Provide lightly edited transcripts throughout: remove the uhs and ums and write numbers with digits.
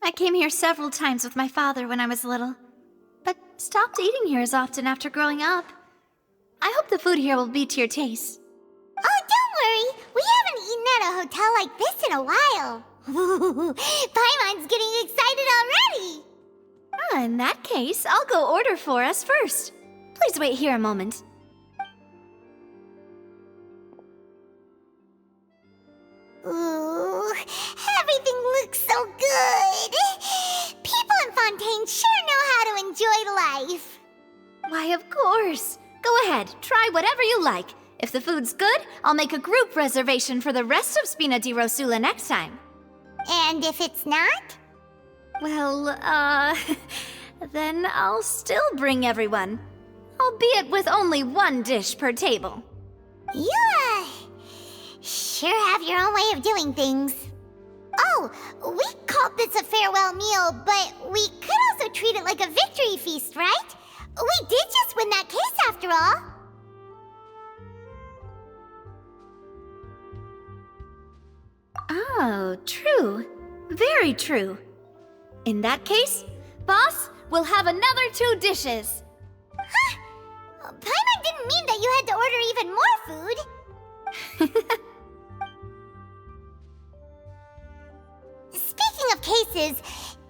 I came here several times with my father when I was little, but stopped eating here as often after growing up. I hope the food here will be to your taste. Oh, don't worry. We haven't eaten at a hotel like this in a while. Paimon's getting excited already. In that case, I'll go order for us first. Please wait here a moment. Ooh, everything looks so good. People in Fontaine sure know how to enjoy life. Why, of course. Go ahead, try whatever you like. If the food's good, I'll make a group reservation for the rest of Spina di Rosula next time. And if it's not? Well, then I'll still bring everyone. Albeit with only one dish per table. You, sure have your own way of doing things. Oh, we called this a farewell meal, but we could also treat it like a victory feast, right? We did just win that case after all. Oh, true. Very true. In that case, boss, we'll have another 2 dishes. Huh? Paimon didn't mean that you had to order even more food. Speaking of cases,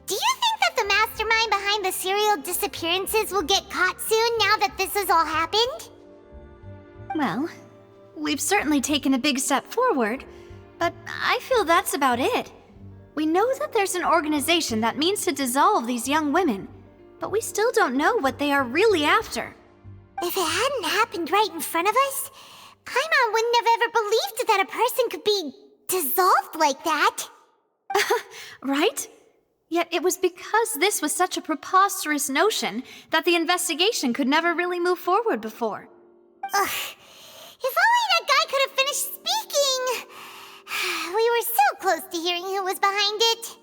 do you think that the mastermind behind the serial disappearances will get caught soon now that this has all happened? Well, we've certainly taken a big step forward, but I feel that's about it. We know that there's an organization that means to dissolve these young women, but we still don't know what they are really after. If it hadn't happened right in front of us, Paimon wouldn't have ever believed that a person could be dissolved like that. Right? Yet it was because this was such a preposterous notion that the investigation could never really move forward before. Ugh. If only that guy could have finished speaking! We were so close to hearing who was behind it.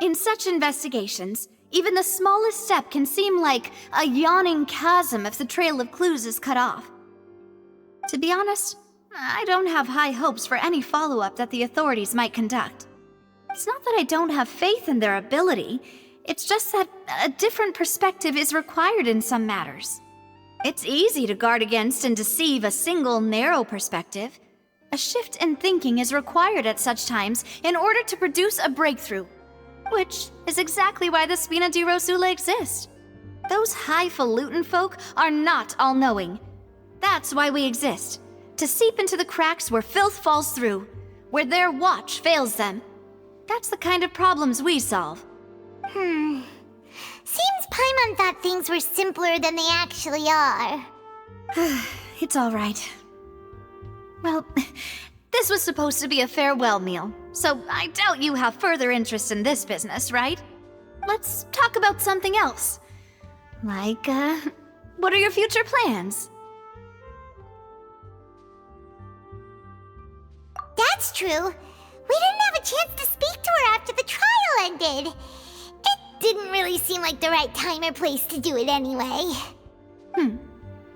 In such investigations, even the smallest step can seem like a yawning chasm if the trail of clues is cut off. To be honest, I don't have high hopes for any follow-up that the authorities might conduct. It's not that I don't have faith in their ability, it's just that a different perspective is required in some matters. It's easy to guard against and deceive a single narrow perspective. A shift in thinking is required at such times in order to produce a breakthrough, which is exactly why the Spina di Rosula exist. Those highfalutin folk are not all-knowing. That's why we exist, to seep into the cracks where filth falls through, where their watch fails them. That's the kind of problems we solve. Seems Paimon thought things were simpler than they actually are. It's all right. Well, this was supposed to be a farewell meal, so I doubt you have further interest in this business, right? Let's talk about something else. Like, what are your future plans? That's true. We didn't have a chance to speak to her after the trial ended. It didn't really seem like the right time or place to do it anyway.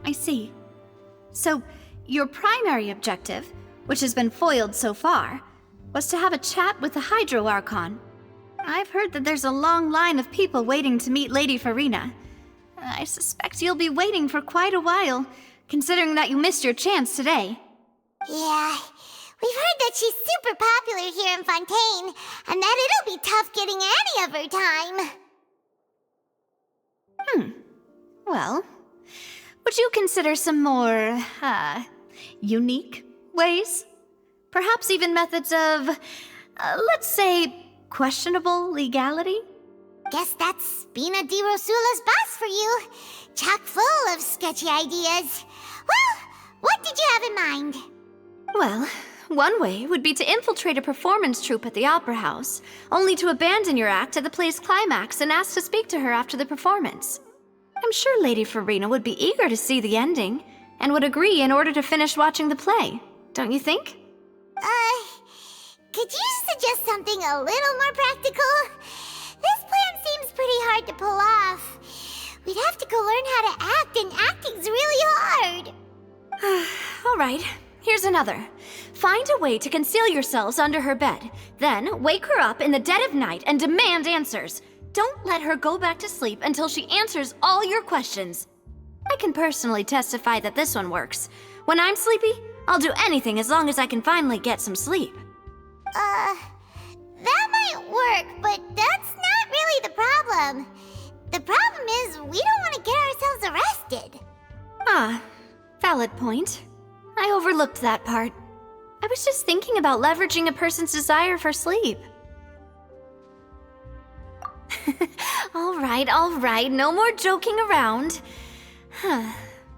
I see. So, your primary objective, which has been foiled so far, was to have a chat with the Hydro Archon. I've heard that there's a long line of people waiting to meet Lady Farina. I suspect you'll be waiting for quite a while, considering that you missed your chance today. Yeah, we've heard that she's super popular here in Fontaine, and that it'll be tough getting any of her time. Well, would you consider some more, unique ways? Perhaps even methods of, let's say, questionable legality? Guess that's Spina di Rosula's boss for you. Chock full of sketchy ideas. Well, what did you have in mind? Well, one way would be to infiltrate a performance troupe at the Opera House, only to abandon your act at the play's climax and ask to speak to her after the performance. I'm sure Lady Farina would be eager to see the ending, and would agree in order to finish watching the play, don't you think? Could you suggest something a little more practical? This plan seems pretty hard to pull off. We'd have to go learn how to act, and acting's really hard. All right, here's another. Find a way to conceal yourselves under her bed. Then wake her up in the dead of night and demand answers. Don't let her go back to sleep until she answers all your questions. I can personally testify that this one works. When I'm sleepy, I'll do anything as long as I can finally get some sleep. That might work, but that's not really the problem. The problem is we don't want to get ourselves arrested. Ah, valid point. I overlooked that part. I was just thinking about leveraging a person's desire for sleep. All right, no more joking around.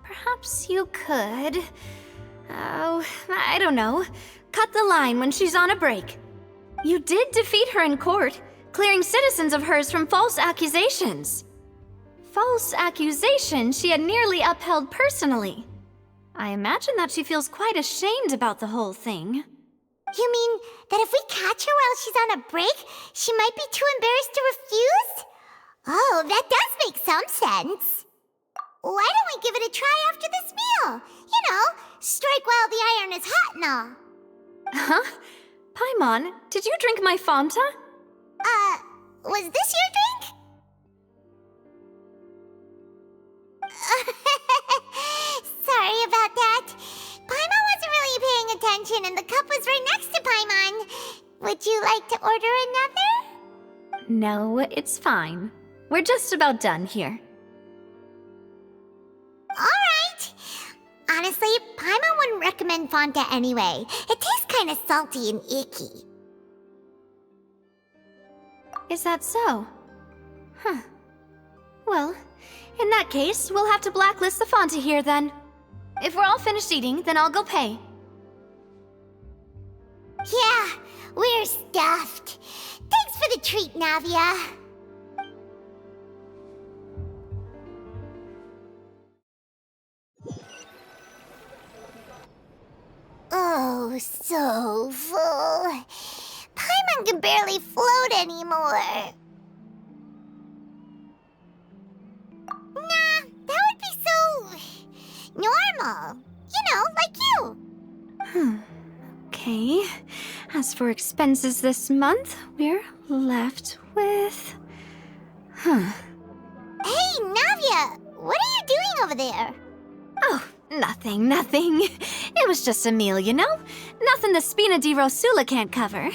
Perhaps you could... Oh, I don't know. Cut the line when she's on a break. You did defeat her in court, clearing citizens of hers from false accusations. False accusations she had nearly upheld personally. I imagine that she feels quite ashamed about the whole thing. You mean that if we catch her while she's on a break, she might be too embarrassed to refuse? Oh, that does make some sense. Why don't we give it a try after this meal? You know, strike while the iron is hot and all. Huh? Paimon, did you drink my Fanta? Was this your drink? Sorry about that. Paimon wasn't really paying attention and the cup was right next to Paimon. Would you like to order another? No, it's fine. We're just about done here. Alright. Honestly, Paimon wouldn't recommend Fonta anyway. It tastes kind of salty and icky. Is that so? Huh. Well, in that case, we'll have to blacklist the Fonta here then. If we're all finished eating, then I'll go pay. Yeah, we're stuffed. Thanks for the treat, Navia. Oh, so full. Paimon can barely float anymore. Nah, that would be so... normal. You know, like you. Okay. As for expenses this month, we're left with... Hey, Navia! What are you doing over there? Oh, nothing. It was just a meal, you know? Nothing the Spina di Rosula can't cover.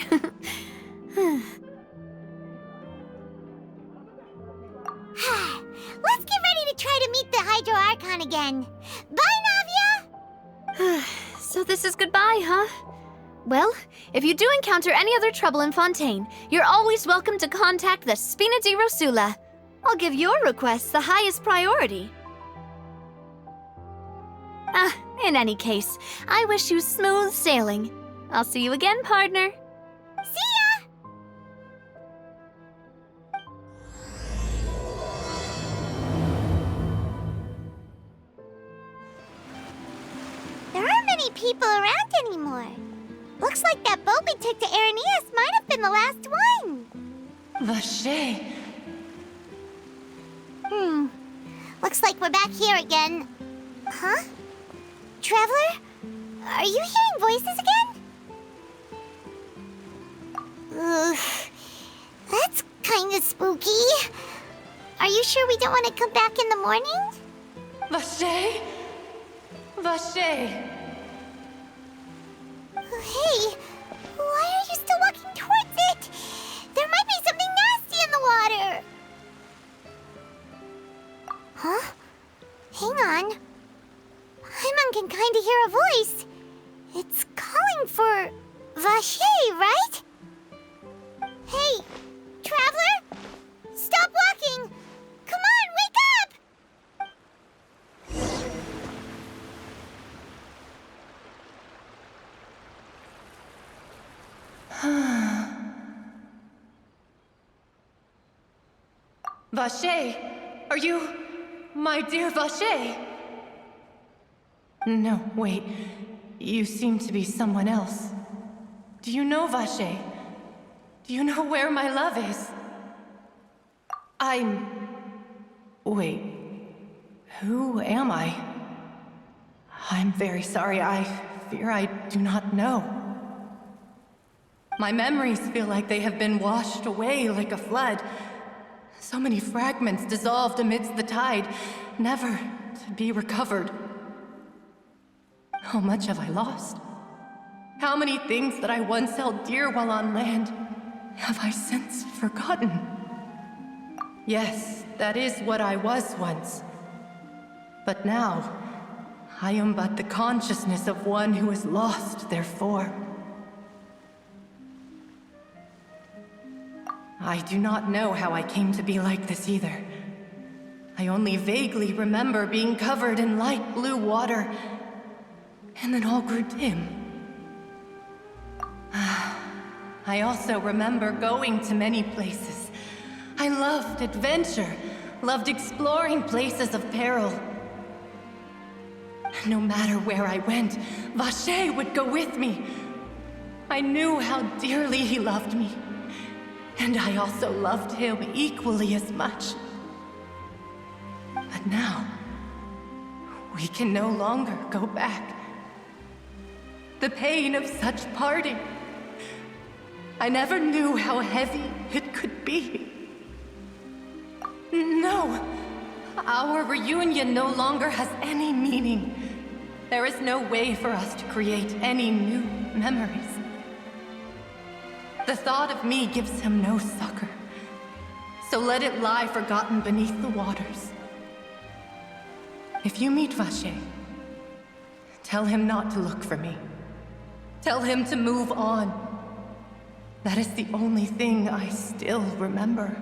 Let's get ready to try to meet the Hydro Archon again. Bye, Navia! So this is goodbye, huh? Well, if you do encounter any other trouble in Fontaine, you're always welcome to contact the Spina di Rosula. I'll give your requests the highest priority. In any case, I wish you smooth sailing. I'll see you again, partner. See ya! There aren't many people around anymore. Looks like that boat we took to Araneas might have been the last one. Vache. Looks like we're back here again. Huh? Traveler? Are you hearing voices again? Ugh. That's kinda spooky. Are you sure we don't want to come back in the morning? Vache? Vache. Hey, why are you still walking towards it? There might be something nasty in the water. Huh? Hang on. Paimon can kinda hear a voice. It's calling for Vache, right? Hey, Traveler? Stop walking! Come on, wake up! Vache, are you my dear Vache? No, wait. You seem to be someone else. Do you know Vache? Do you know where my love is? Wait. Who am I? I'm very sorry. I fear I do not know. My memories feel like they have been washed away like a flood. So many fragments dissolved amidst the tide, never to be recovered. How much have I lost? How many things that I once held dear while on land have I since forgotten? Yes, that is what I was once. But now, I am but the consciousness of one who is lost, therefore. I do not know how I came to be like this either. I only vaguely remember being covered in light blue water, and then all grew dim. I also remember going to many places. I loved adventure, loved exploring places of peril. No matter where I went, Vacher would go with me. I knew how dearly he loved me, and I also loved him equally as much. But now, we can no longer go back. The pain of such parting, I never knew how heavy it could be. No, our reunion no longer has any meaning. There is no way for us to create any new memories. The thought of me gives him no succor, so let it lie forgotten beneath the waters. If you meet Vacher, tell him not to look for me. Tell him to move on. That is the only thing I still remember.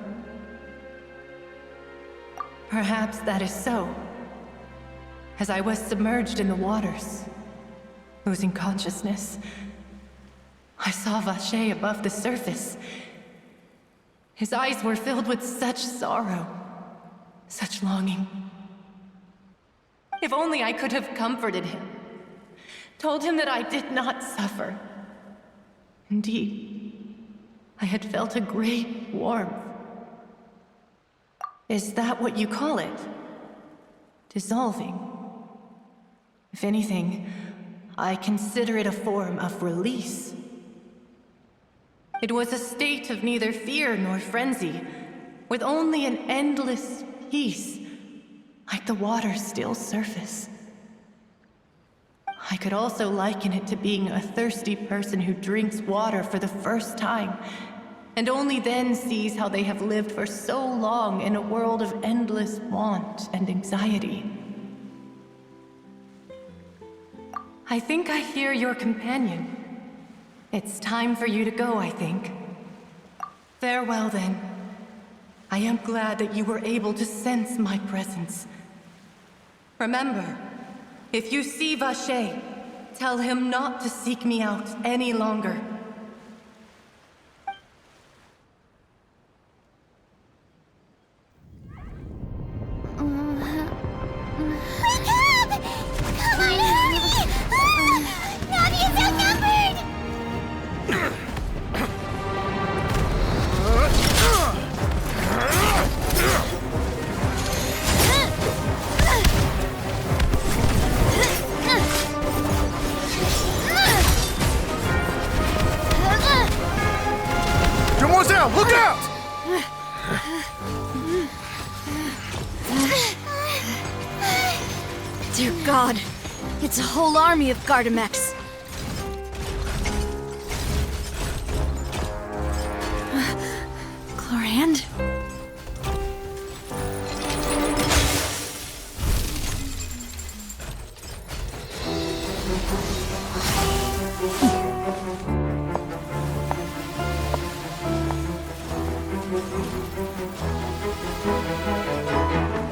Perhaps that is so. As I was submerged in the waters, losing consciousness, I saw Vacher above the surface. His eyes were filled with such sorrow, such longing. If only I could have comforted him, told him that I did not suffer. Indeed, I had felt a great warmth. Is that what you call it? Dissolving? If anything, I consider it a form of release. It was a state of neither fear nor frenzy, with only an endless peace, like the water's still surface. I could also liken it to being a thirsty person who drinks water for the first time, and only then sees how they have lived for so long in a world of endless want and anxiety. I think I hear your companion. It's time for you to go, I think. Farewell, then. I am glad that you were able to sense my presence. Remember, if you see Vacher, tell him not to seek me out any longer. Look out! Dear God, it's a whole army of Gardamex. Chlorand?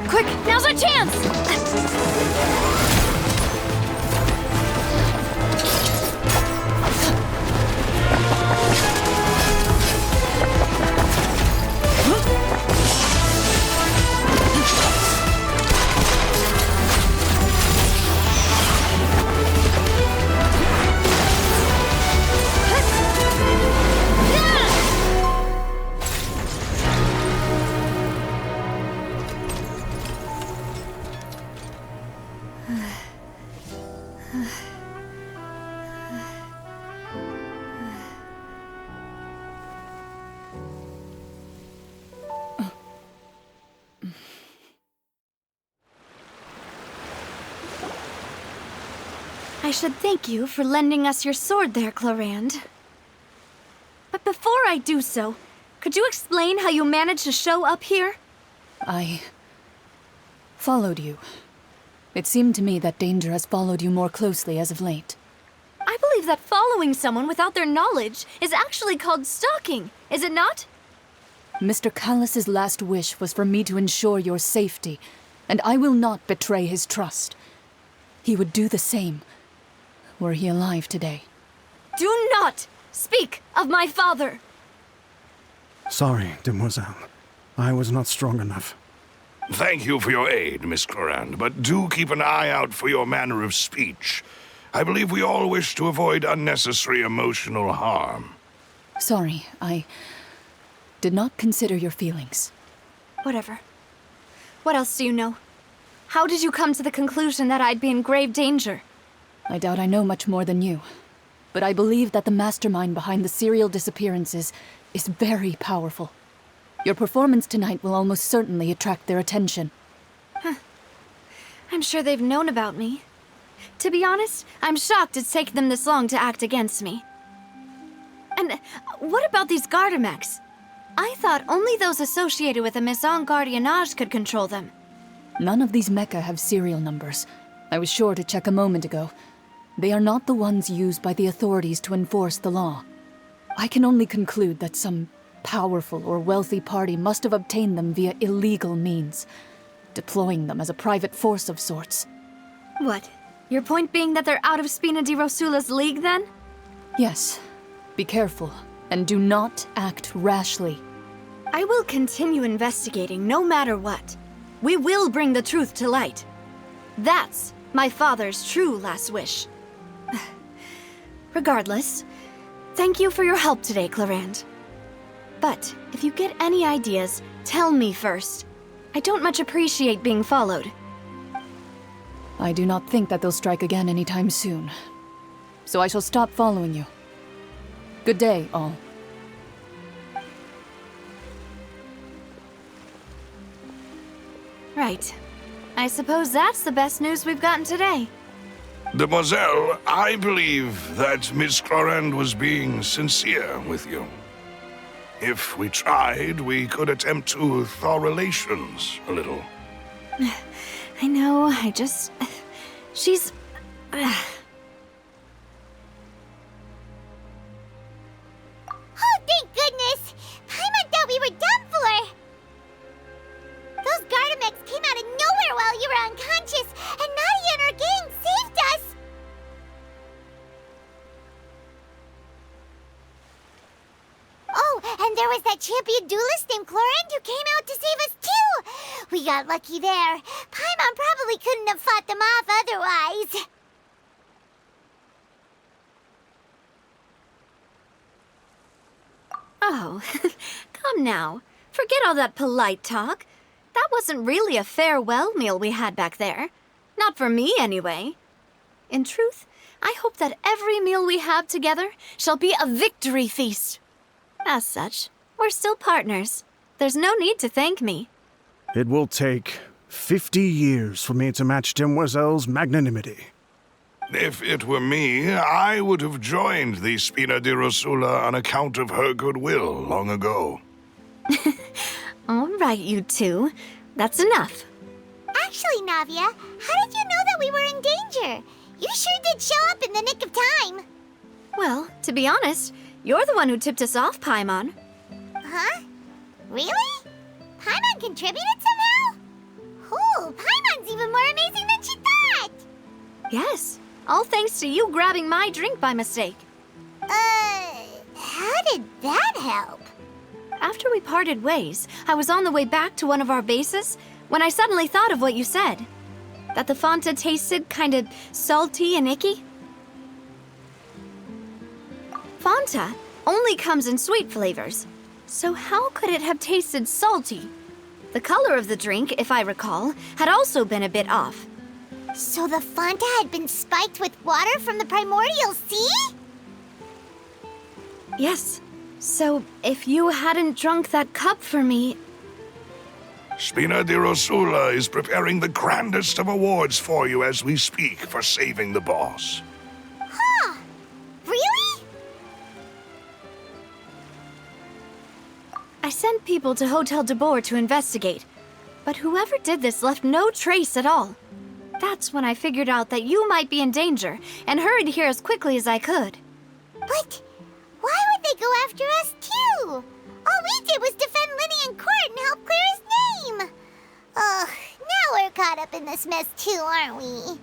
Quick, now's our chance! I should thank you for lending us your sword there, Clarand. But before I do so, could you explain how you managed to show up here? I followed you. It seemed to me that danger has followed you more closely as of late. I believe that following someone without their knowledge is actually called stalking, is it not? Mr. Callus's last wish was for me to ensure your safety, and I will not betray his trust. He would do the same, were he alive today. Do not speak of my father! Sorry, demoiselle. I was not strong enough. Thank you for your aid, Miss Clarand, but do keep an eye out for your manner of speech. I believe we all wish to avoid unnecessary emotional harm. Sorry, I did not consider your feelings. Whatever. What else do you know? How did you come to the conclusion that I'd be in grave danger? I doubt I know much more than you, but I believe that the mastermind behind the serial disappearances is very powerful. Your performance tonight will almost certainly attract their attention. I'm sure they've known about me. To be honest, I'm shocked it's taken them this long to act against me. And what about these Gardamex? I thought only those associated with the Maison Gardiennage could control them. None of these mecha have serial numbers. I was sure to check a moment ago. They are not the ones used by the authorities to enforce the law. I can only conclude that some powerful or wealthy party must have obtained them via illegal means, deploying them as a private force of sorts. What? Your point being that they're out of Spina di Rosula's league, then? Yes. Be careful, and do not act rashly. I will continue investigating no matter what. We will bring the truth to light. That's my father's true last wish. Regardless, thank you for your help today, Clarand. But if you get any ideas, tell me first. I don't much appreciate being followed. I do not think that they'll strike again anytime soon. So I shall stop following you. Good day, all. Right. I suppose that's the best news we've gotten today. Demoiselle, I believe that Miss Clarand was being sincere with you. If we tried, we could attempt to thaw relations a little. I know, she's... Oh, thank goodness! Paimon thought we were done for! Those Gardamex came out of nowhere while you were unconscious, and Navia and her gang saved us! Oh, and there was that champion duelist named Clarand who came out to save us too! We got lucky there. Paimon probably couldn't have fought them off otherwise. Oh, come now. Forget all that polite talk. That wasn't really a farewell meal we had back there. Not for me, anyway. In truth, I hope that every meal we have together shall be a victory feast. As such, we're still partners. There's no need to thank me. It will take 50 years for me to match Demoiselle's magnanimity. If it were me, I would have joined the Spina di Rosula on account of her goodwill long ago. All right, you two. That's enough. Actually, Navia, how did you know that we were in danger? You sure did show up in the nick of time. Well, to be honest, you're the one who tipped us off, Paimon. Huh? Really? Paimon contributed somehow? Ooh, Paimon's even more amazing than she thought! Yes, all thanks to you grabbing my drink by mistake. How did that help? After we parted ways, I was on the way back to one of our bases when I suddenly thought of what you said. That the Fanta tasted kinda salty and icky. Fanta only comes in sweet flavors, so how could it have tasted salty? The color of the drink, if I recall, had also been a bit off. So the Fanta had been spiked with water from the primordial sea? Yes. So, if you hadn't drunk that cup for me... Spina di Rosula is preparing the grandest of awards for you as we speak for saving the boss. I sent people to Hotel de Boer to investigate, but whoever did this left no trace at all. That's when I figured out that you might be in danger and hurried here as quickly as I could. But why would they go after us too? All we did was defend Linny in court and help clear his name. Ugh, now we're caught up in this mess too, aren't we?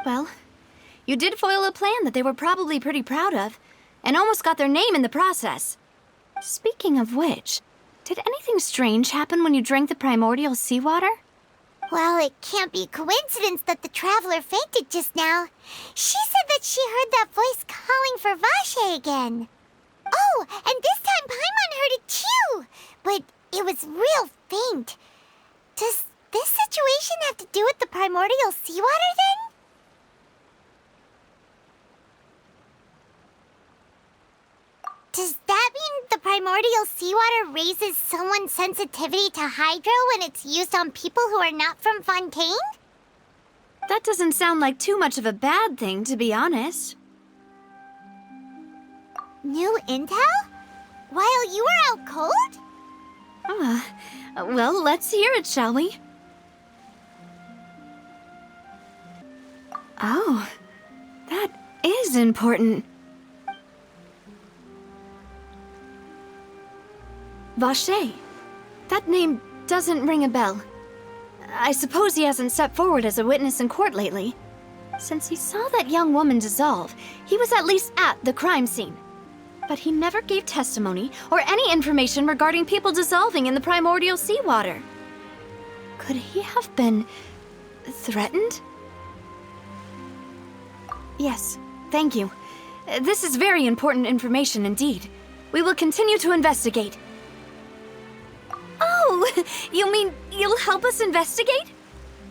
Well, you did foil a plan that they were probably pretty proud of, and almost got their name in the process. Speaking of which, did anything strange happen when you drank the primordial seawater? Well, it can't be a coincidence that the traveler fainted just now. She said that she heard that voice calling for Vache again. Oh, and this time Paimon heard it too, but it was real faint. Does this situation have to do with the primordial seawater then? Does that mean the primordial seawater raises someone's sensitivity to hydro when it's used on people who are not from Fontaine? That doesn't sound like too much of a bad thing, to be honest. New intel? While you were out cold? Well, let's hear it, shall we? Oh, that is important. Vache. That name doesn't ring a bell. I suppose he hasn't stepped forward as a witness in court lately. Since he saw that young woman dissolve, he was at least at the crime scene. But he never gave testimony or any information regarding people dissolving in the primordial seawater. Could he have been threatened? Yes, thank you. This is very important information indeed. We will continue to investigate. Oh, you mean you'll help us investigate?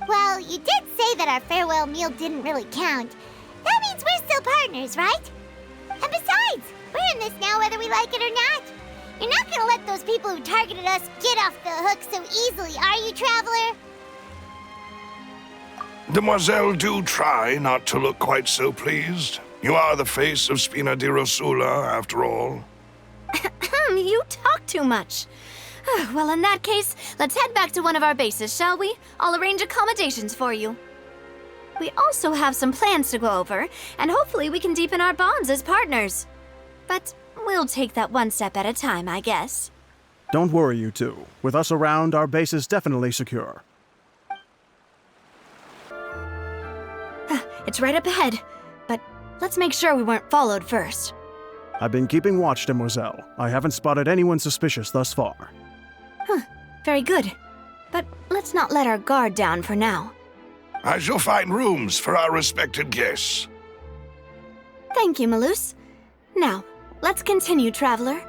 Well, you did say that our farewell meal didn't really count. That means we're still partners, right? And besides, we're in this now whether we like it or not. You're not gonna let those people who targeted us get off the hook so easily, are you, Traveler? Demoiselle, do try not to look quite so pleased. You are the face of Spina di Rosula, after all. You talk too much. Well, in that case, let's head back to one of our bases, shall we? I'll arrange accommodations for you. We also have some plans to go over, and hopefully we can deepen our bonds as partners. But we'll take that one step at a time, I guess. Don't worry, you two. With us around, our base is definitely secure. It's right up ahead, but let's make sure we weren't followed first. I've been keeping watch, Demoiselle. I haven't spotted anyone suspicious thus far. Very good. But let's not let our guard down for now. I shall find rooms for our respected guests. Thank you, Malus. Now, let's continue, Traveler.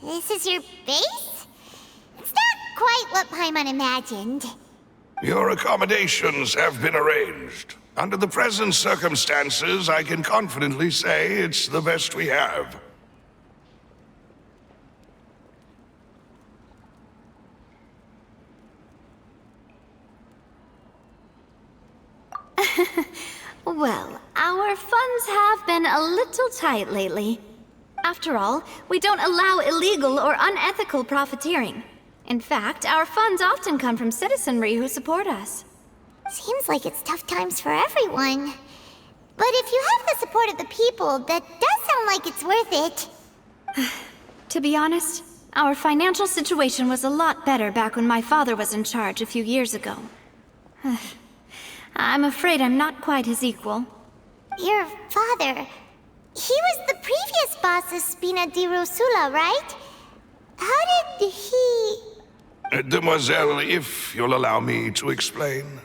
This is your base? It's not quite what Paimon imagined. Your accommodations have been arranged. Under the present circumstances, I can confidently say it's the best we have. Well, our funds have been a little tight lately. After all, we don't allow illegal or unethical profiteering. In fact, our funds often come from citizenry who support us. Seems like it's tough times for everyone. But if you have the support of the people, that does sound like it's worth it. To be honest, our financial situation was a lot better back when my father was in charge a few years ago. I'm afraid I'm not quite his equal. Your father... he was the previous boss of Spina di Rosula, right? How did he... Demoiselle, if you'll allow me to explain.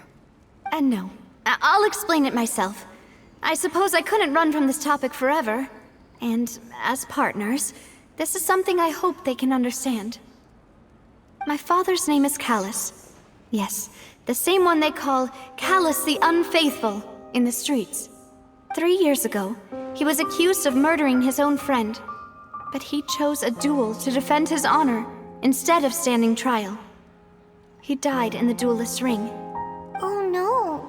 No. I'll explain it myself. I suppose I couldn't run from this topic forever. And as partners, this is something I hope they can understand. My father's name is Callus. Yes, the same one they call Callus the Unfaithful in the streets. 3 years ago, he was accused of murdering his own friend. But he chose a duel to defend his honor instead of standing trial. He died in the duelist's ring. Oh no.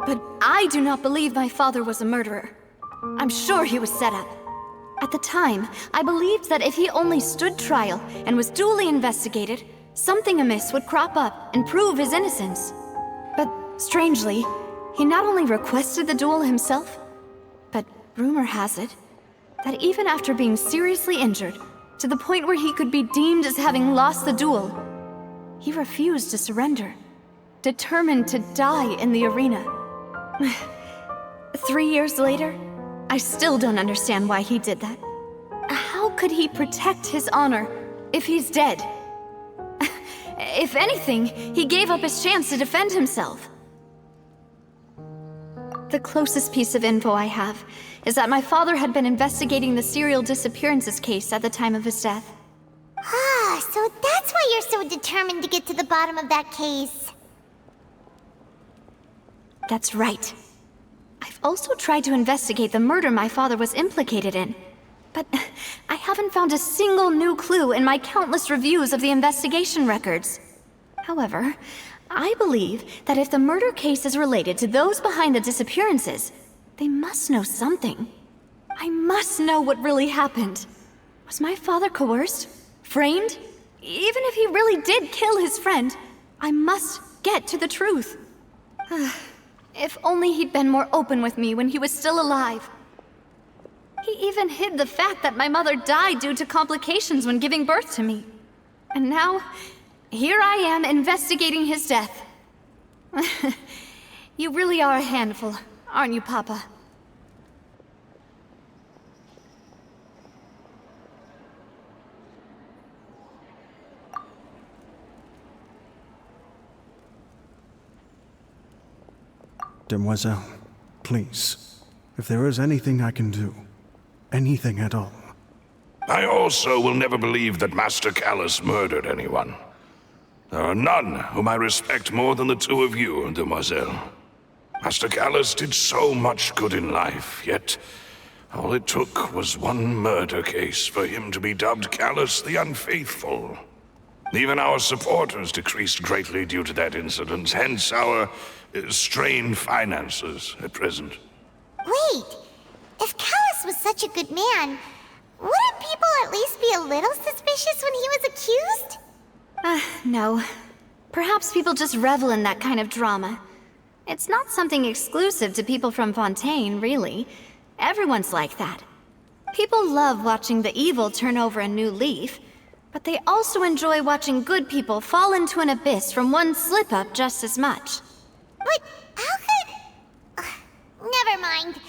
But I do not believe my father was a murderer. I'm sure he was set up. At the time, I believed that if he only stood trial and was duly investigated, something amiss would crop up and prove his innocence. But strangely, he not only requested the duel himself, but rumor has it that even after being seriously injured, to the point where he could be deemed as having lost the duel, he refused to surrender, determined to die in the arena. 3 years later, I still don't understand why he did that. How could he protect his honor if he's dead? If anything, he gave up his chance to defend himself. The closest piece of info I have is that my father had been investigating the serial disappearances case at the time of his death. Ah, so that's why you're so determined to get to the bottom of that case. That's right. I've also tried to investigate the murder my father was implicated in, but I haven't found a single new clue in my countless reviews of the investigation records. However, I believe that if the murder case is related to those behind the disappearances, they must know something. I must know what really happened. Was my father coerced? Framed? Even if he really did kill his friend, I must get to the truth. If only he'd been more open with me when he was still alive. He even hid the fact that my mother died due to complications when giving birth to me. And now, here I am investigating his death. You really are a handful, aren't you, Papa? Demoiselle, please, if there is anything I can do, anything at all. I also will never believe that Master Callus murdered anyone. There are none whom I respect more than the two of you, Demoiselle. Master Callus did so much good in life, yet all it took was one murder case for him to be dubbed Callus the Unfaithful. Even our supporters decreased greatly due to that incident, hence our strained finances at present. Wait, if Callus was such a good man, wouldn't people at least be a little suspicious when he was accused? No. Perhaps people just revel in that kind of drama. It's not something exclusive to people from Fontaine, really. Everyone's like that. People love watching the evil turn over a new leaf, but they also enjoy watching good people fall into an abyss from one slip-up just as much. But how could... never mind.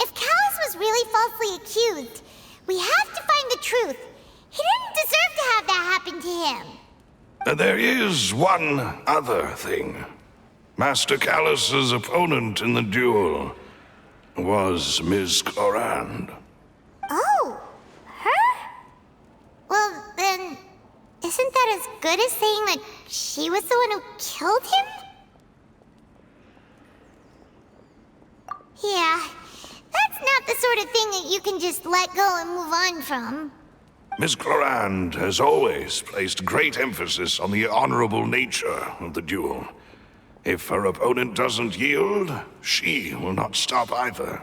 If Callus was really falsely accused, we have to find the truth. He didn't deserve to have that happen to him. There is one other thing. Master Callus's opponent in the duel was Ms. Clorand. Oh, her? Well, then, isn't that as good as saying that she was the one who killed him? Yeah, that's not the sort of thing that you can just let go and move on from. Miss Clorand has always placed great emphasis on the honorable nature of the duel. If her opponent doesn't yield, she will not stop either.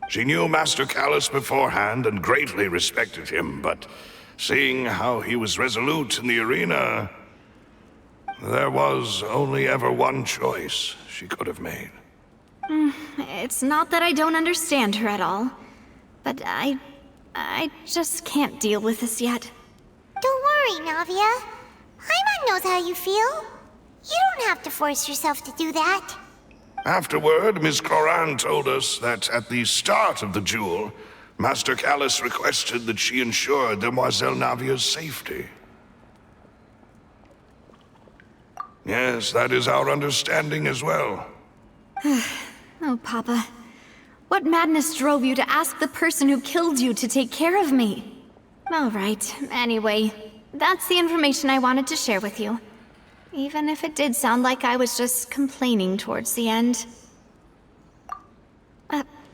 She knew Master Callus beforehand and greatly respected him, but seeing how he was resolute in the arena, there was only ever one choice she could have made. It's not that I don't understand her at all, but I just can't deal with this yet. Don't worry, Navia. Paimon knows how you feel. You don't have to force yourself to do that. Afterward, Miss Clorand told us that at the start of the duel, Master Callus requested that she ensure Demoiselle Navia's safety. Yes, that is our understanding as well. Oh, Papa. What madness drove you to ask the person who killed you to take care of me? All right, anyway, that's the information I wanted to share with you. Even if it did sound like I was just complaining towards the end.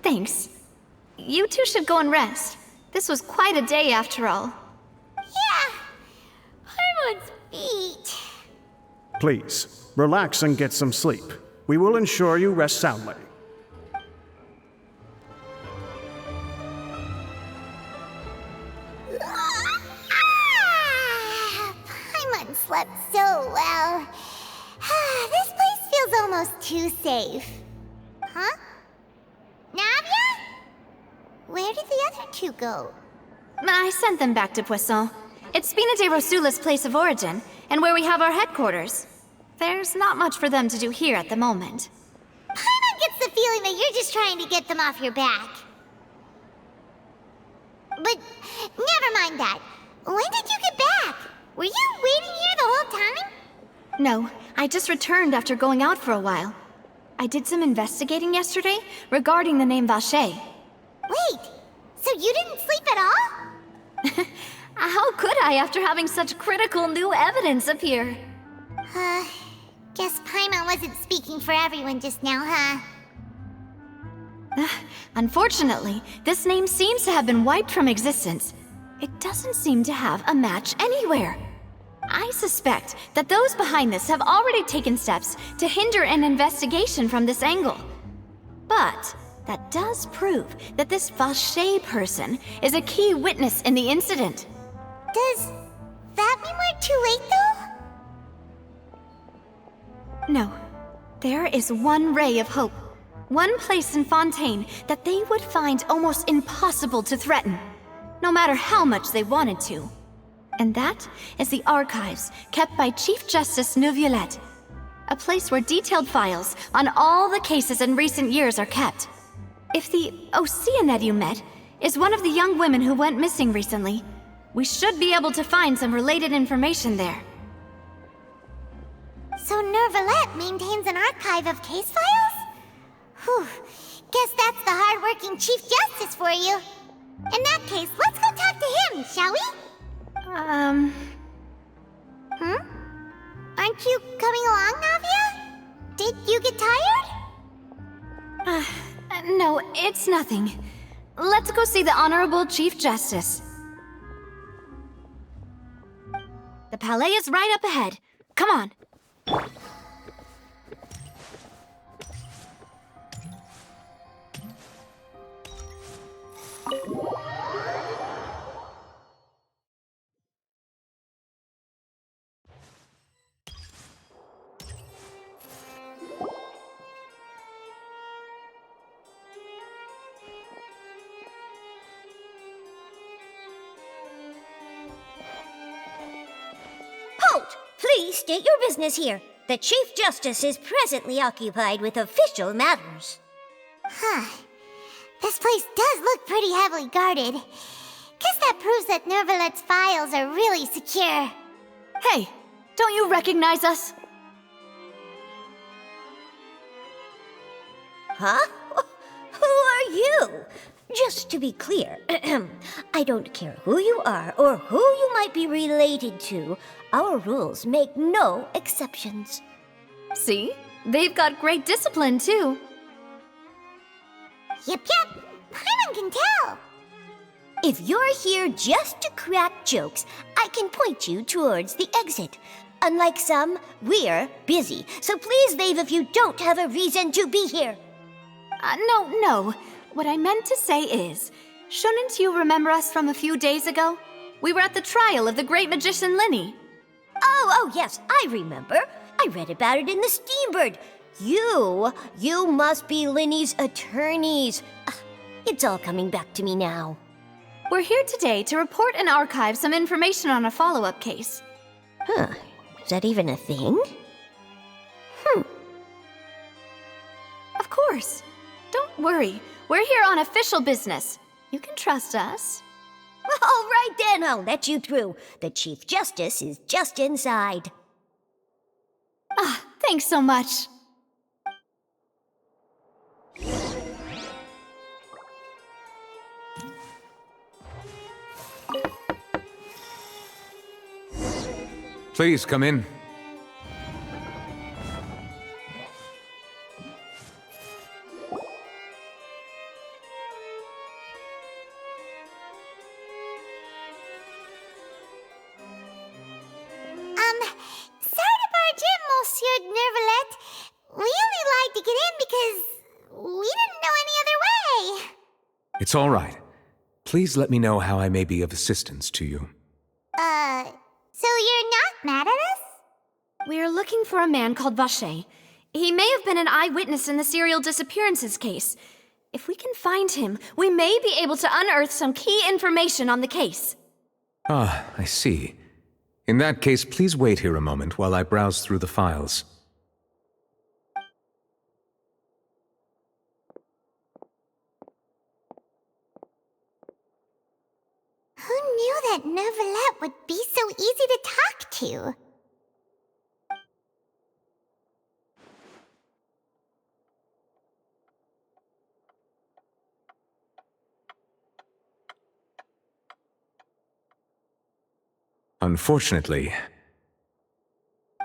Thanks. You two should go and rest. This was quite a day after all. Yeah, Paimon's beat. Please, relax and get some sleep. We will ensure you rest soundly. Paimon slept so well. This place feels almost too safe. Huh? Navia? Where did the other two go? I sent them back to Poisson. It's Spina de Rosula's place of origin, and where we have our headquarters. There's not much for them to do here at the moment. Paimon gets the feeling that you're just trying to get them off your back. But never mind that. When did you get back? Were you waiting here the whole time? No, I just returned after going out for a while. I did some investigating yesterday regarding the name Vacher. Wait, so you didn't sleep at all? How could I after having such critical new evidence appear? Guess Paimon wasn't speaking for everyone just now, huh? Unfortunately, this name seems to have been wiped from existence. It doesn't seem to have a match anywhere. I suspect that those behind this have already taken steps to hinder an investigation from this angle. But that does prove that this Vacher person is a key witness in the incident. Does that mean we're too late, though? No. There is one ray of hope. One place in Fontaine that they would find almost impossible to threaten, no matter how much they wanted to. And that is the archives kept by Chief Justice Neuvillette, a place where detailed files on all the cases in recent years are kept. If the Oceanette you met is one of the young women who went missing recently, we should be able to find some related information there. So Neuvillette maintains an archive of case files? Whew, guess that's the hard-working Chief Justice for you. In that case, let's go talk to him, shall we? Aren't you coming along, Navia? Did you get tired? No, it's nothing. Let's go see the Honorable Chief Justice. The Palais is right up ahead. Come on. Halt! Please state your business here. The Chief Justice is presently occupied with official matters. Huh. This place does look pretty heavily guarded. Guess that proves that Neuvillette's files are really secure. Hey, don't you recognize us? Huh? Who are you? Just to be clear, I don't care who you are or who you might be related to. Our rules make no exceptions. See? They've got great discipline, too. Yep. Paimon can tell. If you're here just to crack jokes, I can point you towards the exit. Unlike some, we're busy, so please leave if you don't have a reason to be here. No. What I meant to say is, shouldn't you remember us from a few days ago? We were at the trial of the great magician Linny. Oh, yes, I remember. I read about it in the Steambird. You must be Linny's attorneys. It's all coming back to me now. We're here today to report and archive some information on a follow-up case. Huh, is that even a thing? Of course. Don't worry. We're here on official business. You can trust us. All right then, I'll let you through. The Chief Justice is just inside. Thanks so much. Please come in. Sorry to barge in, Monsieur Nervalet. We only lied to get in because we didn't know any other way. It's all right. Please let me know how I may be of assistance to you. So you're not mad at us? We're looking for a man called Vacher. He may have been an eyewitness in the serial disappearances case. If we can find him, we may be able to unearth some key information on the case. Ah, I see. In that case, please wait here a moment while I browse through the files. Who knew that Nervalet would be so easy to talk to? Unfortunately,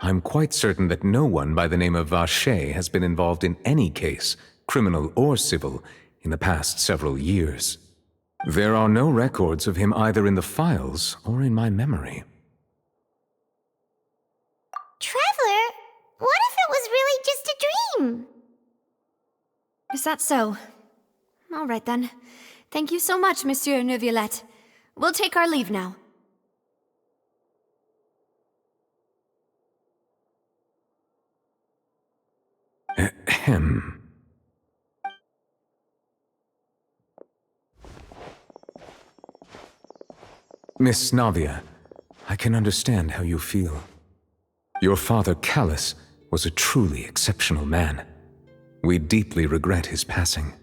I'm quite certain that no one by the name of Vacher has been involved in any case, criminal or civil, in the past several years. There are no records of him either in the files or in my memory. Traveler, what if it was really just a dream? Is that so? All right then. Thank you so much, Monsieur Neuvillette. We'll take our leave now. Ahem. Miss Navia, I can understand how you feel. Your father, Callus, was a truly exceptional man. We deeply regret his passing.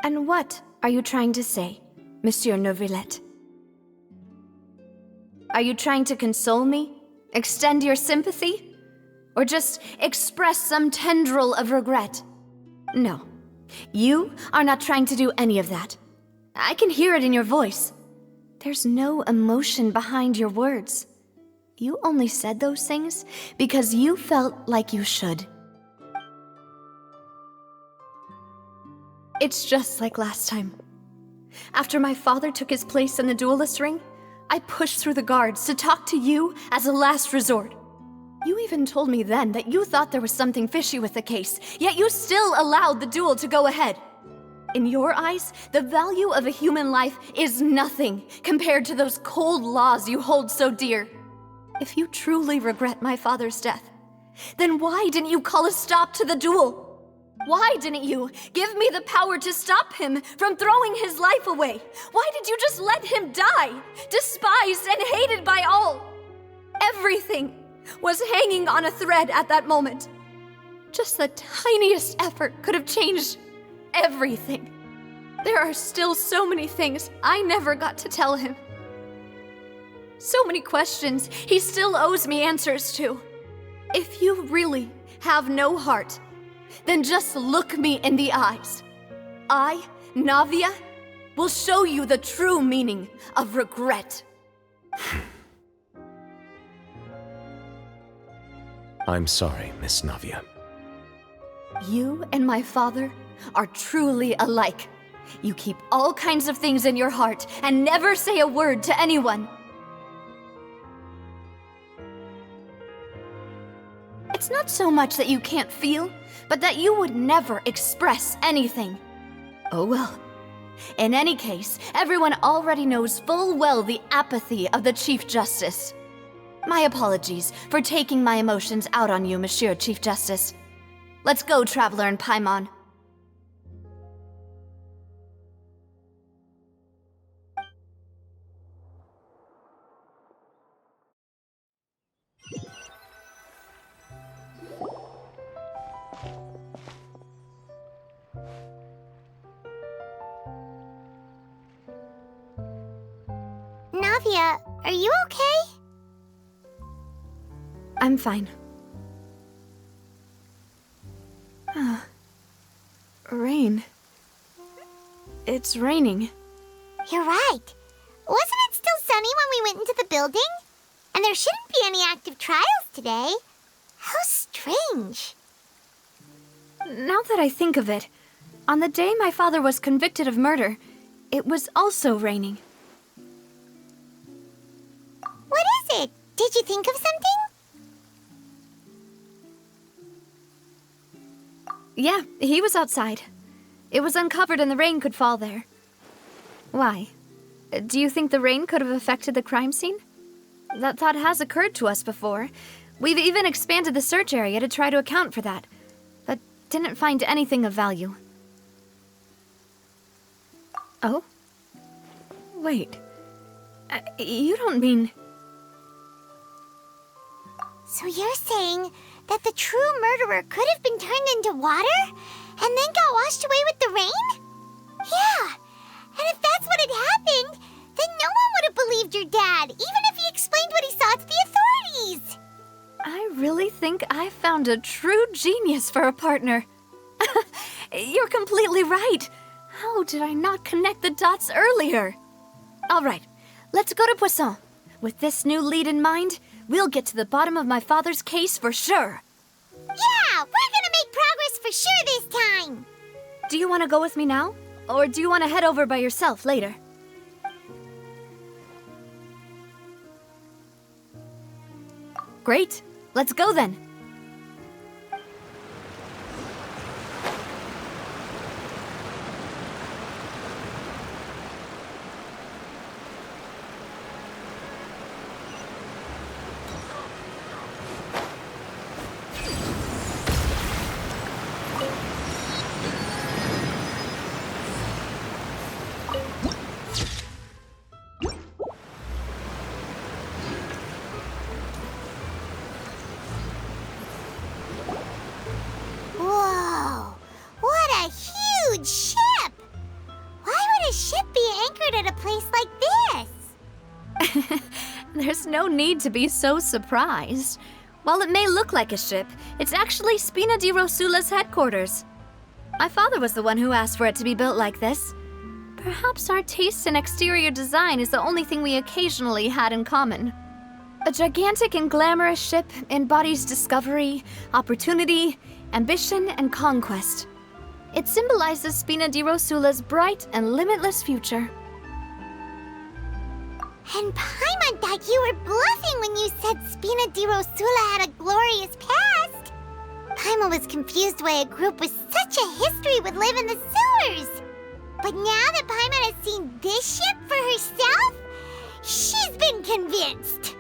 And what are you trying to say, Monsieur Neuvillette? Are you trying to console me? Extend your sympathy? Or just express some tendril of regret? No. You are not trying to do any of that. I can hear it in your voice. There's no emotion behind your words. You only said those things because you felt like you should. It's just like last time. After my father took his place in the duelist ring, I pushed through the guards to talk to you as a last resort. You even told me then that you thought there was something fishy with the case, yet you still allowed the duel to go ahead. In your eyes, the value of a human life is nothing compared to those cold laws you hold so dear. If you truly regret my father's death, then why didn't you call a stop to the duel? Why didn't you give me the power to stop him from throwing his life away? Why did you just let him die, despised and hated by all? Everything was hanging on a thread at that moment. Just the tiniest effort could have changed everything. There are still so many things I never got to tell him. So many questions he still owes me answers to. If you really have no heart, then just look me in the eyes. I, Navia, will show you the true meaning of regret. I'm sorry, Miss Navia. You and my father are truly alike. You keep all kinds of things in your heart and never say a word to anyone. It's not so much that you can't feel, but that you would never express anything. Oh well. In any case, everyone already knows full well the apathy of the Chief Justice. My apologies for taking my emotions out on you, Monsieur Chief Justice. Let's go, Traveler and Paimon. Navia, are you okay? I'm fine. Rain. It's raining. You're right. Wasn't it still sunny when we went into the building? And there shouldn't be any active trials today. How strange. Now that I think of it, on the day my father was convicted of murder, it was also raining. What is it? Did you think of something? Yeah, he was outside. It was uncovered and the rain could fall there. Why? Do you think the rain could have affected the crime scene? That thought has occurred to us before. We've even expanded the search area to try to account for that, but didn't find anything of value. Oh? Wait. You don't mean... So you're saying that the true murderer could have been turned into water and then got washed away with the rain? Yeah, and if that's what had happened, then no one would have believed your dad, even if he explained what he saw to the authorities. I really think I found a true genius for a partner. You're completely right. How did I not connect the dots earlier? All right, let's go to Poisson. With this new lead in mind, we'll get to the bottom of my father's case for sure. Yeah, we're gonna make progress for sure this time. Do you want to go with me now? Or do you want to head over by yourself later? Great. Let's go then. Whoa, what a huge ship! Why would a ship be anchored at a place like this? There's no need to be so surprised. While it may look like a ship, it's actually Spina di Rosula's headquarters. My father was the one who asked for it to be built like this. Perhaps our taste in exterior design is the only thing we occasionally had in common. A gigantic and glamorous ship embodies discovery, opportunity, ambition, and conquest. It symbolizes Spina di Rosula's bright and limitless future. And Paimon thought you were bluffing when you said Spina di Rosula had a glorious past. Paimon was confused why a group with such a history would live in the sewers. But now that Paimon has seen this ship for herself, she's been convinced.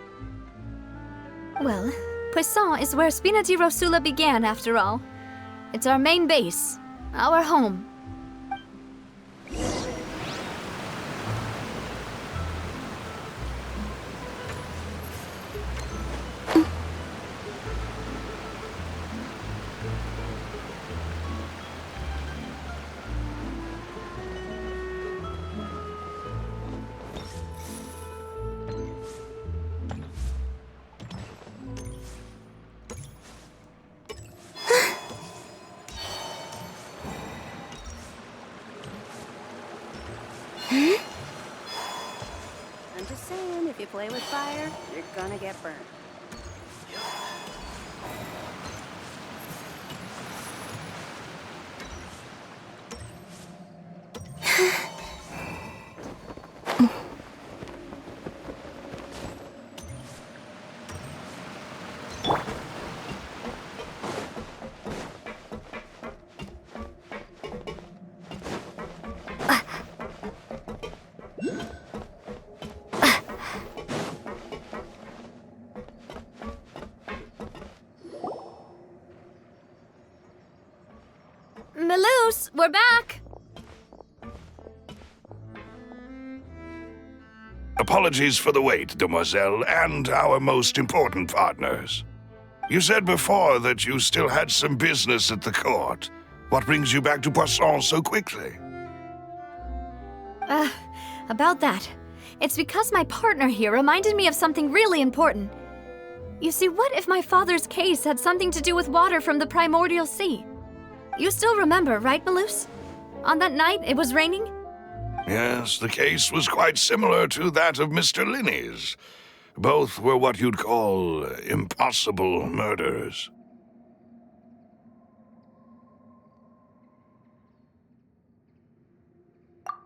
Well, Poisson is where Spina di Rosula began, after all. It's our main base, our home. I'm just saying, if you play with fire, you're gonna get burned. Melus, we're back! Apologies for the wait, demoiselle, and our most important partners. You said before that you still had some business at the court. What brings you back to Poisson so quickly? About that. It's because my partner here reminded me of something really important. You see, what if my father's case had something to do with water from the primordial sea? You still remember, right, Melus? On that night, it was raining? Yes, the case was quite similar to that of Mr. Linney's. Both were what you'd call impossible murders.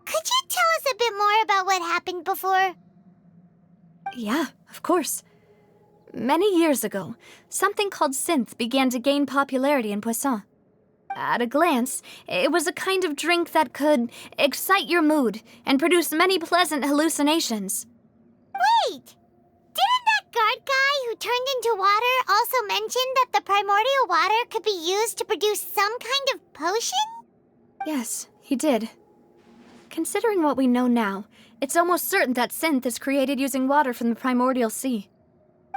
Could you tell us a bit more about what happened before? Yeah, of course. Many years ago, something called synth began to gain popularity in Poisson. At a glance, it was a kind of drink that could excite your mood and produce many pleasant hallucinations. Wait! Didn't that guard guy who turned into water also mention that the primordial water could be used to produce some kind of potion? Yes, he did. Considering what we know now, it's almost certain that synth is created using water from the primordial sea.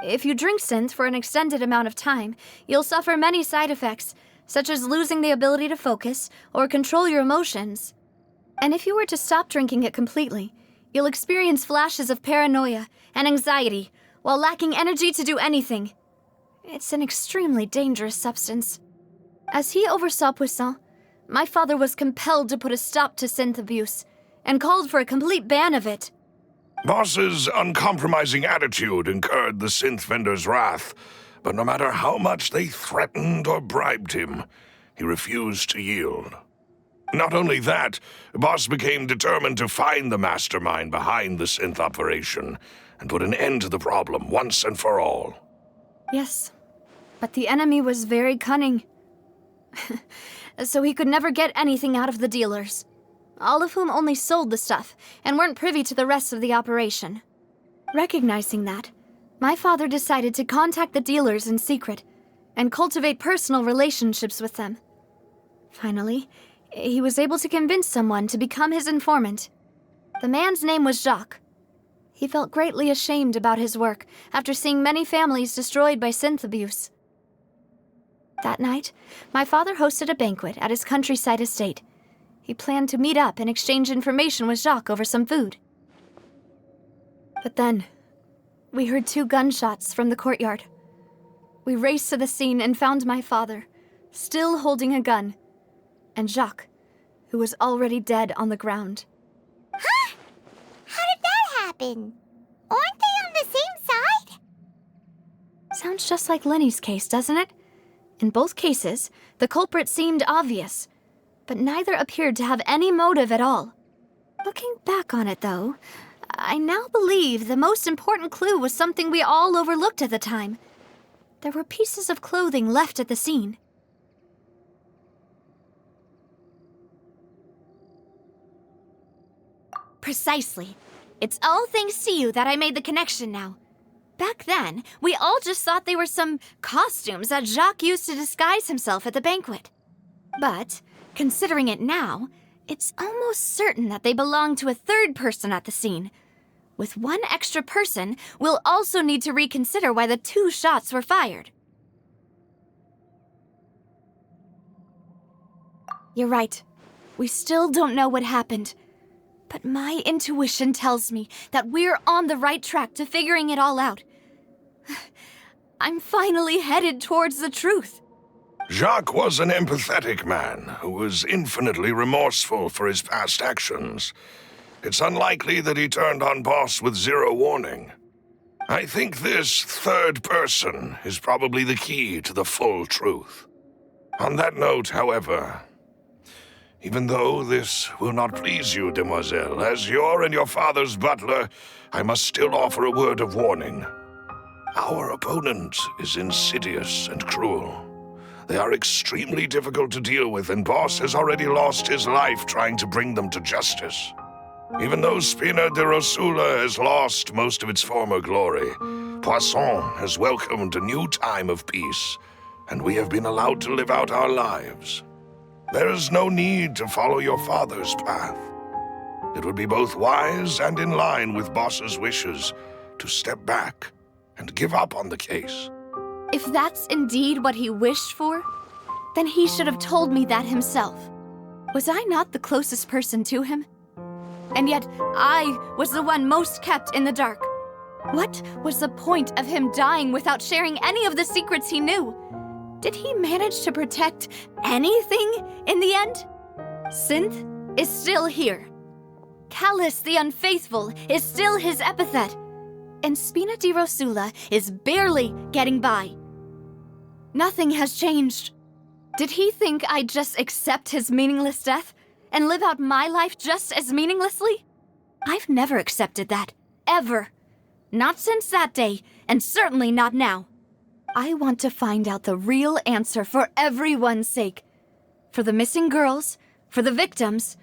If you drink synth for an extended amount of time, you'll suffer many side effects, such as losing the ability to focus or control your emotions. And if you were to stop drinking it completely, you'll experience flashes of paranoia and anxiety while lacking energy to do anything. It's an extremely dangerous substance. As he oversaw Poisson, my father was compelled to put a stop to synth abuse and called for a complete ban of it. Boss's uncompromising attitude incurred the synth vendor's wrath, but no matter how much they threatened or bribed him, he refused to yield. Not only that, Boss became determined to find the mastermind behind the synth operation and put an end to the problem once and for all. Yes, but the enemy was very cunning. So he could never get anything out of the dealers, all of whom only sold the stuff and weren't privy to the rest of the operation. Recognizing that, my father decided to contact the dealers in secret and cultivate personal relationships with them. Finally, he was able to convince someone to become his informant. The man's name was Jacques. He felt greatly ashamed about his work after seeing many families destroyed by synth abuse. That night, my father hosted a banquet at his countryside estate. He planned to meet up and exchange information with Jacques over some food. But then, we heard 2 gunshots from the courtyard. We raced to the scene and found my father, still holding a gun, and Jacques, who was already dead on the ground. Huh? How did that happen? Aren't they on the same side? Sounds just like Lenny's case, doesn't it? In both cases, the culprit seemed obvious, but neither appeared to have any motive at all. Looking back on it, though, I now believe the most important clue was something we all overlooked at the time. There were pieces of clothing left at the scene. Precisely. It's all thanks to you that I made the connection now. Back then, we all just thought they were some costumes that Jacques used to disguise himself at the banquet. But, considering it now, it's almost certain that they belong to a third person at the scene. With one extra person, we'll also need to reconsider why the 2 shots were fired. You're right. We still don't know what happened. But my intuition tells me that we're on the right track to figuring it all out. I'm finally headed towards the truth. Jacques was an empathetic man who was infinitely remorseful for his past actions. It's unlikely that he turned on Boss with zero warning. I think this third person is probably the key to the full truth. On that note, however, even though this will not please you, demoiselle, as your and your father's butler, I must still offer a word of warning. Our opponent is insidious and cruel. They are extremely difficult to deal with, and Boss has already lost his life trying to bring them to justice. Even though Spina de Rosula has lost most of its former glory, Poisson has welcomed a new time of peace, and we have been allowed to live out our lives. There is no need to follow your father's path. It would be both wise and in line with Boss's wishes to step back and give up on the case. If that's indeed what he wished for, then he should have told me that himself. Was I not the closest person to him? And yet, I was the one most kept in the dark. What was the point of him dying without sharing any of the secrets he knew? Did he manage to protect anything in the end? Synth is still here. Callus the Unfaithful is still his epithet. And Spina di Rosula is barely getting by. Nothing has changed. Did he think I'd just accept his meaningless death and live out my life just as meaninglessly? I've never accepted that, ever. Not since that day, and certainly not now. I want to find out the real answer for everyone's sake. For the missing girls, for the victims,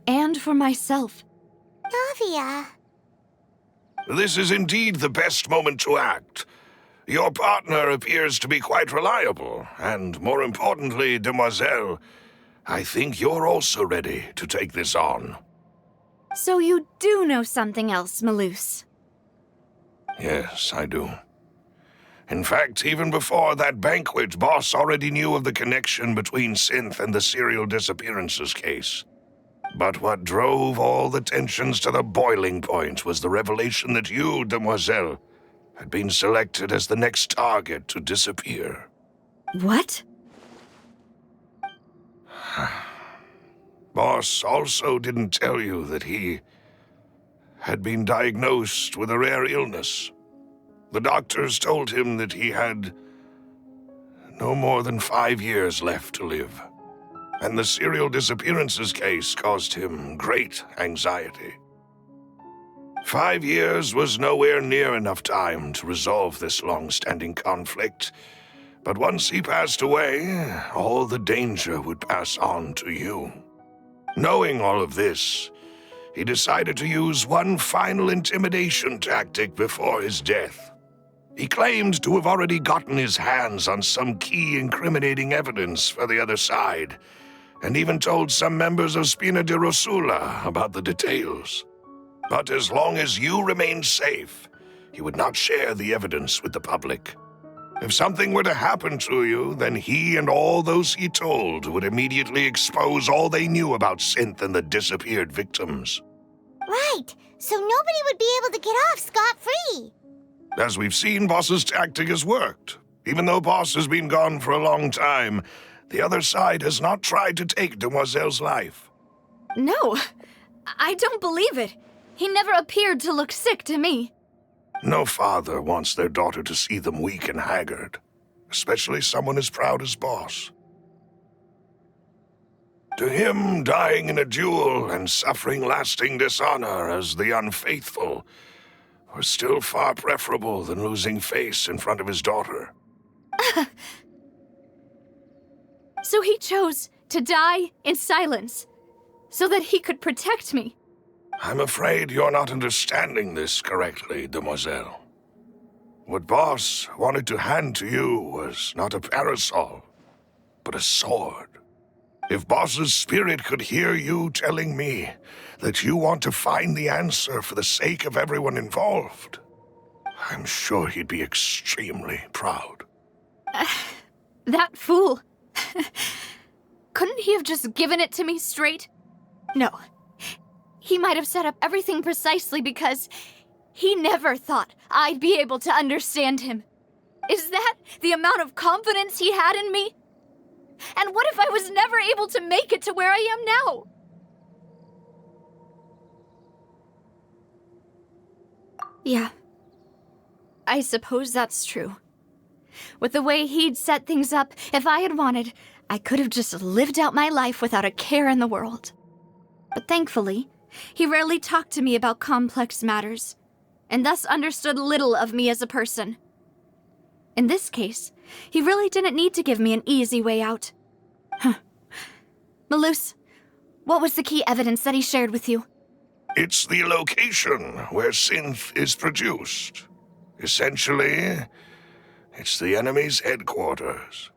and for myself. Navia. This is indeed the best moment to act. Your partner appears to be quite reliable, and more importantly, demoiselle, I think you're also ready to take this on. So you do know something else, Maloose? Yes, I do. In fact, even before that banquet, Boss already knew of the connection between Synth and the serial disappearances case. But what drove all the tensions to the boiling point was the revelation that you, demoiselle, had been selected as the next target to disappear. What? Boss also didn't tell you that he had been diagnosed with a rare illness. The doctors told him that he had no more than 5 years left to live, and the serial disappearances case caused him great anxiety. 5 years was nowhere near enough time to resolve this long-standing conflict, but once he passed away, all the danger would pass on to you. Knowing all of this, he decided to use one final intimidation tactic before his death. He claimed to have already gotten his hands on some key incriminating evidence for the other side, and even told some members of Spina di Rosula about the details. But as long as you remained safe, he would not share the evidence with the public. If something were to happen to you, then he and all those he told would immediately expose all they knew about Synth and the disappeared victims. Right, so nobody would be able to get off scot-free. As we've seen, Boss's tactic has worked. Even though Boss has been gone for a long time, the other side has not tried to take Demoiselle's life. No, I don't believe it. He never appeared to look sick to me. No father wants their daughter to see them weak and haggard, especially someone as proud as Boss. To him, dying in a duel and suffering lasting dishonor as the unfaithful were still far preferable than losing face in front of his daughter. So he chose to die in silence, so that he could protect me. I'm afraid you're not understanding this correctly, demoiselle. What Boss wanted to hand to you was not a parasol, but a sword. If Boss's spirit could hear you telling me that you want to find the answer for the sake of everyone involved, I'm sure he'd be extremely proud. That fool. Couldn't he have just given it to me straight? No. He might have set up everything precisely because he never thought I'd be able to understand him. Is that the amount of confidence he had in me? And what if I was never able to make it to where I am now? Yeah. I suppose that's true. With the way he'd set things up, if I had wanted, I could have just lived out my life without a care in the world. But thankfully, he rarely talked to me about complex matters, and thus understood little of me as a person. In this case, he really didn't need to give me an easy way out. Malus, what was the key evidence that he shared with you? It's the location where synth is produced. Essentially, it's the enemy's headquarters.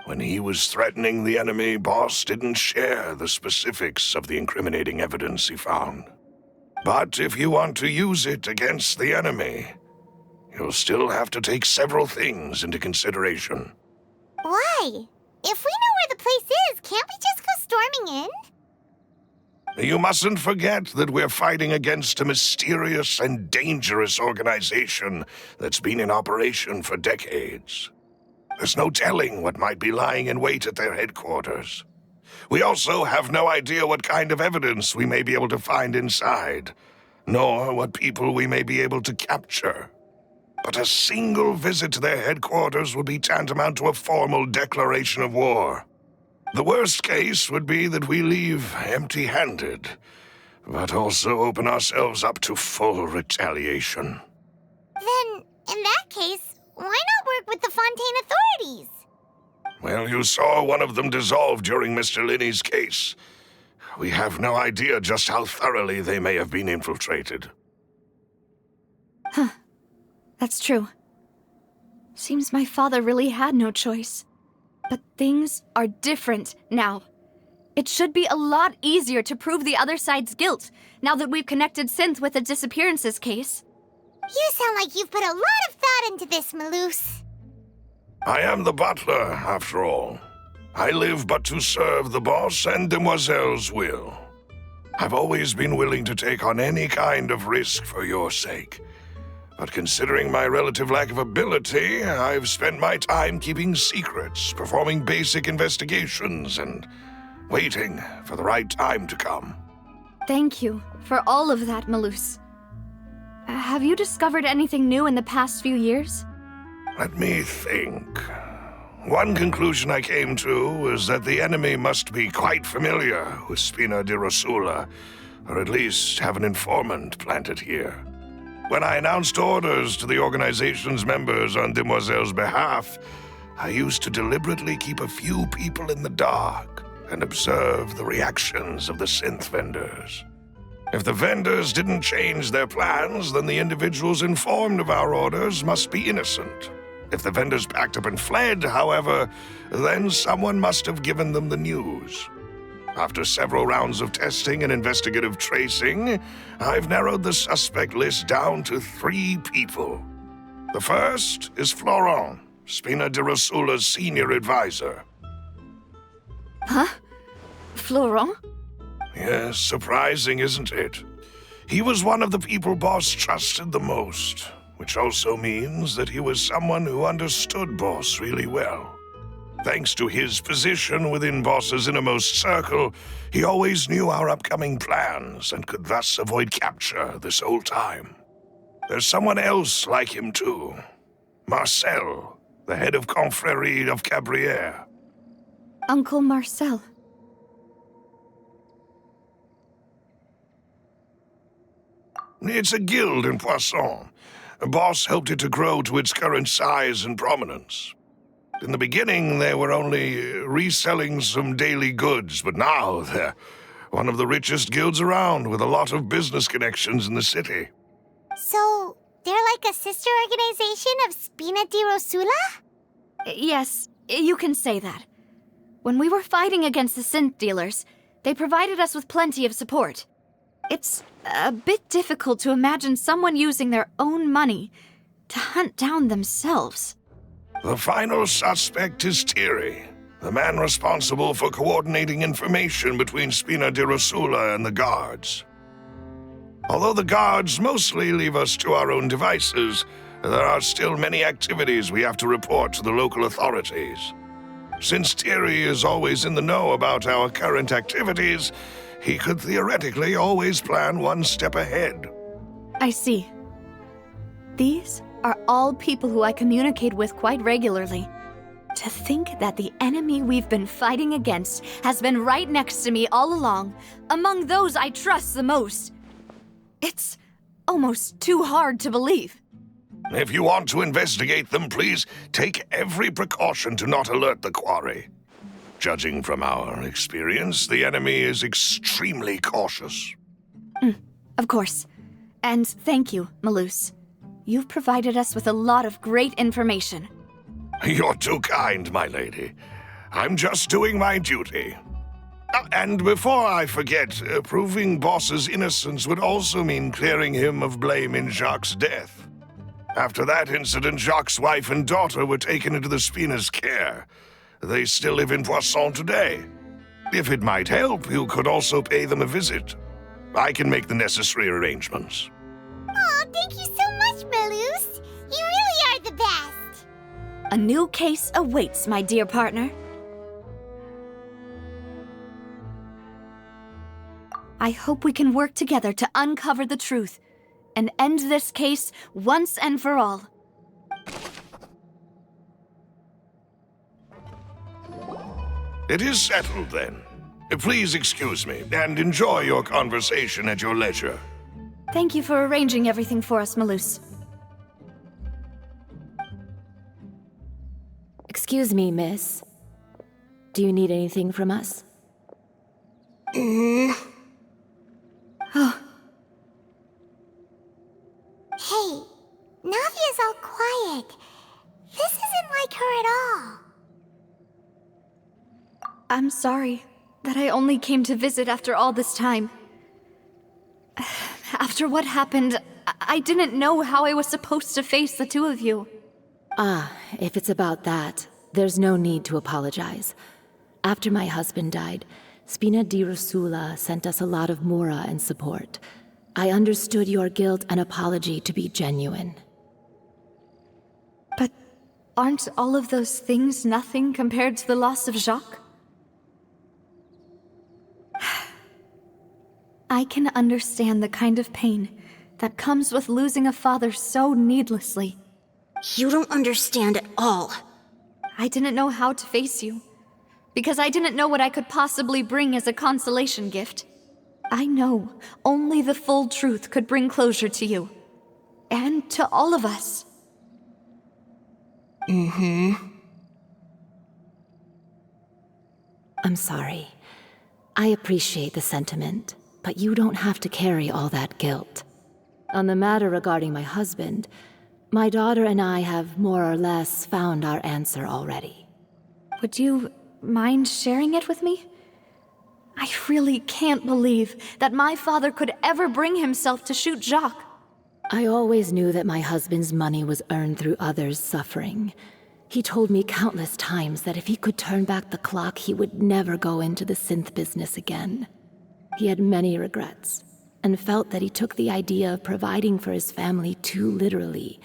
When he was threatening the enemy, Boss didn't share the specifics of the incriminating evidence he found. But if you want to use it against the enemy, you'll still have to take several things into consideration. Why? If we know where the place is, can't we just go storming in? You mustn't forget that we're fighting against a mysterious and dangerous organization that's been in operation for decades. There's no telling what might be lying in wait at their headquarters. We also have no idea what kind of evidence we may be able to find inside, nor what people we may be able to capture. But a single visit to their headquarters would be tantamount to a formal declaration of war. The worst case would be that we leave empty-handed, but also open ourselves up to full retaliation. Then, in that case, why not work with the Fontaine authorities? Well, you saw one of them dissolve during Mr. Linney's case. We have no idea just how thoroughly they may have been infiltrated. That's true. Seems my father really had no choice. But things are different now. It should be a lot easier to prove the other side's guilt, now that we've connected Synth with the disappearances case. You sound like you've put a lot of thought into this, Malus. I am the butler, after all. I live but to serve the boss and Demoiselle's will. I've always been willing to take on any kind of risk for your sake. But considering my relative lack of ability, I've spent my time keeping secrets, performing basic investigations, and waiting for the right time to come. Thank you for all of that, Malus. Have you discovered anything new in the past few years? Let me think. One conclusion I came to is that the enemy must be quite familiar with Spina di Rosula, or at least have an informant planted here. When I announced orders to the organization's members on Demoiselle's behalf, I used to deliberately keep a few people in the dark and observe the reactions of the synth vendors. If the vendors didn't change their plans, then the individuals informed of our orders must be innocent. If the vendors packed up and fled, however, then someone must have given them the news. After several rounds of testing and investigative tracing, I've narrowed the suspect list down to 3 people. The first is Florent, Spina di Rosula's senior advisor. Huh? Florent? Yes, surprising, isn't it? He was one of the people Boss trusted the most, which also means that he was someone who understood Boss really well. Thanks to his position within Boss's innermost circle, he always knew our upcoming plans and could thus avoid capture this whole time. There's someone else like him too. Marcel, the head of Confrérie of Cabrières. Uncle Marcel. It's a guild in Poisson. Boss helped it to grow to its current size and prominence. In the beginning, they were only reselling some daily goods, but now they're one of the richest guilds around with a lot of business connections in the city. So, they're like a sister organization of Spina di Rosula? Yes, you can say that. When we were fighting against the synth dealers, they provided us with plenty of support. It's a bit difficult to imagine someone using their own money to hunt down themselves. The final suspect is Thierry, the man responsible for coordinating information between Spina di Rosula and the guards. Although the guards mostly leave us to our own devices, there are still many activities we have to report to the local authorities. Since Thierry is always in the know about our current activities, he could theoretically always plan one step ahead. I see. These are all people who I communicate with quite regularly. To think that the enemy we've been fighting against has been right next to me all along, among those I trust the most. It's almost too hard to believe. If you want to investigate them, please take every precaution to not alert the quarry. Judging from our experience, the enemy is extremely cautious. Of course. And thank you, Malus. You've provided us with a lot of great information. You're too kind, my lady. I'm just doing my duty. And before I forget, proving Boss's innocence would also mean clearing him of blame in Jacques' death. After that incident, Jacques' wife and daughter were taken into the Spina's care. They still live in Poisson today. If it might help, you could also pay them a visit. I can make the necessary arrangements. Oh, thank you so much, Malus. You really are the best. A new case awaits, my dear partner. I hope we can work together to uncover the truth and end this case once and for all. It is settled, then. Please excuse me, and enjoy your conversation at your leisure. Thank you for arranging everything for us, Malus. Excuse me, miss. Do you need anything from us? Oh, Hey, Navia's all quiet. This isn't like her at all. I'm sorry that I only came to visit after all this time. After what happened, I didn't know how I was supposed to face the two of you. Ah, if it's about that, there's no need to apologize. After my husband died, Spina di Rosula sent us a lot of mora and support. I understood your guilt and apology to be genuine. But aren't all of those things nothing compared to the loss of Jacques? I can understand the kind of pain that comes with losing a father so needlessly. You don't understand at all. I didn't know how to face you, because I didn't know what I could possibly bring as a consolation gift. I know only the full truth could bring closure to you, and to all of us. I'm sorry. I appreciate the sentiment, but you don't have to carry all that guilt. On the matter regarding my husband, my daughter and I have more or less found our answer already. Would you mind sharing it with me? I really can't believe that my father could ever bring himself to shoot Jacques. I always knew that my husband's money was earned through others' suffering. He told me countless times that if he could turn back the clock, he would never go into the synth business again. He had many regrets, and felt that he took the idea of providing for his family too literally.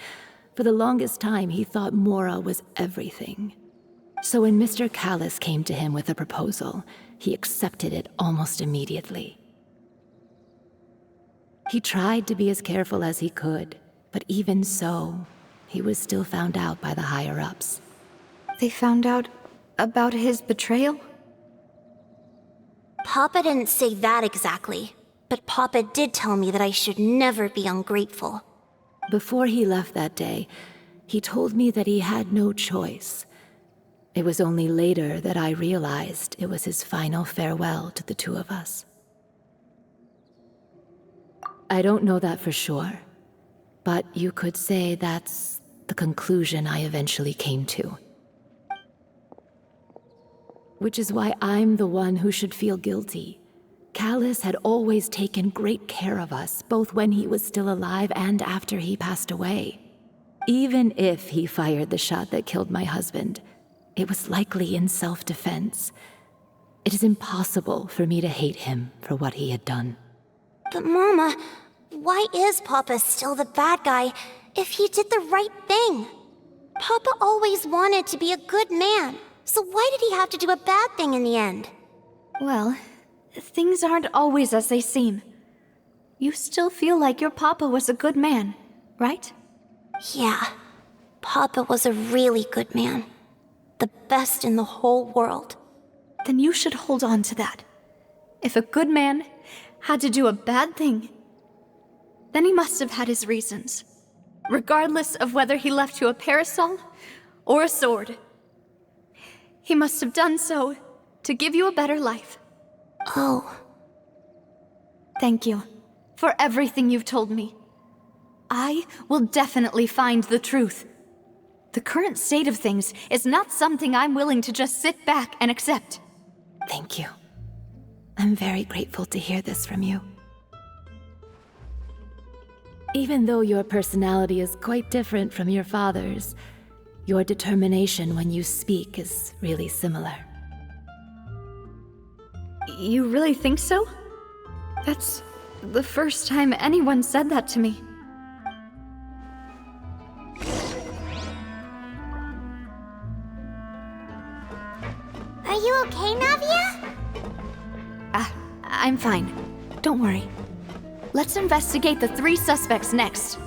For the longest time, he thought Mora was everything. So when Mr. Callis came to him with a proposal, he accepted it almost immediately. He tried to be as careful as he could, but even so, he was still found out by the higher-ups. They found out about his betrayal? Papa didn't say that exactly, but Papa did tell me that I should never be ungrateful. Before he left that day, he told me that he had no choice. It was only later that I realized it was his final farewell to the two of us. I don't know that for sure, but you could say that's the conclusion I eventually came to. Which is why I'm the one who should feel guilty. Callis had always taken great care of us, both when he was still alive and after he passed away. Even if he fired the shot that killed my husband, it was likely in self-defense. It is impossible for me to hate him for what he had done. But Mama, why is Papa still the bad guy if he did the right thing? Papa always wanted to be a good man, so why did he have to do a bad thing in the end? Well, things aren't always as they seem. You still feel like your papa was a good man, right? Yeah, Papa was a really good man. The best in the whole world. Then you should hold on to that. If a good man had to do a bad thing, then he must have had his reasons. Regardless of whether he left you a parasol or a sword. He must have done so to give you a better life. Oh. Thank you for everything you've told me. I will definitely find the truth. The current state of things is not something I'm willing to just sit back and accept. Thank you. I'm very grateful to hear this from you. Even though your personality is quite different from your father's, your determination when you speak is really similar. You really think so? That's the first time anyone said that to me. Are you okay, Navia? I'm fine. Don't worry. Let's investigate the 3 suspects next.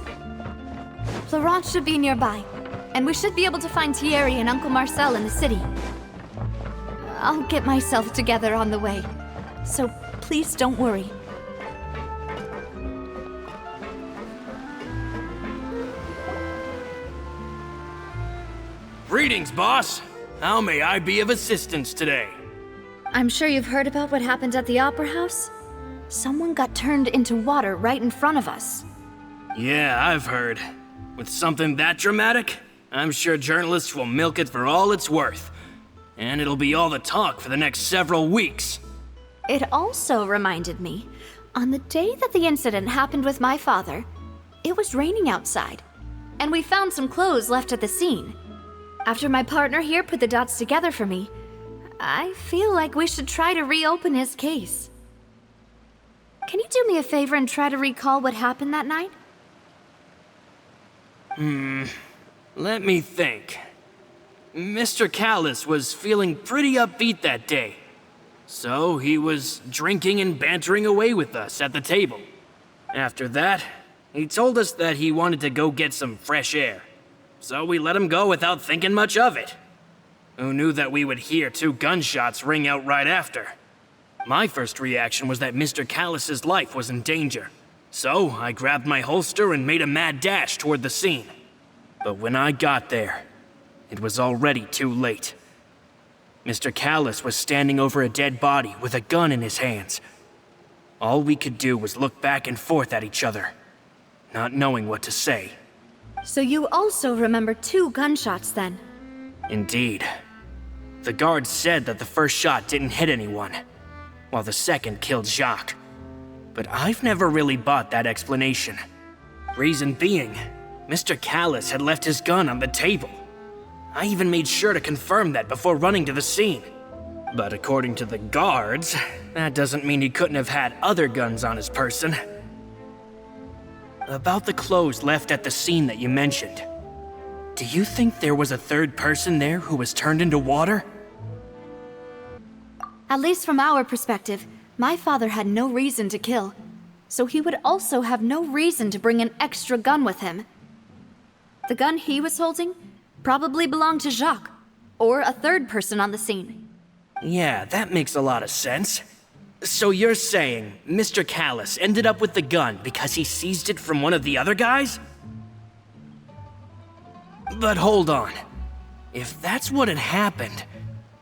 Florence should be nearby, and we should be able to find Thierry and Uncle Marcel in the city. I'll get myself together on the way, so please don't worry. Greetings, boss. How may I be of assistance today? I'm sure you've heard about what happened at the Opera House? Someone got turned into water right in front of us. Yeah, I've heard. With something that dramatic, I'm sure journalists will milk it for all it's worth. And it'll be all the talk for the next several weeks. It also reminded me, on the day that the incident happened with my father, it was raining outside, and we found some clothes left at the scene. After my partner here put the dots together for me, I feel like we should try to reopen his case. Can you do me a favor and try to recall what happened that night? Let me think. Mr. Callis was feeling pretty upbeat that day. So he was drinking and bantering away with us at the table. After that, he told us that he wanted to go get some fresh air. So we let him go without thinking much of it. Who knew that we would hear 2 gunshots ring out right after? My first reaction was that Mr. Callis's life was in danger. So I grabbed my holster and made a mad dash toward the scene. But when I got there, it was already too late. Mr. Callis was standing over a dead body with a gun in his hands. All we could do was look back and forth at each other, not knowing what to say. So you also remember 2 gunshots then? Indeed. The guard said that the first shot didn't hit anyone, while the second killed Jacques. But I've never really bought that explanation. Reason being, Mr. Callis had left his gun on the table. I even made sure to confirm that before running to the scene. But according to the guards, that doesn't mean he couldn't have had other guns on his person. About the clothes left at the scene that you mentioned, do you think there was a 3rd person there who was turned into water? At least from our perspective, my father had no reason to kill, so he would also have no reason to bring an extra gun with him. The gun he was holding probably belonged to Jacques, or a 3rd person on the scene. Yeah, that makes a lot of sense. So you're saying Mr. Callis ended up with the gun because he seized it from one of the other guys? But hold on. If that's what had happened,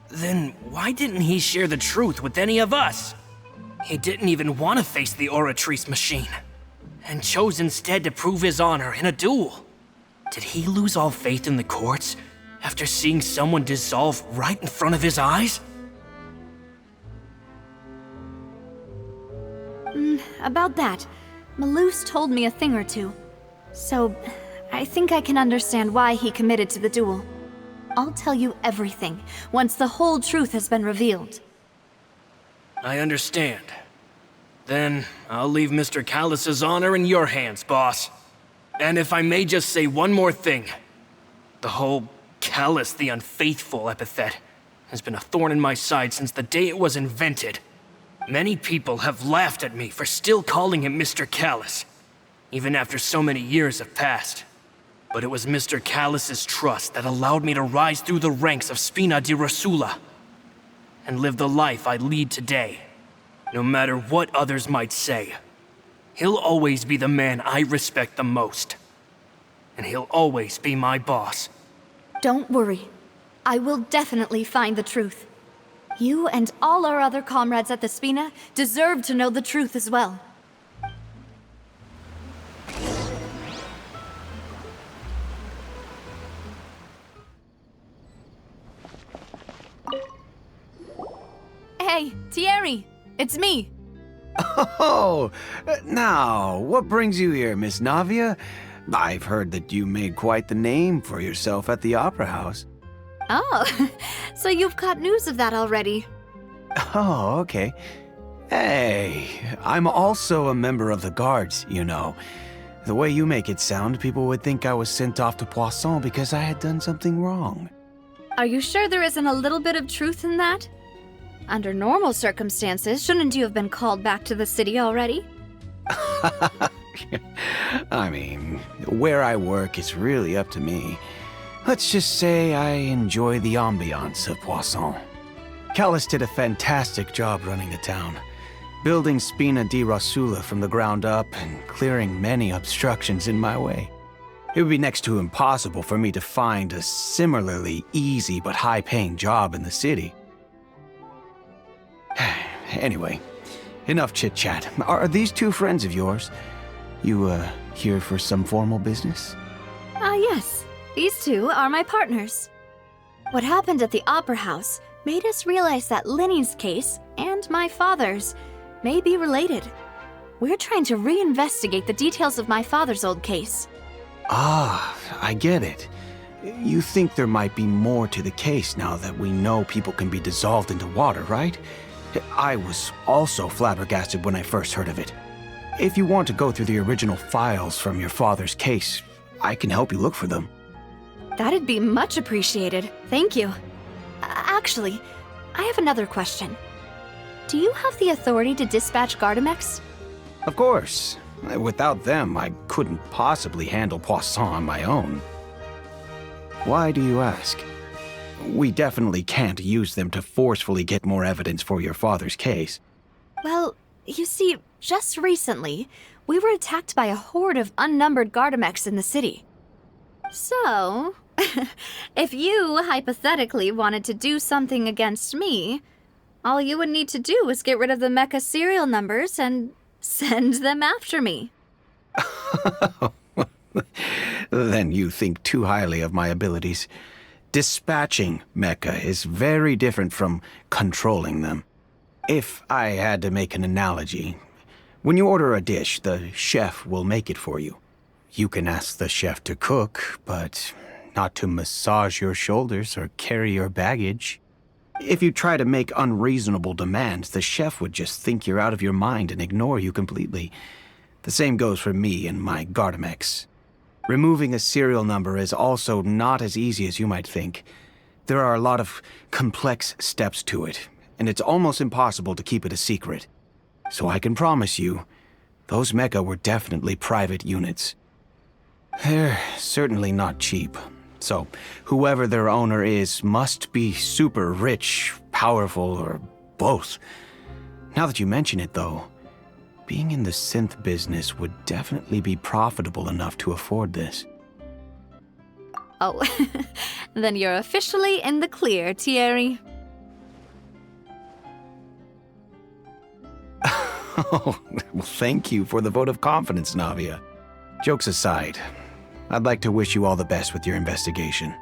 then why didn't he share the truth with any of us? He didn't even want to face the Oratrice machine, and chose instead to prove his honor in a duel. Did he lose all faith in the courts after seeing someone dissolve right in front of his eyes? About that, Malouse told me a thing or two, so I think I can understand why he committed to the duel. I'll tell you everything once the whole truth has been revealed. I understand. Then I'll leave Mr. Callis's honor in your hands, boss. And if I may just say one more thing, the whole Callis the Unfaithful epithet has been a thorn in my side since the day it was invented. Many people have laughed at me for still calling him Mr. Callis, even after so many years have passed. But it was Mr. Callus's trust that allowed me to rise through the ranks of Spina di Rosula and live the life I lead today. No matter what others might say, he'll always be the man I respect the most. And he'll always be my boss. Don't worry. I will definitely find the truth. You and all our other comrades at the Spina deserve to know the truth as well. Hey, Thierry! It's me! Oh, now, what brings you here, Miss Navia? I've heard that you made quite the name for yourself at the Opera House. Oh, so you've got news of that already. Oh, okay. Hey, I'm also a member of the Guards, you know. The way you make it sound, people would think I was sent off to Poisson because I had done something wrong. Are you sure there isn't a little bit of truth in that? Under normal circumstances, shouldn't you have been called back to the city already? I mean, where I work is really up to me. Let's just say I enjoy the ambiance of Poisson. Callus did a fantastic job running the town, building Spina di Rosula from the ground up and clearing many obstructions in my way. It would be next to impossible for me to find a similarly easy but high-paying job in the city. Anyway, enough chit-chat. Are these two friends of yours? You, here for some formal business? Yes. These two are my partners. What happened at the Opera House made us realize that Linny's case and my father's may be related. We're trying to reinvestigate the details of my father's old case. Ah, I get it. You think there might be more to the case now that we know people can be dissolved into water, right? I was also flabbergasted when I first heard of it. If you want to go through the original files from your father's case, I can help you look for them. That'd be much appreciated. Thank you. Actually, I have another question. Do you have the authority to dispatch Gardamex? Of course. Without them, I couldn't possibly handle Poisson on my own. Why do you ask? We definitely can't use them to forcefully get more evidence for your father's case. Well, you see, just recently, we were attacked by a horde of unnumbered Gardamex in the city. So, if you hypothetically wanted to do something against me, all you would need to do is get rid of the mecha serial numbers and send them after me. Then you think too highly of my abilities. Dispatching mecha is very different from controlling them. If I had to make an analogy, when you order a dish, the chef will make it for you. You can ask the chef to cook, but not to massage your shoulders or carry your baggage. If you try to make unreasonable demands, the chef would just think you're out of your mind and ignore you completely. The same goes for me and my Gardamex. Removing a serial number is also not as easy as you might think. There are a lot of complex steps to it, and it's almost impossible to keep it a secret. So I can promise you, those mecha were definitely private units. They're certainly not cheap. So, whoever their owner is must be super rich, powerful, or both. Now that you mention it, though, being in the synth business would definitely be profitable enough to afford this. Oh, then you're officially in the clear, Thierry. Oh, well, thank you for the vote of confidence, Navia. Jokes aside, I'd like to wish you all the best with your investigation.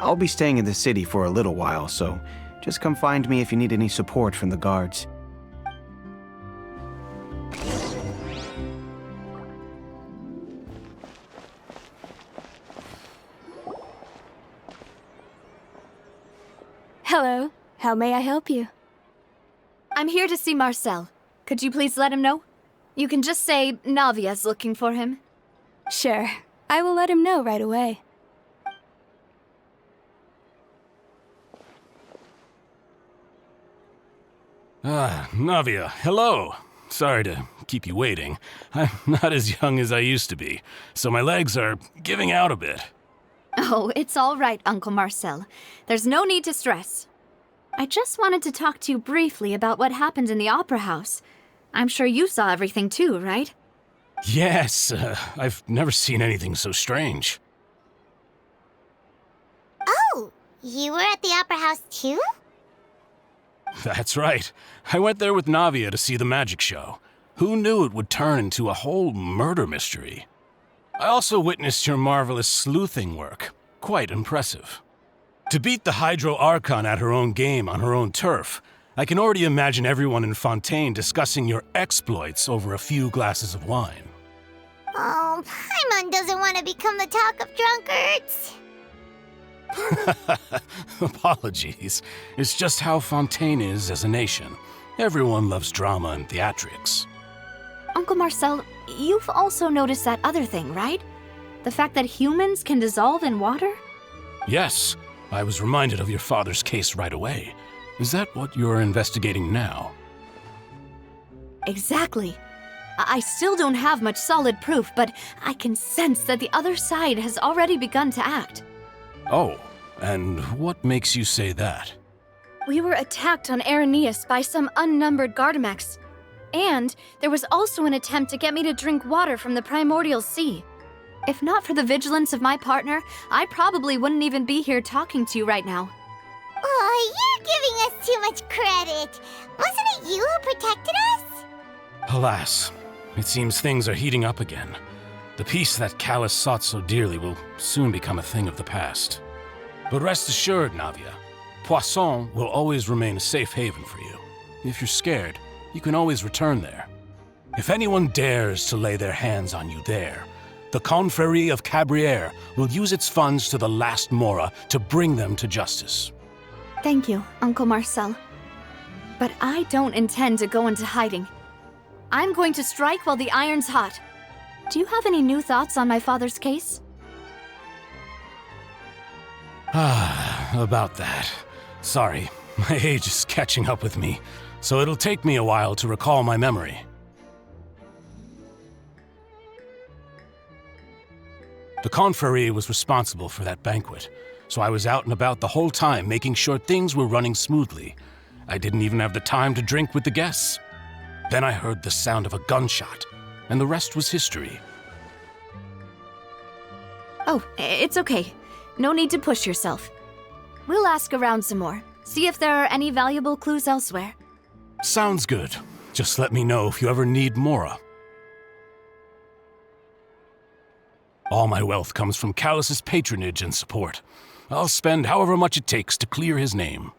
I'll be staying in the city for a little while, so just come find me if you need any support from the guards. Hello. How may I help you? I'm here to see Marcel. Could you please let him know? You can just say Navia's looking for him. Sure. I will let him know right away. Ah, Navia, hello. Sorry to keep you waiting. I'm not as young as I used to be, so my legs are giving out a bit. Oh, it's all right, Uncle Marcel. There's no need to stress. I just wanted to talk to you briefly about what happened in the Opera House. I'm sure you saw everything too, right? Yes, I've never seen anything so strange. Oh, you were at the Opera House too? That's right. I went there with Navia to see the magic show. Who knew it would turn into a whole murder mystery? I also witnessed your marvelous sleuthing work. Quite impressive. To beat the Hydro Archon at her own game on her own turf, I can already imagine everyone in Fontaine discussing your exploits over a few glasses of wine. Oh, Paimon doesn't want to become the talk of drunkards. Apologies. It's just how Fontaine is as a nation. Everyone loves drama and theatrics. Uncle Marcel, you've also noticed that other thing, right? The fact that humans can dissolve in water? Yes, I was reminded of your father's case right away. Is that what you're investigating now? Exactly. I still don't have much solid proof, but I can sense that the other side has already begun to act. Oh, and what makes you say that? We were attacked on Araneus by some unnumbered Gardamex. And there was also an attempt to get me to drink water from the primordial sea. If not for the vigilance of my partner, I probably wouldn't even be here talking to you right now. Oh, you're giving us too much credit. Wasn't it you who protected us? Alas, it seems things are heating up again. The peace that Callus sought so dearly will soon become a thing of the past. But rest assured, Navia, Poisson will always remain a safe haven for you. If you're scared, you can always return there. If anyone dares to lay their hands on you there, the Confrérie of Cabrières will use its funds to the last Mora to bring them to justice. Thank you, Uncle Marcel. But I don't intend to go into hiding. I'm going to strike while the iron's hot. Do you have any new thoughts on my father's case? About that. Sorry, my age is catching up with me, so it'll take me a while to recall my memory. The Confrérie was responsible for that banquet, so I was out and about the whole time making sure things were running smoothly. I didn't even have the time to drink with the guests. Then I heard the sound of a gunshot, and the rest was history. Oh, it's okay. No need to push yourself. We'll ask around some more, see if there are any valuable clues elsewhere. Sounds good. Just let me know if you ever need Mora. All my wealth comes from Callus's patronage and support. I'll spend however much it takes to clear his name.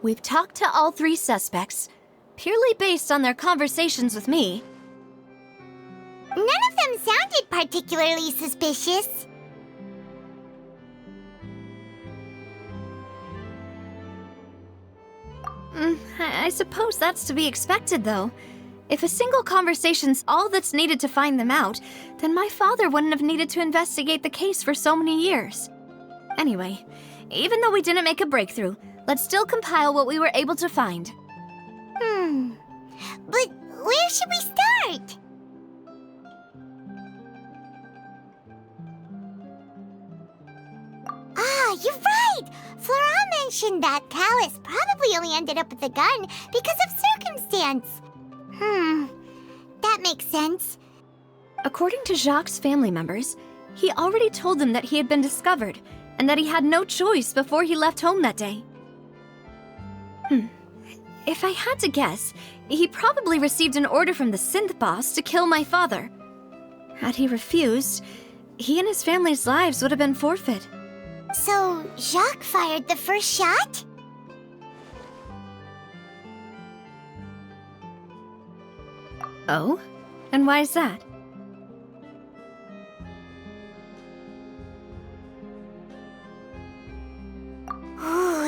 We've talked to all three suspects, purely based on their conversations with me. None of them sounded particularly suspicious. I suppose that's to be expected, though. If a single conversation's all that's needed to find them out, then my father wouldn't have needed to investigate the case for so many years. Anyway, even though we didn't make a breakthrough, let's still compile what we were able to find. But where should we start? Ah, you're right! Flora mentioned that Callus probably only ended up with the gun because of circumstance. That makes sense. According to Jacques' family members, he already told them that he had been discovered, and that he had no choice before he left home that day. If I had to guess, he probably received an order from the synth boss to kill my father. Had he refused, he and his family's lives would have been forfeit. So, Jacques fired the first shot? Oh? And why is that?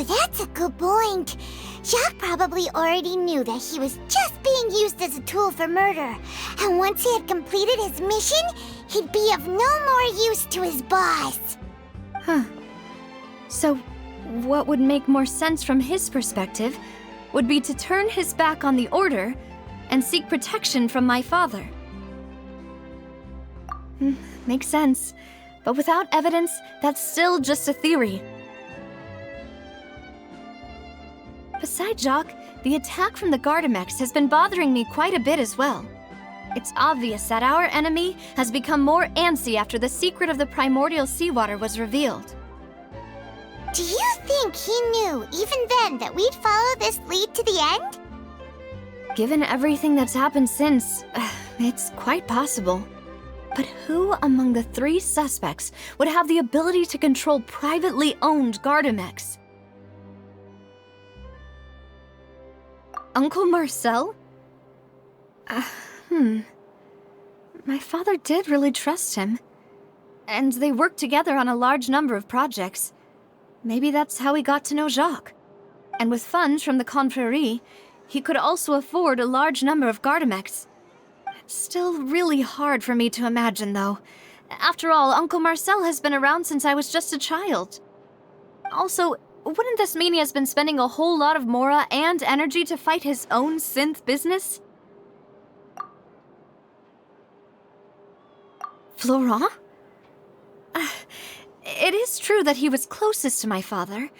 Oh, that's a good point. Jacques probably already knew that he was just being used as a tool for murder. And once he had completed his mission, he'd be of no more use to his boss. Huh. So, what would make more sense from his perspective would be to turn his back on the Order and seek protection from my father. Makes sense. But without evidence, that's still just a theory. Besides Jacques, the attack from the Gardamex has been bothering me quite a bit as well. It's obvious that our enemy has become more antsy after the secret of the primordial seawater was revealed. Do you think he knew, even then, that we'd follow this lead to the end? Given everything that's happened since, it's quite possible. But who among the 3 suspects would have the ability to control privately owned Gardamex? Uncle Marcel? My father did really trust him. And they worked together on a large number of projects. Maybe that's how he got to know Jacques. And with funds from the Confrérie, he could also afford a large number of Gardamex. It's still really hard for me to imagine, though. After all, Uncle Marcel has been around since I was just a child. Also, wouldn't this mean he has been spending a whole lot of mora and energy to fight his own synth business? Florent? It is true that he was closest to my father,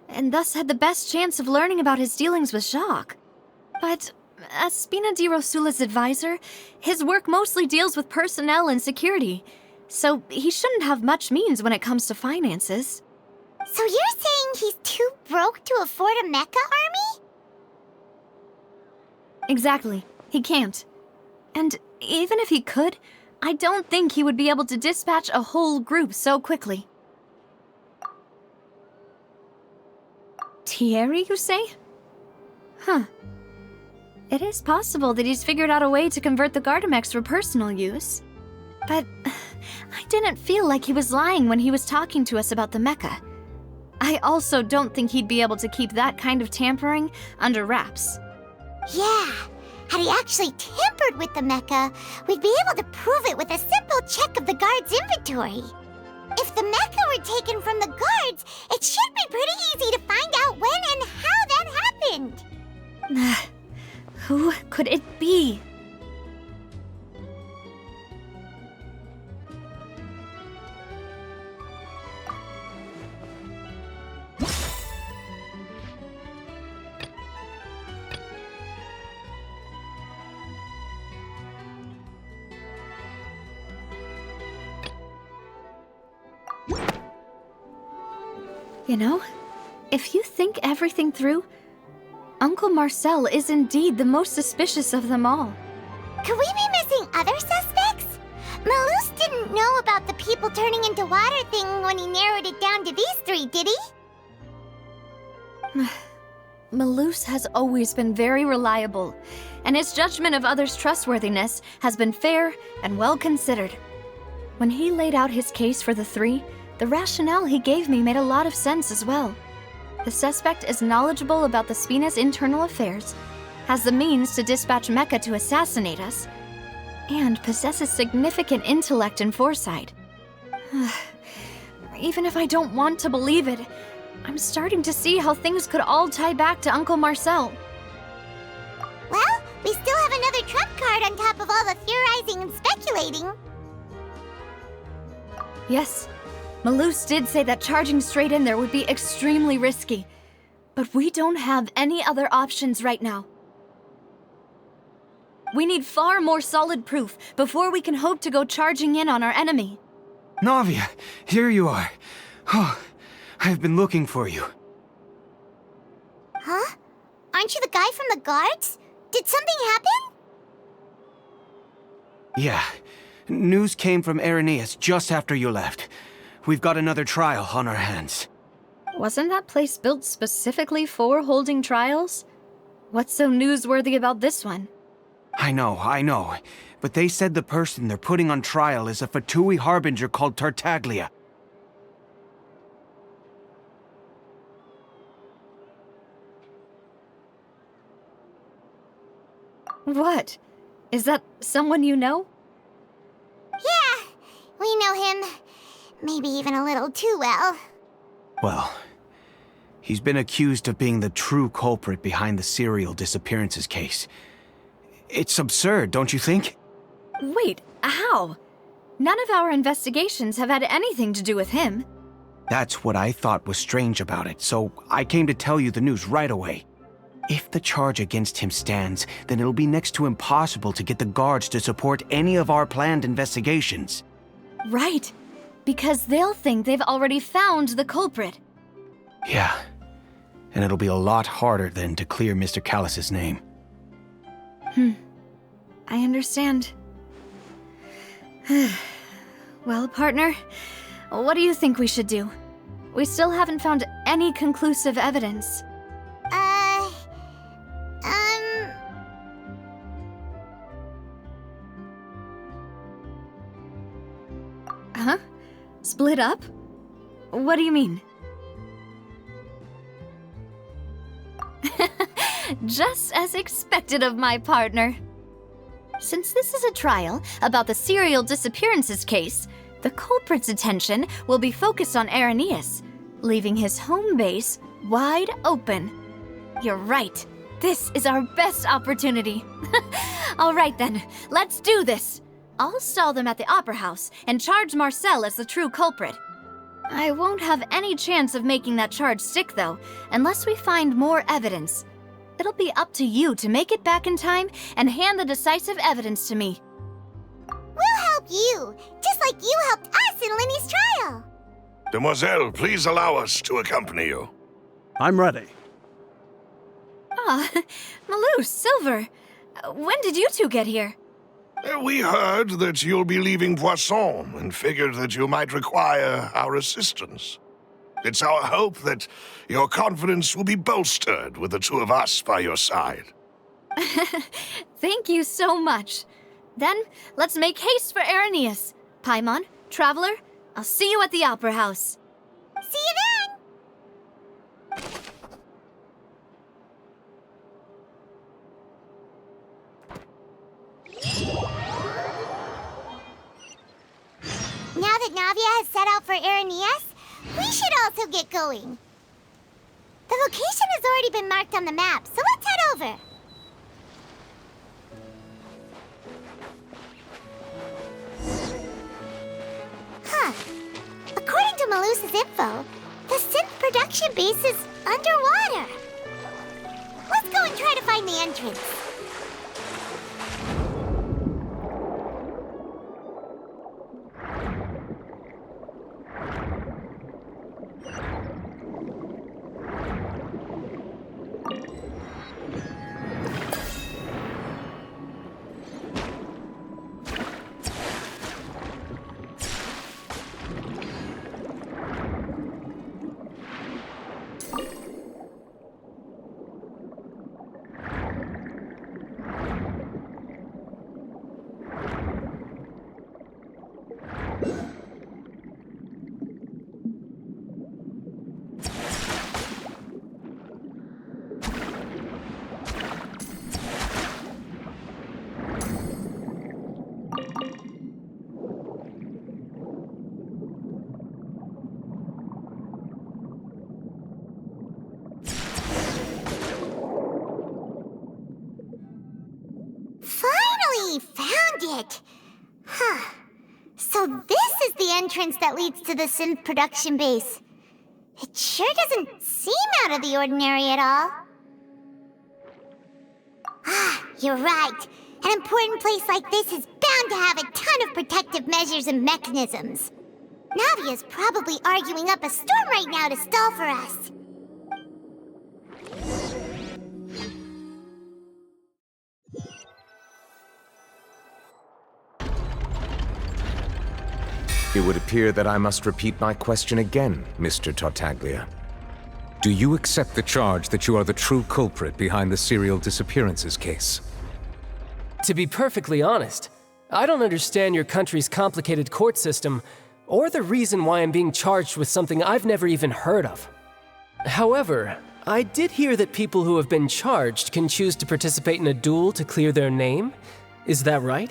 and thus had the best chance of learning about his dealings with Jacques. But as Spina di Rosula's advisor, his work mostly deals with personnel and security, so he shouldn't have much means when it comes to finances. So you're saying he's too broke to afford a mecha army? Exactly. He can't. And even if he could, I don't think he would be able to dispatch a whole group so quickly. Thierry, you say? Huh. It is possible that he's figured out a way to convert the Gardamex for personal use. But I didn't feel like he was lying when he was talking to us about the mecha. I also don't think he'd be able to keep that kind of tampering under wraps. Yeah. Had he actually tampered with the mecha, we'd be able to prove it with a simple check of the guard's inventory. If the mecha were taken from the guards, it should be pretty easy to find out when and how that happened. Who could it be? You know, if you think everything through, Uncle Marcel is indeed the most suspicious of them all. Could we be missing other suspects? Malus didn't know about the people turning into water thing when he narrowed it down to these 3, did he? Malus has always been very reliable, and his judgment of others' trustworthiness has been fair and well considered. When he laid out his case for the 3, the rationale he gave me made a lot of sense as well. The suspect is knowledgeable about the Spina's internal affairs, has the means to dispatch mecha to assassinate us, and possesses significant intellect and foresight. Even if I don't want to believe it, I'm starting to see how things could all tie back to Uncle Marcel. Well, we still have another trump card on top of all the theorizing and speculating. Yes, Malus did say that charging straight in there would be extremely risky, but we don't have any other options right now. We need far more solid proof before we can hope to go charging in on our enemy. Navia, here you are. Oh, I've been looking for you. Huh? Aren't you the guy from the guards? Did something happen? Yeah. News came from Irenaeus just after you left. We've got another trial on our hands. Wasn't that place built specifically for holding trials? What's so newsworthy about this one? I know. But they said the person they're putting on trial is a Fatui harbinger called Tartaglia. What? Is that someone you know? Yeah, we know him. Maybe even a little too well. Well, he's been accused of being the true culprit behind the serial disappearances case. It's absurd, don't you think? Wait, how? None of our investigations have had anything to do with him. That's what I thought was strange about it, so I came to tell you the news right away. If the charge against him stands, then it'll be next to impossible to get the guards to support any of our planned investigations. Right, because they'll think they've already found the culprit. Yeah, and it'll be a lot harder then to clear Mr. Callus's name. I understand. Well, partner, what do you think we should do? We still haven't found any conclusive evidence. Huh? Split up? What do you mean? Just as expected of my partner. Since this is a trial about the serial disappearances case, the culprit's attention will be focused on Irenaeus, leaving his home base wide open. You're right. This is our best opportunity. All right then, let's do this. I'll stall them at the Opera House and charge Marcel as the true culprit. I won't have any chance of making that charge stick, though, unless we find more evidence. It'll be up to you to make it back in time and hand the decisive evidence to me. We'll help you, just like you helped us in Linny's trial. Demoiselle, please allow us to accompany you. I'm ready. Ah, Malou, Silver, when did you two get here? We heard that you'll be leaving Poisson and figured that you might require our assistance. It's our hope that your confidence will be bolstered with the two of us by your side. Thank you so much. Then, let's make haste for Irenaeus. Paimon, Traveler, I'll see you at the Opera House. See you then! Now that Navia has set out for Irenaeus, we should also get going. The location has already been marked on the map, so let's head over. Huh. According to Malus's info, the synth production base is underwater. Let's go and try to find the entrance. Huh. So this is the entrance that leads to the synth production base. It sure doesn't seem out of the ordinary at all. Ah, you're right. An important place like this is bound to have a ton of protective measures and mechanisms. Navia's probably arguing up a storm right now to stall for us. It would appear that I must repeat my question again, Mr. Tartaglia. Do you accept the charge that you are the true culprit behind the serial disappearances case? To be perfectly honest, I don't understand your country's complicated court system or the reason why I'm being charged with something I've never even heard of. However, I did hear that people who have been charged can choose to participate in a duel to clear their name. Is that right?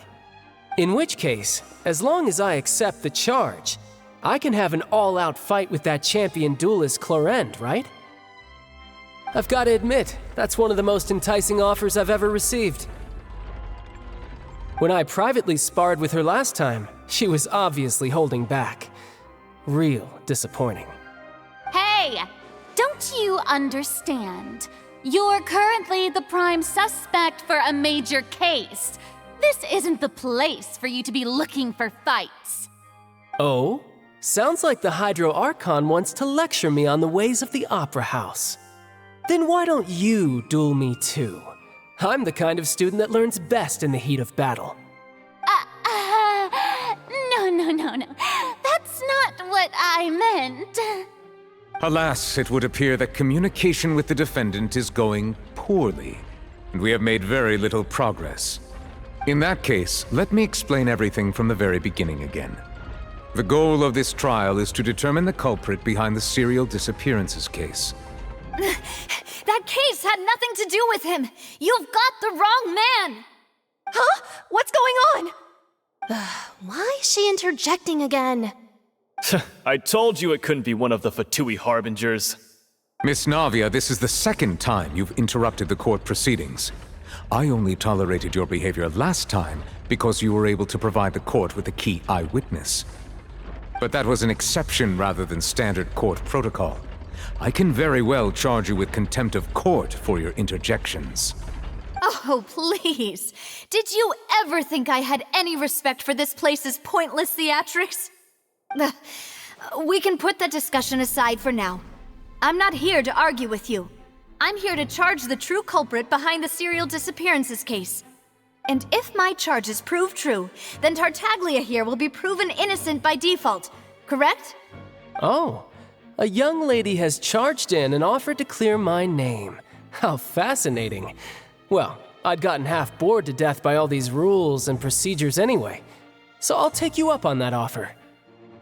In which case, as long as I accept the charge, I can have an all-out fight with that champion duelist Clorend, right? I've got to admit, that's one of the most enticing offers I've ever received. When I privately sparred with her last time, she was obviously holding back. Real disappointing. Hey! Don't you understand? You're currently the prime suspect for a major case. This isn't the place for you to be looking for fights. Oh? Sounds like the Hydro Archon wants to lecture me on the ways of the Opera House. Then why don't you duel me too? I'm the kind of student that learns best in the heat of battle. No. That's not what I meant. Alas, it would appear that communication with the defendant is going poorly, and we have made very little progress. In that case, let me explain everything from the very beginning again. The goal of this trial is to determine the culprit behind the serial disappearances case. That case had nothing to do with him! You've got the wrong man! Huh? What's going on? Why is she interjecting again? I told you it couldn't be one of the Fatui Harbingers. Miss Navia, this is the second time you've interrupted the court proceedings. I only tolerated your behavior last time because you were able to provide the court with a key eyewitness. But that was an exception rather than standard court protocol. I can very well charge you with contempt of court for your interjections. Oh, please. Did you ever think I had any respect for this place's pointless theatrics? We can put that discussion aside for now. I'm not here to argue with you. I'm here to charge the true culprit behind the serial disappearances case. And if my charges prove true, then Tartaglia here will be proven innocent by default, correct? Oh, a young lady has charged in and offered to clear my name. How fascinating. Well, I'd gotten half bored to death by all these rules and procedures anyway, so I'll take you up on that offer.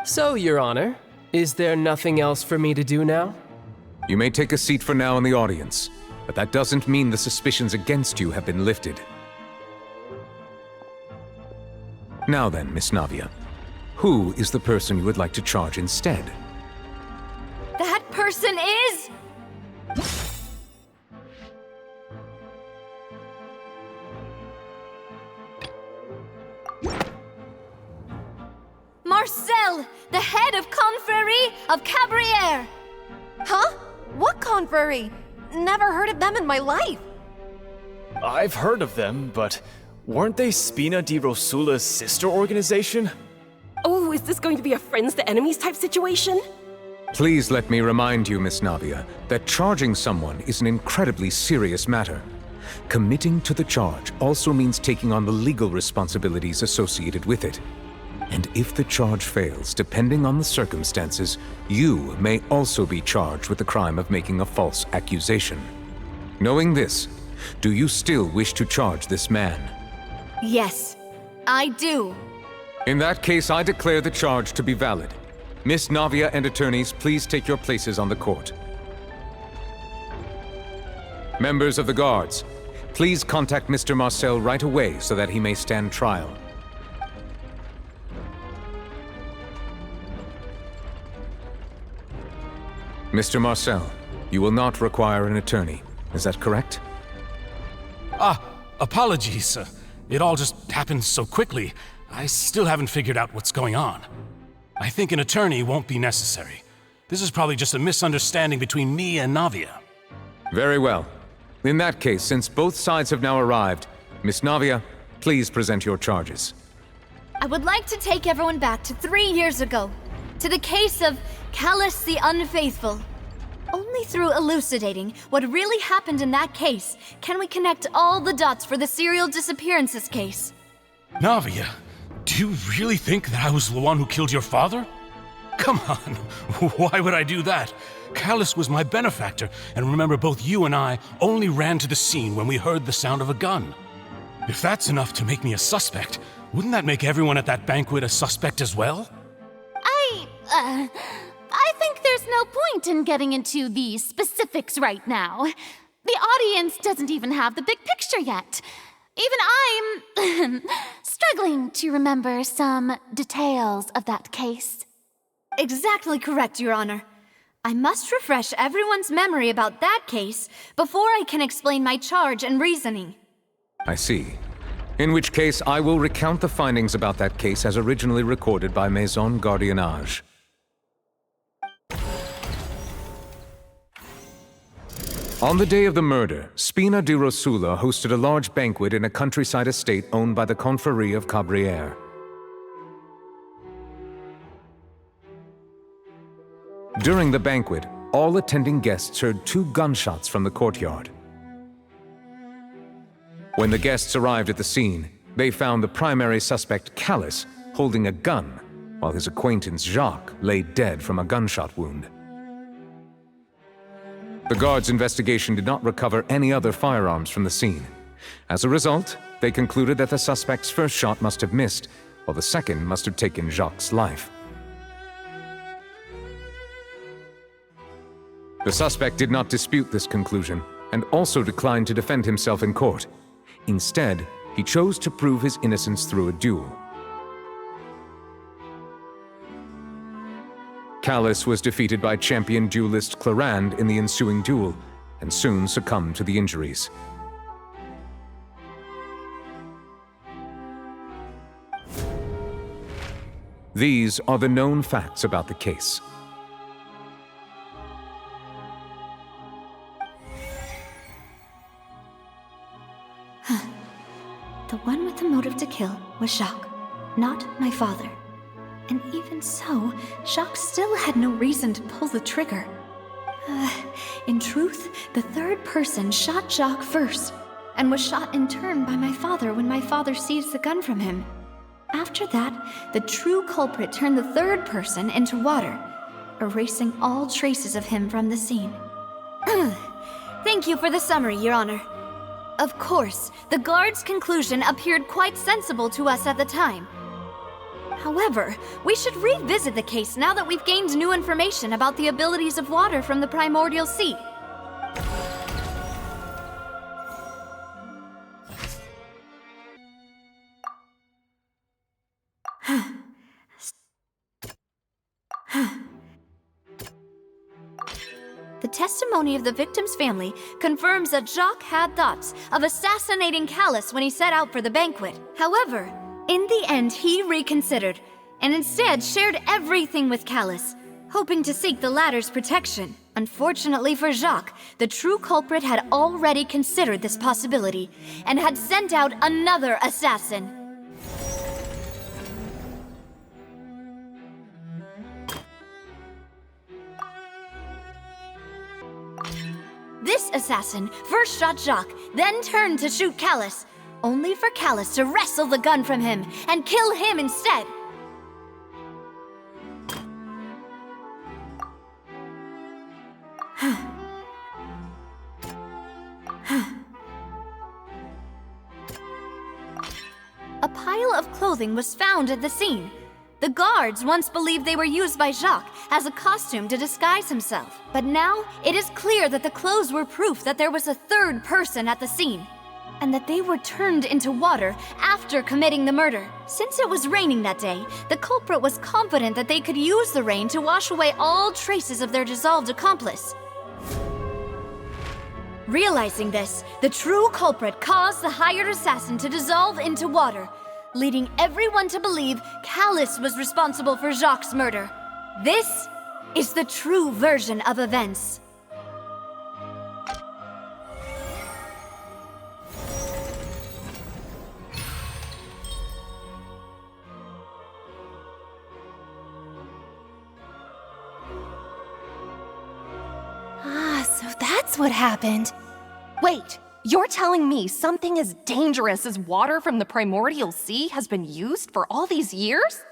So, Your Honor, is there nothing else for me to do now? You may take a seat for now in the audience, but that doesn't mean the suspicions against you have been lifted. Now then, Miss Navia, who is the person you would like to charge instead? That person is... Marcel, the head of Confrérie of Cabrières! Huh? What confrérie? Never heard of them in my life. I've heard of them, but weren't they Spina di Rosula's sister organization? Oh, is this going to be a friends to enemies type situation? Please let me remind you, Miss Navia, that charging someone is an incredibly serious matter. Committing to the charge also means taking on the legal responsibilities associated with it. And if the charge fails, depending on the circumstances, you may also be charged with the crime of making a false accusation. Knowing this, do you still wish to charge this man? Yes, I do. In that case, I declare the charge to be valid. Miss Navia and attorneys, please take your places on the court. Members of the guards, please contact Mr. Marcel right away so that he may stand trial. Mr. Marcel, you will not require an attorney. Is that correct? Apologies. It all just happened so quickly. I still haven't figured out what's going on. I think an attorney won't be necessary. This is probably just a misunderstanding between me and Navia. Very well. In that case, since both sides have now arrived, Miss Navia, please present your charges. I would like to take everyone back to 3 years ago, to the case of Callus the Unfaithful. Only through elucidating what really happened in that case can we connect all the dots for the serial disappearances case. Navia, do you really think that I was the one who killed your father? Come on, why would I do that? Callus was my benefactor, and remember both you and I only ran to the scene when we heard the sound of a gun. If that's enough to make me a suspect, wouldn't that make everyone at that banquet a suspect as well? I think there's no point in getting into the specifics right now. The audience doesn't even have the big picture yet. Even I'm struggling to remember some details of that case. Exactly correct, Your Honor. I must refresh everyone's memory about that case before I can explain my charge and reasoning. I see. In which case, I will recount the findings about that case as originally recorded by Maison Gardiennage. On the day of the murder, Spina di Rosula hosted a large banquet in a countryside estate owned by the Confrérie of Cabrières. During the banquet, all attending guests heard 2 gunshots from the courtyard. When the guests arrived at the scene, they found the primary suspect, Callus, holding a gun, while his acquaintance, Jacques, lay dead from a gunshot wound. The guards' investigation did not recover any other firearms from the scene. As a result, they concluded that the suspect's first shot must have missed, while the second must have taken Jacques' life. The suspect did not dispute this conclusion, and also declined to defend himself in court. Instead, he chose to prove his innocence through a duel. Callus was defeated by champion duelist Clarande in the ensuing duel, and soon succumbed to the injuries. These are the known facts about the case. The one with the motive to kill was Jacques, not my father. And even so, Jacques still had no reason to pull the trigger. In truth, the third person shot Jacques first, and was shot in turn by my father when my father seized the gun from him. After that, the true culprit turned the third person into water, erasing all traces of him from the scene. Thank you for the summary, Your Honor. Of course, the guard's conclusion appeared quite sensible to us at the time. However, we should revisit the case now that we've gained new information about the abilities of water from the primordial sea. The testimony of the victim's family confirms that Jacques had thoughts of assassinating Callus when he set out for the banquet. However, in the end, he reconsidered, and instead shared everything with Callus, hoping to seek the latter's protection. Unfortunately for Jacques, the true culprit had already considered this possibility, and had sent out another assassin. This assassin first shot Jacques, then turned to shoot Callus, only for Callus to wrestle the gun from him and kill him instead. A pile of clothing was found at the scene. The guards once believed they were used by Jacques as a costume to disguise himself. But now, it is clear that the clothes were proof that there was a third person at the scene, and that they were turned into water after committing the murder. Since it was raining that day, the culprit was confident that they could use the rain to wash away all traces of their dissolved accomplice. Realizing this, the true culprit caused the hired assassin to dissolve into water, leading everyone to believe Callus was responsible for Jacques' murder. This is the true version of events. So that's what happened. Wait, you're telling me something as dangerous as water from the primordial sea has been used for all these years?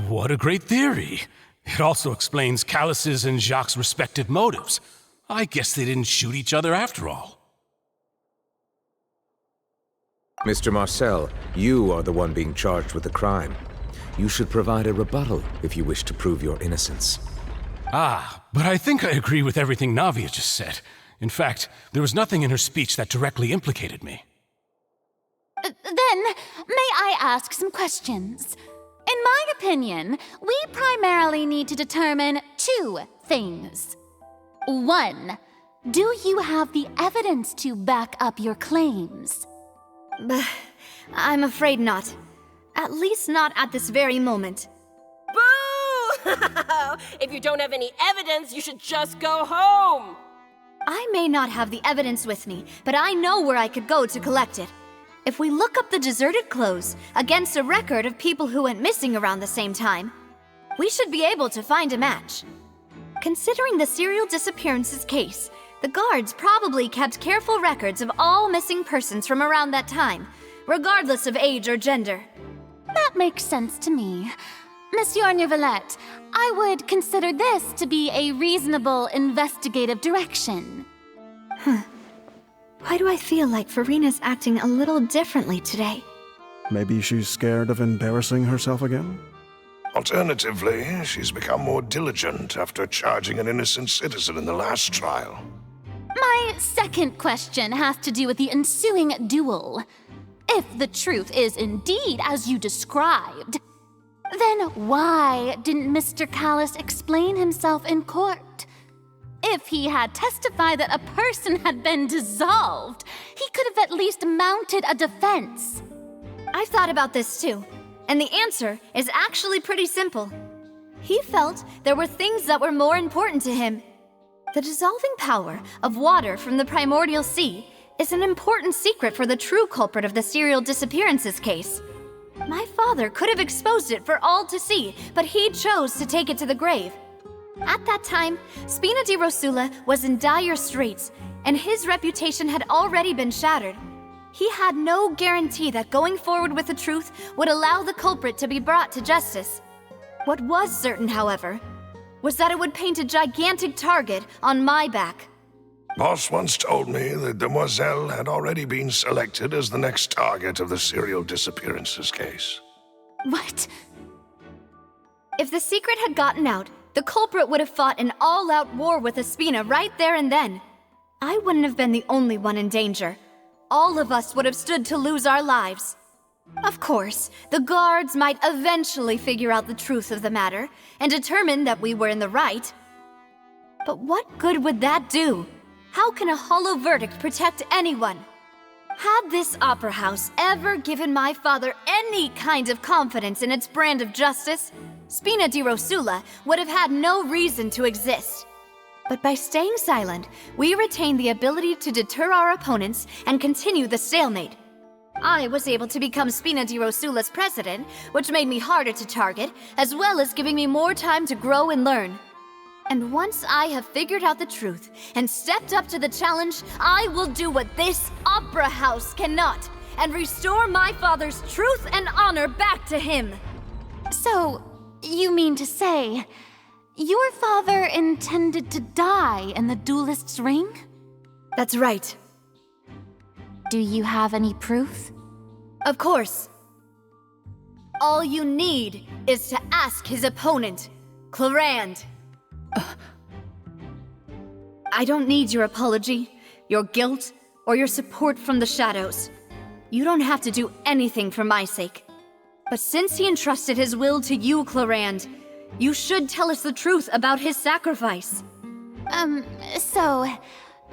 What a great theory. It also explains Callus's and Jacques' respective motives. I guess they didn't shoot each other after all. Mr. Marcel, you are the one being charged with the crime. You should provide a rebuttal if you wish to prove your innocence. But I think I agree with everything Navia just said. In fact, there was nothing in her speech that directly implicated me. Then, may I ask some questions? In my opinion, we primarily need to determine two things. One, do you have the evidence to back up your claims? I'm afraid not. At least not at this very moment. Boo! If you don't have any evidence, you should just go home! I may not have the evidence with me, but I know where I could go to collect it. If we look up the deserted clothes against a record of people who went missing around the same time, we should be able to find a match. Considering the serial disappearances case, the guards probably kept careful records of all missing persons from around that time, regardless of age or gender. That makes sense to me. Monsieur Neuvillette, I would consider this to be a reasonable investigative direction. Why do I feel like Farina's acting a little differently today? Maybe she's scared of embarrassing herself again? Alternatively, she's become more diligent after charging an innocent citizen in the last trial. My second question has to do with the ensuing duel. If the truth is indeed as you described, then why didn't Mr. Callis explain himself in court? If he had testified that a person had been dissolved, he could have at least mounted a defense. I've thought about this too, and the answer is actually pretty simple. He felt there were things that were more important to him. The dissolving power of water from the primordial sea is an important secret for the true culprit of the serial disappearances case. My father could have exposed it for all to see, but he chose to take it to the grave. At that time, Spina di Rosula was in dire straits, and his reputation had already been shattered. He had no guarantee that going forward with the truth would allow the culprit to be brought to justice. What was certain, however, was that it would paint a gigantic target on my back. Boss once told me that Demoiselle had already been selected as the next target of the serial disappearances case. What? If the secret had gotten out, the culprit would have fought an all-out war with Espina right there and then. I wouldn't have been the only one in danger. All of us would have stood to lose our lives. Of course, the guards might eventually figure out the truth of the matter and determine that we were in the right. But what good would that do? How can a hollow verdict protect anyone? Had this opera house ever given my father any kind of confidence in its brand of justice, Spina di Rosula would have had no reason to exist. But by staying silent, we retained the ability to deter our opponents and continue the stalemate. I was able to become Spina di Rosula's president, which made me harder to target, as well as giving me more time to grow and learn. And once I have figured out the truth and stepped up to the challenge, I will do what this opera house cannot, and restore my father's truth and honor back to him. So, you mean to say, your father intended to die in the duelist's ring? That's right. Do you have any proof? Of course. All you need is to ask his opponent, Clarand. I don't need your apology, your guilt, or your support from the shadows. You don't have to do anything for my sake. But since he entrusted his will to you, Clarand, you should tell us the truth about his sacrifice. So,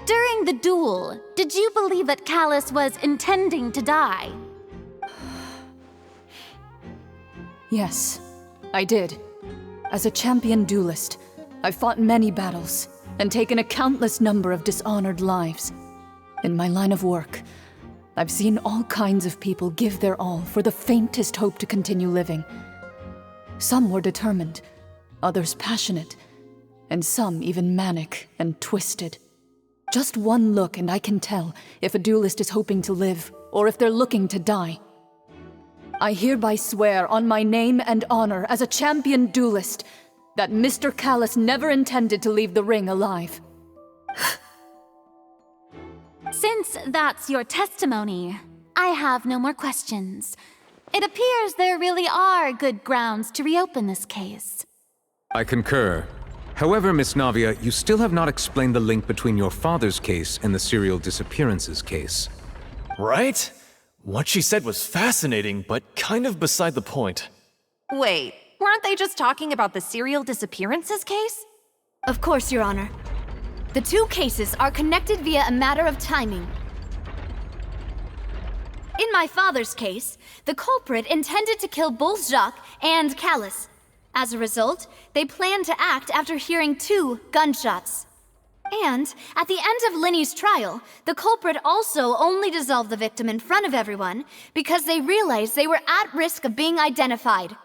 during the duel, did you believe that Callis was intending to die? Yes, I did. As a champion duelist, I've fought many battles and taken a countless number of dishonored lives. In my line of work, I've seen all kinds of people give their all for the faintest hope to continue living. Some were determined, others passionate, and some even manic and twisted. Just one look and I can tell if a duelist is hoping to live or if they're looking to die. I hereby swear on my name and honor as a champion duelist that Mr. Callis never intended to leave the ring alive. Since that's your testimony, I have no more questions. It appears there really are good grounds to reopen this case. I concur. However, Miss Navia, you still have not explained the link between your father's case and the serial disappearances case. Right? What she said was fascinating, but kind of beside the point. Wait, weren't they just talking about the serial disappearances case? Of course, Your Honor. The two cases are connected via a matter of timing. In my father's case, the culprit intended to kill both Jacques and Callus. As a result, they planned to act after hearing 2 gunshots. And at the end of Linny's trial, the culprit also only dissolved the victim in front of everyone because they realized they were at risk of being identified.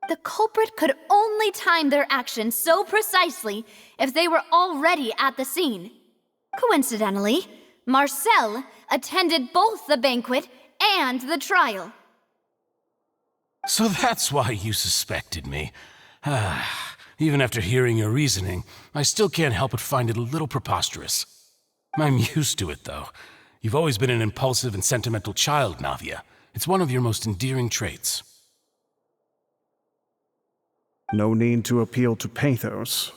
The culprit could only time their actions so precisely if they were already at the scene. Coincidentally, Marcel attended both the banquet and the trial. So that's why you suspected me. Even after hearing your reasoning, I still can't help but find it a little preposterous. I'm used to it, though. You've always been an impulsive and sentimental child, Navia. It's one of your most endearing traits. No need to appeal to pathos.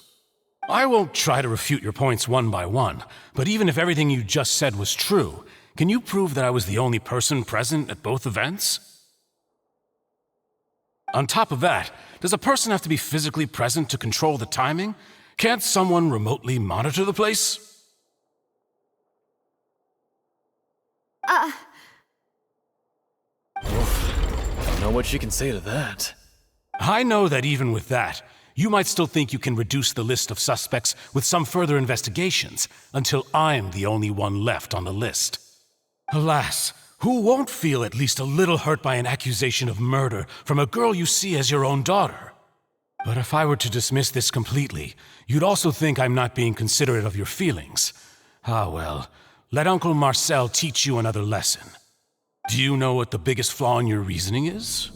I won't try to refute your points one by one, but even if everything you just said was true, can you prove that I was the only person present at both events? On top of that, does a person have to be physically present to control the timing? Can't someone remotely monitor the place? Don't know what she can say to that. I know that even with that, you might still think you can reduce the list of suspects with some further investigations until I'm the only one left on the list. Alas, who won't feel at least a little hurt by an accusation of murder from a girl you see as your own daughter? But if I were to dismiss this completely, you'd also think I'm not being considerate of your feelings. Ah well, let Uncle Marcel teach you another lesson. Do you know what the biggest flaw in your reasoning is?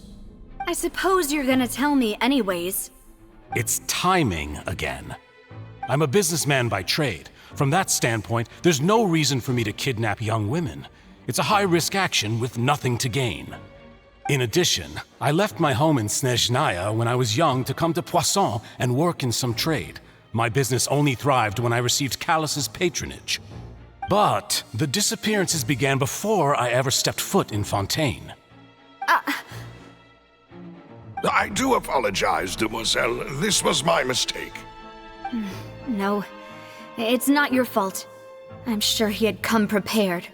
I suppose you're gonna tell me anyways. It's timing again. I'm a businessman by trade. From that standpoint, there's no reason for me to kidnap young women. It's a high-risk action with nothing to gain. In addition, I left my home in Snezhnaya when I was young to come to Poisson and work in some trade. My business only thrived when I received Callus's patronage. But the disappearances began before I ever stepped foot in Fontaine. I do apologize, demoiselle. This was my mistake. No, it's not your fault. I'm sure he had come prepared.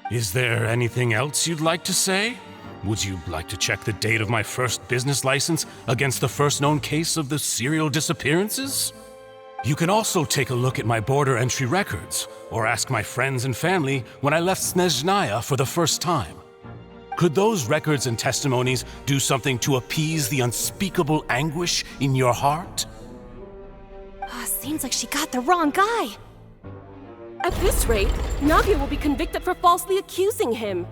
Is there anything else you'd like to say? Would you like to check the date of my first business license against the first known case of the serial disappearances? You can also take a look at my border entry records, or ask my friends and family when I left Snezhnaya for the first time. Could those records and testimonies do something to appease the unspeakable anguish in your heart? Seems like she got the wrong guy. At this rate, Navia will be convicted for falsely accusing him.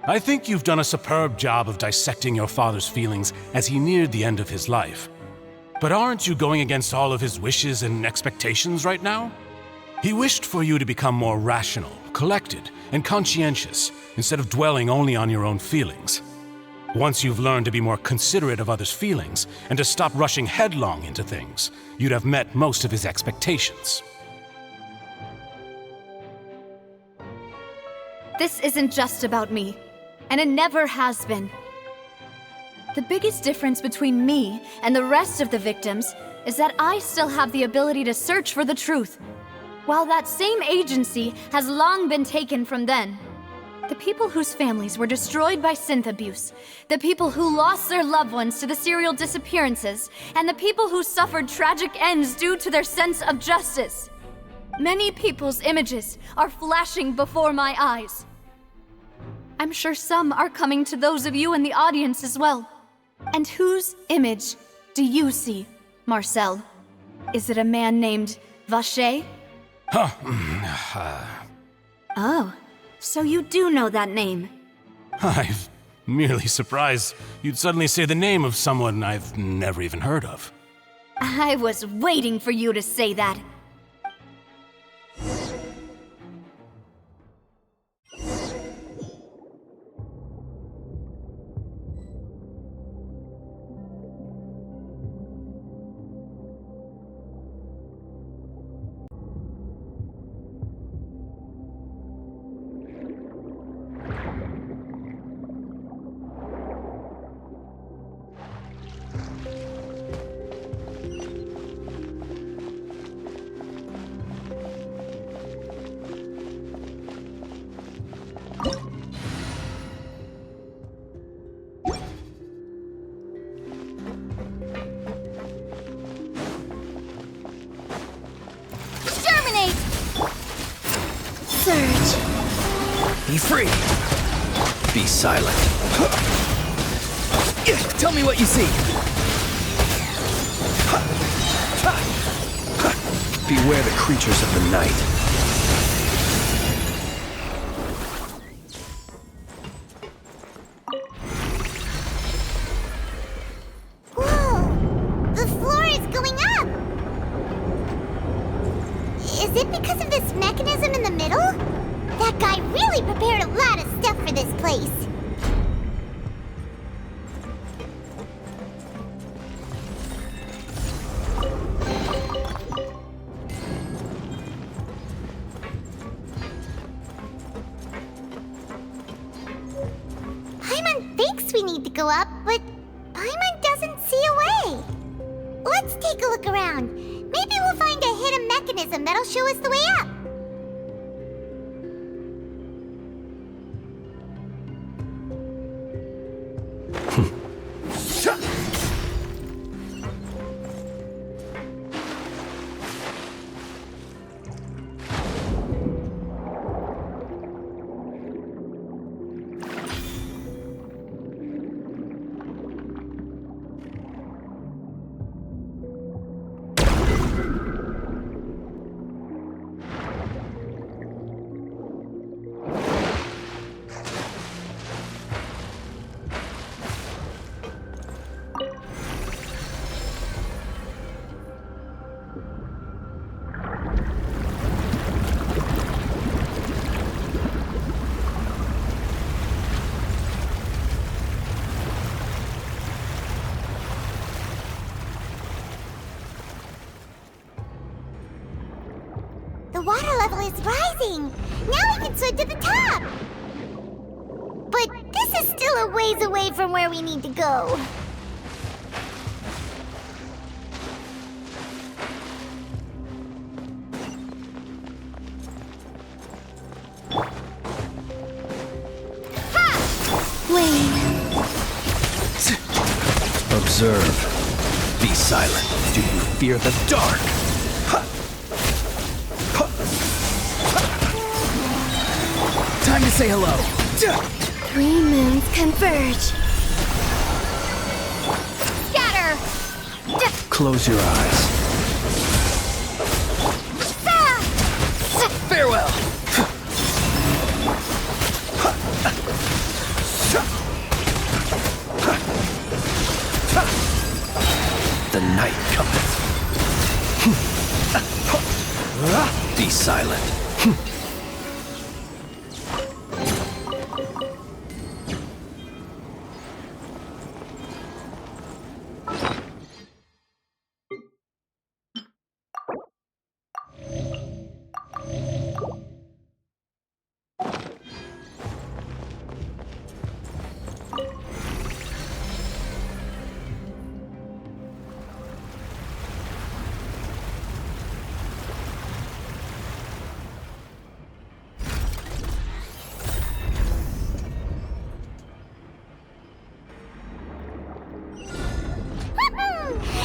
I think you've done a superb job of dissecting your father's feelings as he neared the end of his life. But aren't you going against all of his wishes and expectations right now? He wished for you to become more rational, collected, and conscientious, instead of dwelling only on your own feelings. Once you've learned to be more considerate of others' feelings, and to stop rushing headlong into things, you'd have met most of his expectations. This isn't just about me, and it never has been. The biggest difference between me and the rest of the victims is that I still have the ability to search for the truth, while that same agency has long been taken from them. The people whose families were destroyed by synth abuse, the people who lost their loved ones to the serial disappearances, and the people who suffered tragic ends due to their sense of justice. Many people's images are flashing before my eyes. I'm sure some are coming to those of you in the audience as well. And whose image do you see, Marcel? Is it a man named Vacher? Oh, so you do know that name. I'm merely surprised you'd suddenly say the name of someone I've never even heard of. I was waiting for you to say that. Be free! Be silent. Tell me what you see! Beware the creatures of the night. Whoa! The floor is going up! Is it because of this mechanism in the middle? That guy really prepared a lot of stuff for this place. Paimon thinks we need to go up, but Paimon doesn't see a way. Let's take a look around. Maybe we'll find a hidden mechanism that'll show us the way up. The water level is rising! Now we can swim to the top! But this is still a ways away from where we need to go. Observe. Be silent. Do you fear the dark? Time to say hello. Three moons converge. Scatter! Close your eyes. Farewell. The night cometh. Be silent.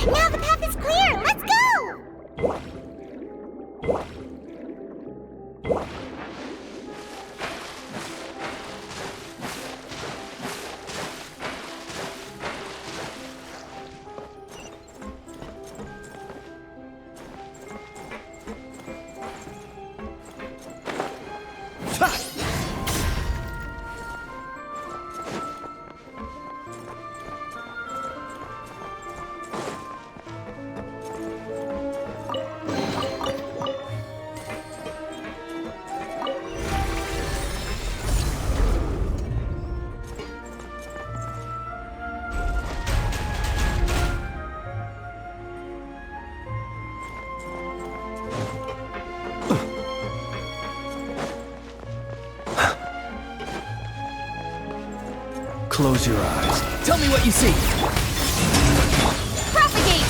Now the path is clear! Let's go! Close your eyes. Tell me what you see. Propagate!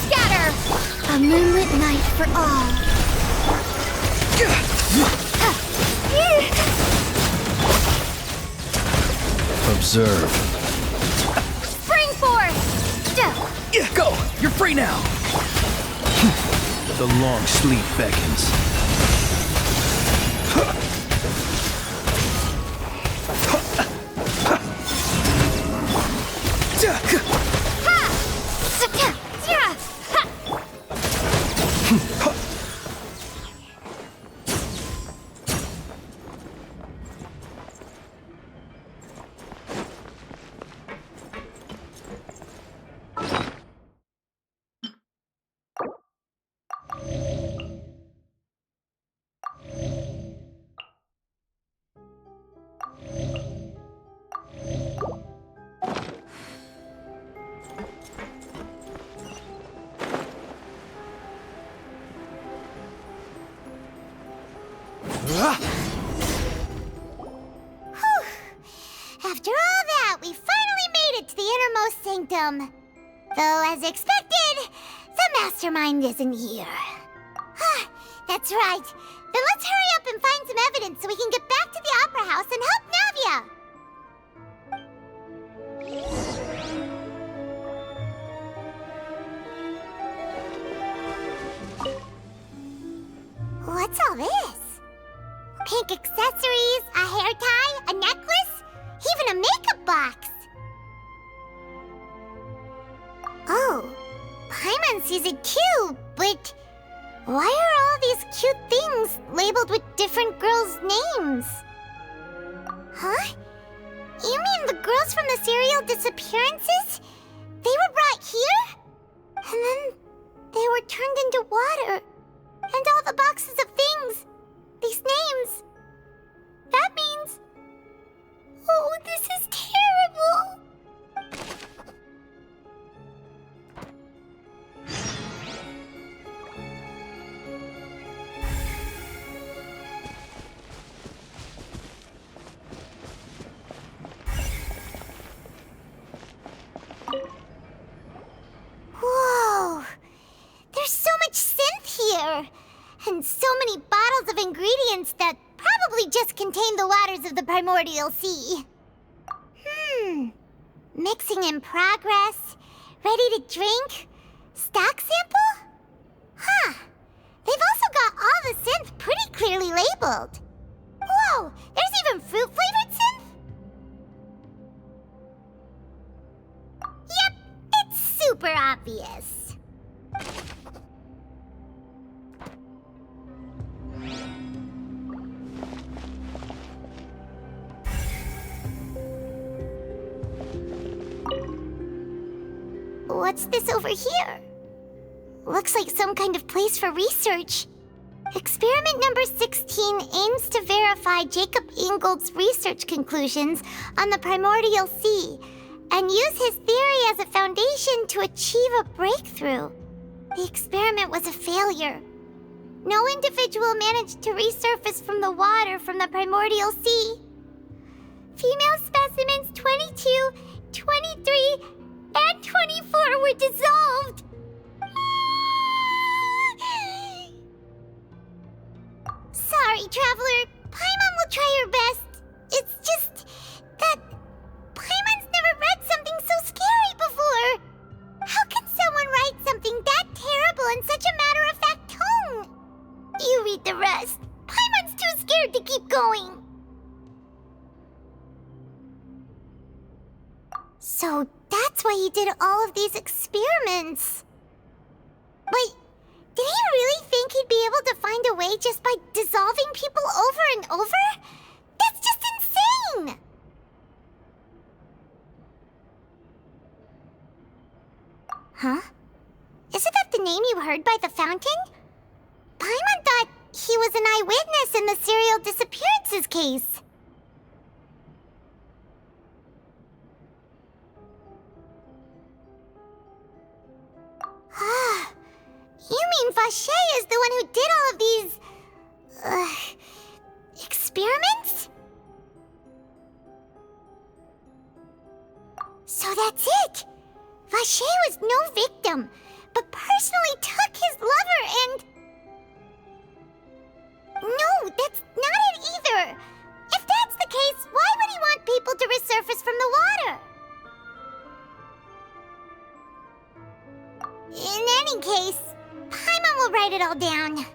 Scatter! A moonlit night for all. Observe. Spring Go! You're free now! The long sleep beckons. After all that, we finally made it to the innermost sanctum. Though, as expected, the mastermind isn't here. That's right. Then let's hurry up and find some evidence so we can get back to the Opera House and help Navia. What's all this? Pink accessories, a hair tie, a necklace, even a makeup box. Oh, Paimon sees it too, but why are all these cute things labeled with different girls' names? Huh? You mean the girls from the serial disappearances? They were brought here? And then they were turned into water. And all the boxes of things, these names. That means... Oh, this is terrible! Whoa! There's so much synth here! And so many bottles of ingredients that probably just contain the waters of the primordial sea. Mixing in progress, ready to drink, stock sample? Huh. They've also got all the synth pretty clearly labeled. Whoa, there's even fruit-flavored synth? Yep, it's super obvious. What's this over here? Looks like some kind of place for research. Experiment number 16 aims to verify Jacob Ingold's research conclusions on the primordial sea and use his theory as a foundation to achieve a breakthrough. The experiment was a failure. No individual managed to resurface from the water from the primordial sea. Female specimens 22, 23, and 24 were dissolved. Sorry, Traveler. Paimon will try her best. It's just that Paimon's never read something so scary before. How can someone write something that terrible in such a matter-of-fact tone? You read the rest. Paimon's too scared to keep going. So that's why he did all of these experiments. Wait, did he really think he'd be able to find a way just by dissolving people over and over? That's just insane! Huh? Isn't that the name you heard by the fountain? Paimon thought he was an eyewitness in the serial disappearances case. You mean Vache is the one who did all of these... experiments? So that's it! Vache was no victim, but personally took his lover and... No, that's not it either! If that's the case, why would he want people to resurface from the water? fell down.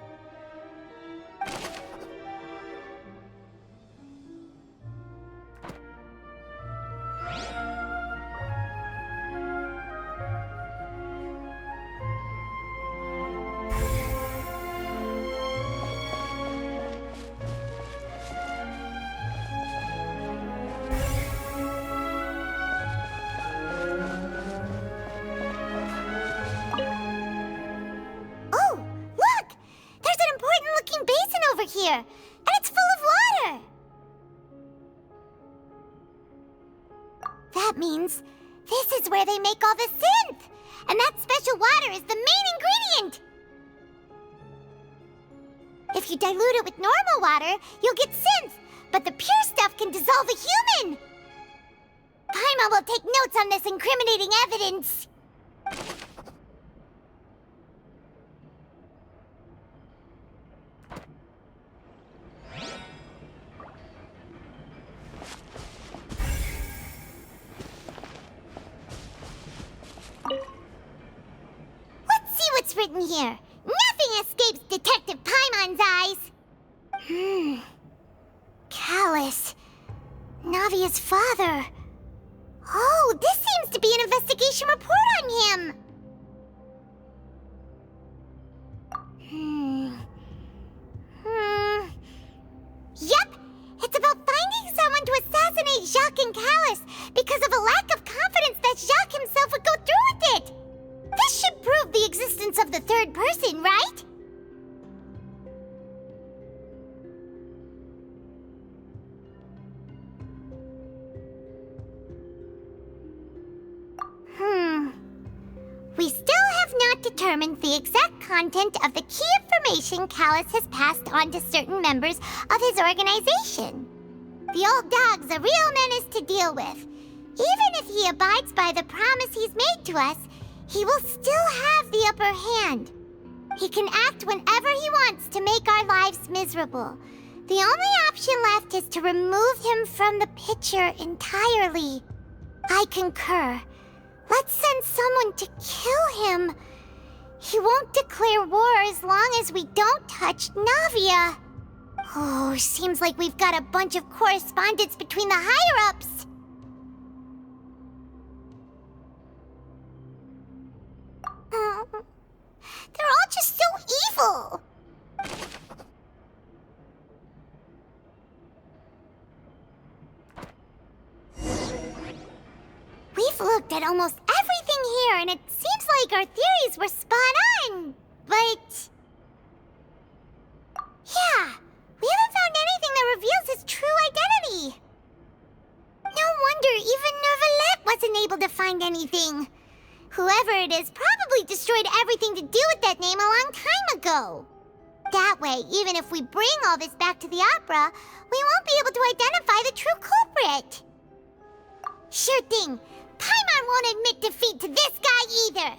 Here, and it's full of water! That means this is where they make all the synth! And that special water is the main ingredient! If you dilute it with normal water, you'll get synth, but the pure stuff can dissolve a human! Paimon will take notes on this incriminating evidence. What's written here? Nothing escapes Detective Paimon's eyes. Callus. Navia's father. Oh, this seems to be an investigation report on him. Yep, it's about finding someone to assassinate Jacques and Callus because of a lack of confidence that Jacques himself would go through with it. This should prove the existence of the third person, right? We still have not determined the exact content of the key information Callus has passed on to certain members of his organization. The old dog's a real menace to deal with. Even if he abides by the promise he's made to us, he will still have the upper hand. He can act whenever he wants to make our lives miserable. The only option left is to remove him from the picture entirely. I concur. Let's send someone to kill him. He won't declare war as long as we don't touch Navia. Oh, seems like we've got a bunch of correspondence between the higher-ups. They're all just so evil. We've looked at almost everything here, and it seems like our theories were spot on. But yeah, we haven't found anything that reveals his true identity. No wonder even Neuvillette wasn't able to find anything. Whoever it is probably destroyed everything to do with that name a long time ago. That way, even if we bring all this back to the opera, we won't be able to identify the true culprit. Sure thing. Paimon won't admit defeat to this guy either.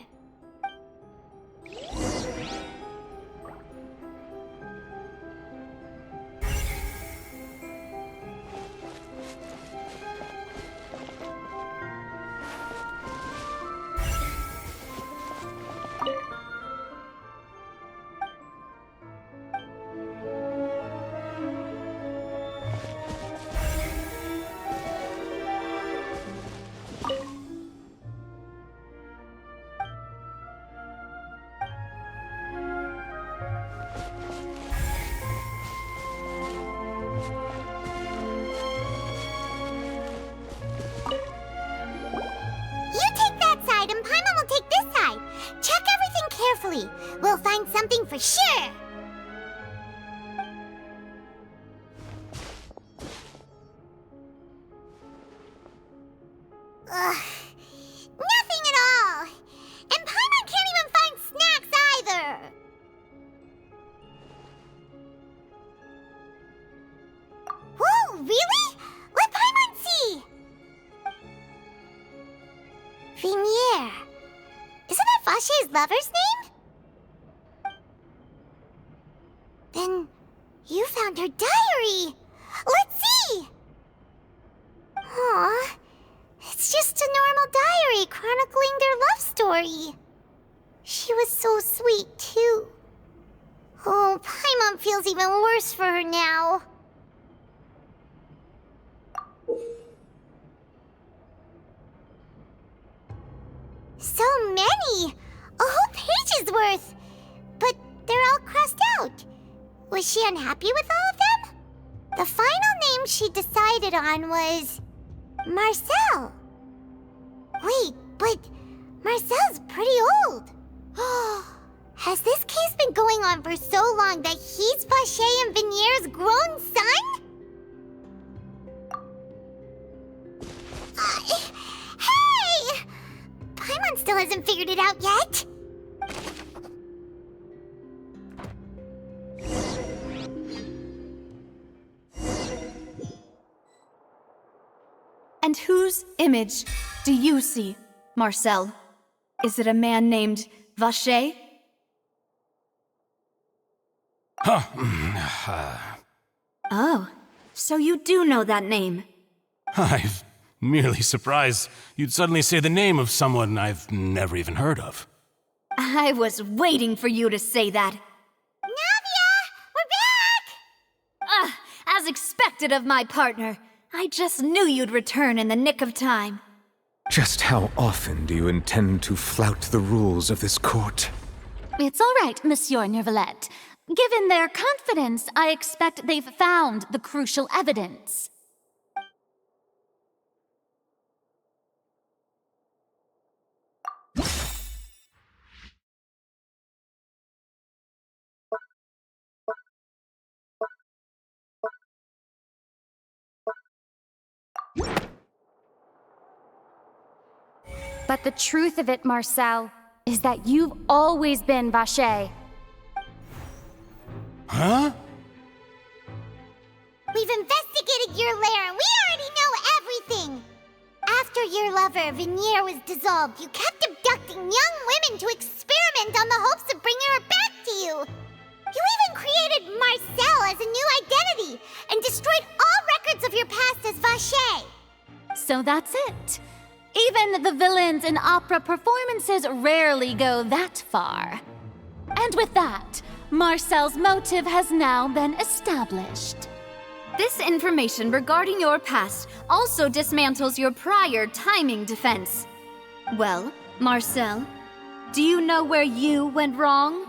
We'll find something for sure. Ugh, nothing at all. And Paimon can't even find snacks either. Whoa, really? Let Paimon see. Vinier. Isn't that Vache's lover's name? Then you found her diary. Let's see. Aw, it's just a normal diary chronicling their love story. She was so sweet, too. Oh, Paimon feels even worse for her now. So many! A whole page's worth! But they're all crossed out. Was she unhappy with all of them? The final name she decided on was... Marcel. Wait, but Marcel's pretty old. Has this case been going on for so long that he's Vacher and Vinier's grown son? Hey! Paimon still hasn't figured it out yet. And whose image do you see, Marcel? Is it a man named Vacher? Oh, so you do know that name. I'm merely surprised you'd suddenly say the name of someone I've never even heard of. I was waiting for you to say that. Navia! We're back! As expected of my partner. I just knew you'd return in the nick of time. Just how often do you intend to flout the rules of this court? It's all right, Monsieur Nervalette. Given their confidence, I expect they've found the crucial evidence. But the truth of it, Marcel, is that you've always been Vacher. Huh? We've investigated your lair and we already know everything! After your lover, Vinier, was dissolved, you kept abducting young women to experiment on the hopes of bringing her back to you! You even created Marcel as a new identity and destroyed all records of your past as Vacher! So that's it. Even the villains in opera performances rarely go that far. And with that, Marcel's motive has now been established. This information regarding your past also dismantles your prior timing defense. Well, Marcel, do you know where you went wrong?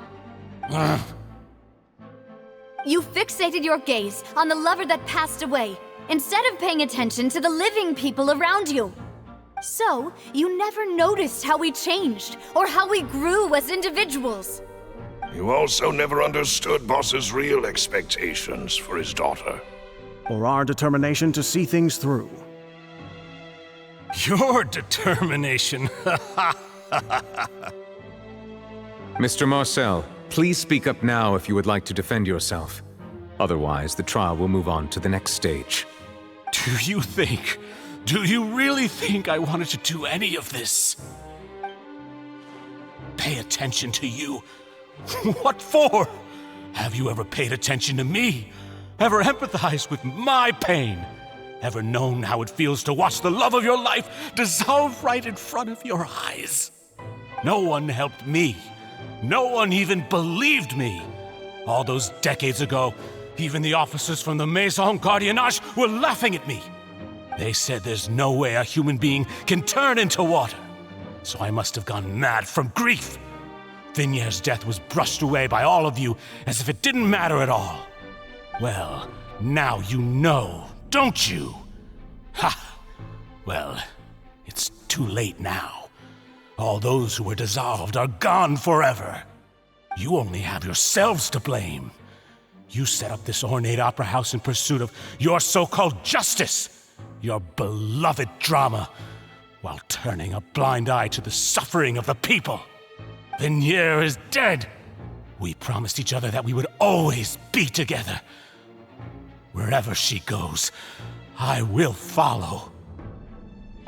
You fixated your gaze on the lover that passed away, instead of paying attention to the living people around you. So, you never noticed how we changed, or how we grew as individuals. You also never understood Boss's real expectations for his daughter. Or our determination to see things through. Your determination. Mr. Marcel, please speak up now if you would like to defend yourself. Otherwise, the trial will move on to the next stage. Do you really think I wanted to do any of this? Pay attention to you? What for? Have you ever paid attention to me? Ever empathized with my pain? Ever known how it feels to watch the love of your life dissolve right in front of your eyes? No one helped me. No one even believed me. All those decades ago, even the officers from the Maison Gardiennage were laughing at me. They said there's no way a human being can turn into water. So I must have gone mad from grief. Vinier's death was brushed away by all of you as if it didn't matter at all. Well, now you know, don't you? Ha! Well, it's too late now. All those who were dissolved are gone forever. You only have yourselves to blame. You set up this ornate opera house in pursuit of your so-called justice. Your beloved drama, while turning a blind eye to the suffering of the people. Vinier is dead. We promised each other that we would always be together. Wherever she goes, I will follow.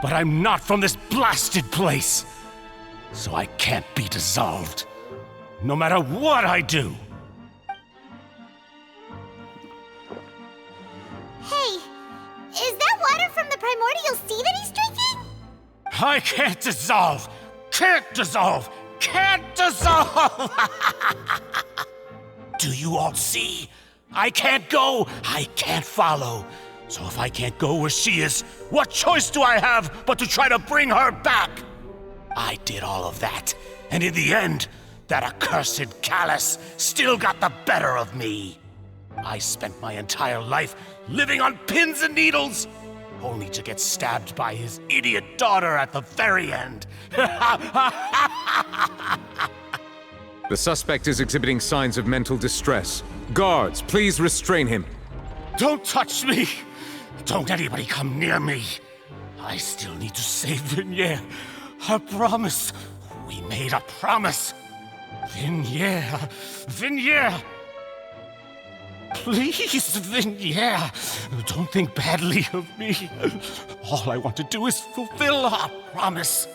But I'm not from this blasted place, so I can't be dissolved, no matter what I do. Hey, is that water from the primordial sea that he's drinking? I can't dissolve! Can't dissolve! Can't dissolve! Do you all see? I can't go, I can't follow. So if I can't go where she is, what choice do I have but to try to bring her back? I did all of that, and in the end, that accursed Callus still got the better of me. I spent my entire life living on pins and needles, only to get stabbed by his idiot daughter at the very end. The suspect is exhibiting signs of mental distress. Guards, please restrain him. Don't touch me! Don't anybody come near me! I still need to save Vignier. I promise. We made a promise. Vignier! Please, Vignier, don't think badly of me. All I want to do is fulfill our promise.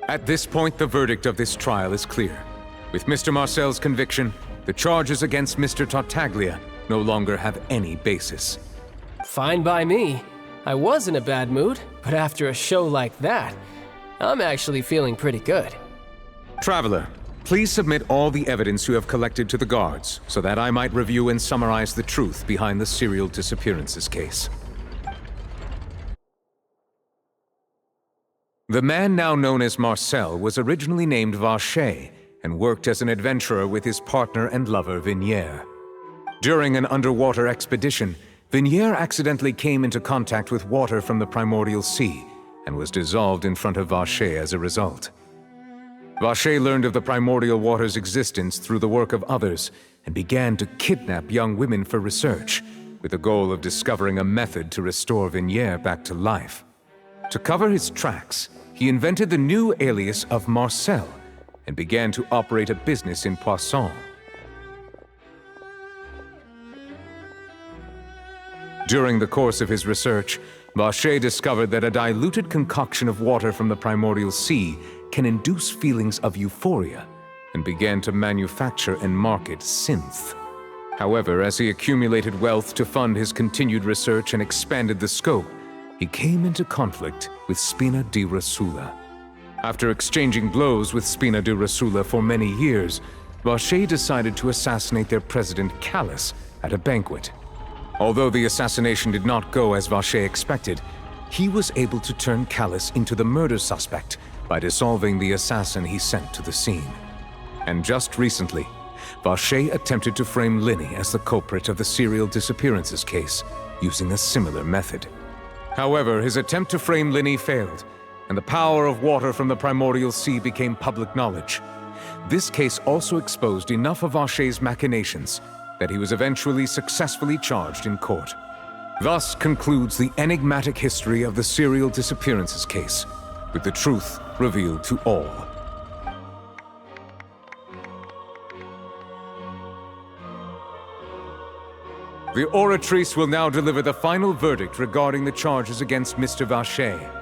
At this point, the verdict of this trial is clear. With Mr. Marcel's conviction, the charges against Mr. Tartaglia no longer have any basis. Fine by me. I was in a bad mood, but after a show like that, I'm actually feeling pretty good. Traveler, please submit all the evidence you have collected to the guards, so that I might review and summarize the truth behind the serial disappearances case. The man now known as Marcel was originally named Vacher and worked as an adventurer with his partner and lover Vignier. During an underwater expedition, Vignier accidentally came into contact with water from the primordial sea and was dissolved in front of Vacher as a result. Vacher learned of the primordial water's existence through the work of others and began to kidnap young women for research, with the goal of discovering a method to restore Vignier back to life. To cover his tracks, he invented the new alias of Marcel and began to operate a business in Poisson. During the course of his research, Vacher discovered that a diluted concoction of water from the primordial sea can induce feelings of euphoria, and began to manufacture and market synth. However, as he accumulated wealth to fund his continued research and expanded the scope, he came into conflict with Spina di Rosula. After exchanging blows with Spina di Rosula for many years, Vacher decided to assassinate their president Callus at a banquet. Although the assassination did not go as Vacher expected, he was able to turn Callus into the murder suspect by dissolving the assassin he sent to the scene. And just recently, Vacher attempted to frame Linny as the culprit of the serial disappearances case, using a similar method. However, his attempt to frame Linny failed, and the power of water from the primordial sea became public knowledge. This case also exposed enough of Vacher's machinations that he was eventually successfully charged in court. Thus concludes the enigmatic history of the serial disappearances case, with the truth revealed to all. The Oratrice will now deliver the final verdict regarding the charges against Mr. Vacher.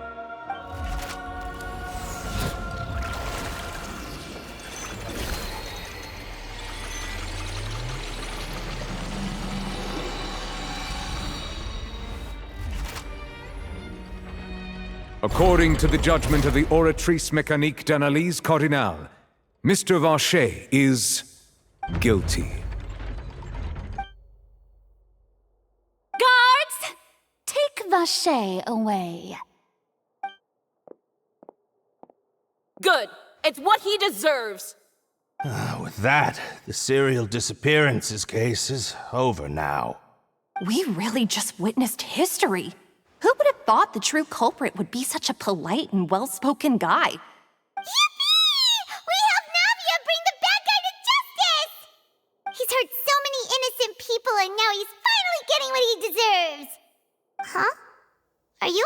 According to the judgment of the Oratrice Mécanique d'Analyse Cardinale, Mr. Vacher is guilty. Guards! Take Vacher away. Good. It's what he deserves. With that, the serial disappearances case is over now. We really just witnessed history. Who would have thought the true culprit would be such a polite and well-spoken guy? Yippee! We helped Navia bring the bad guy to justice! He's hurt so many innocent people and now he's finally getting what he deserves! Huh? Are you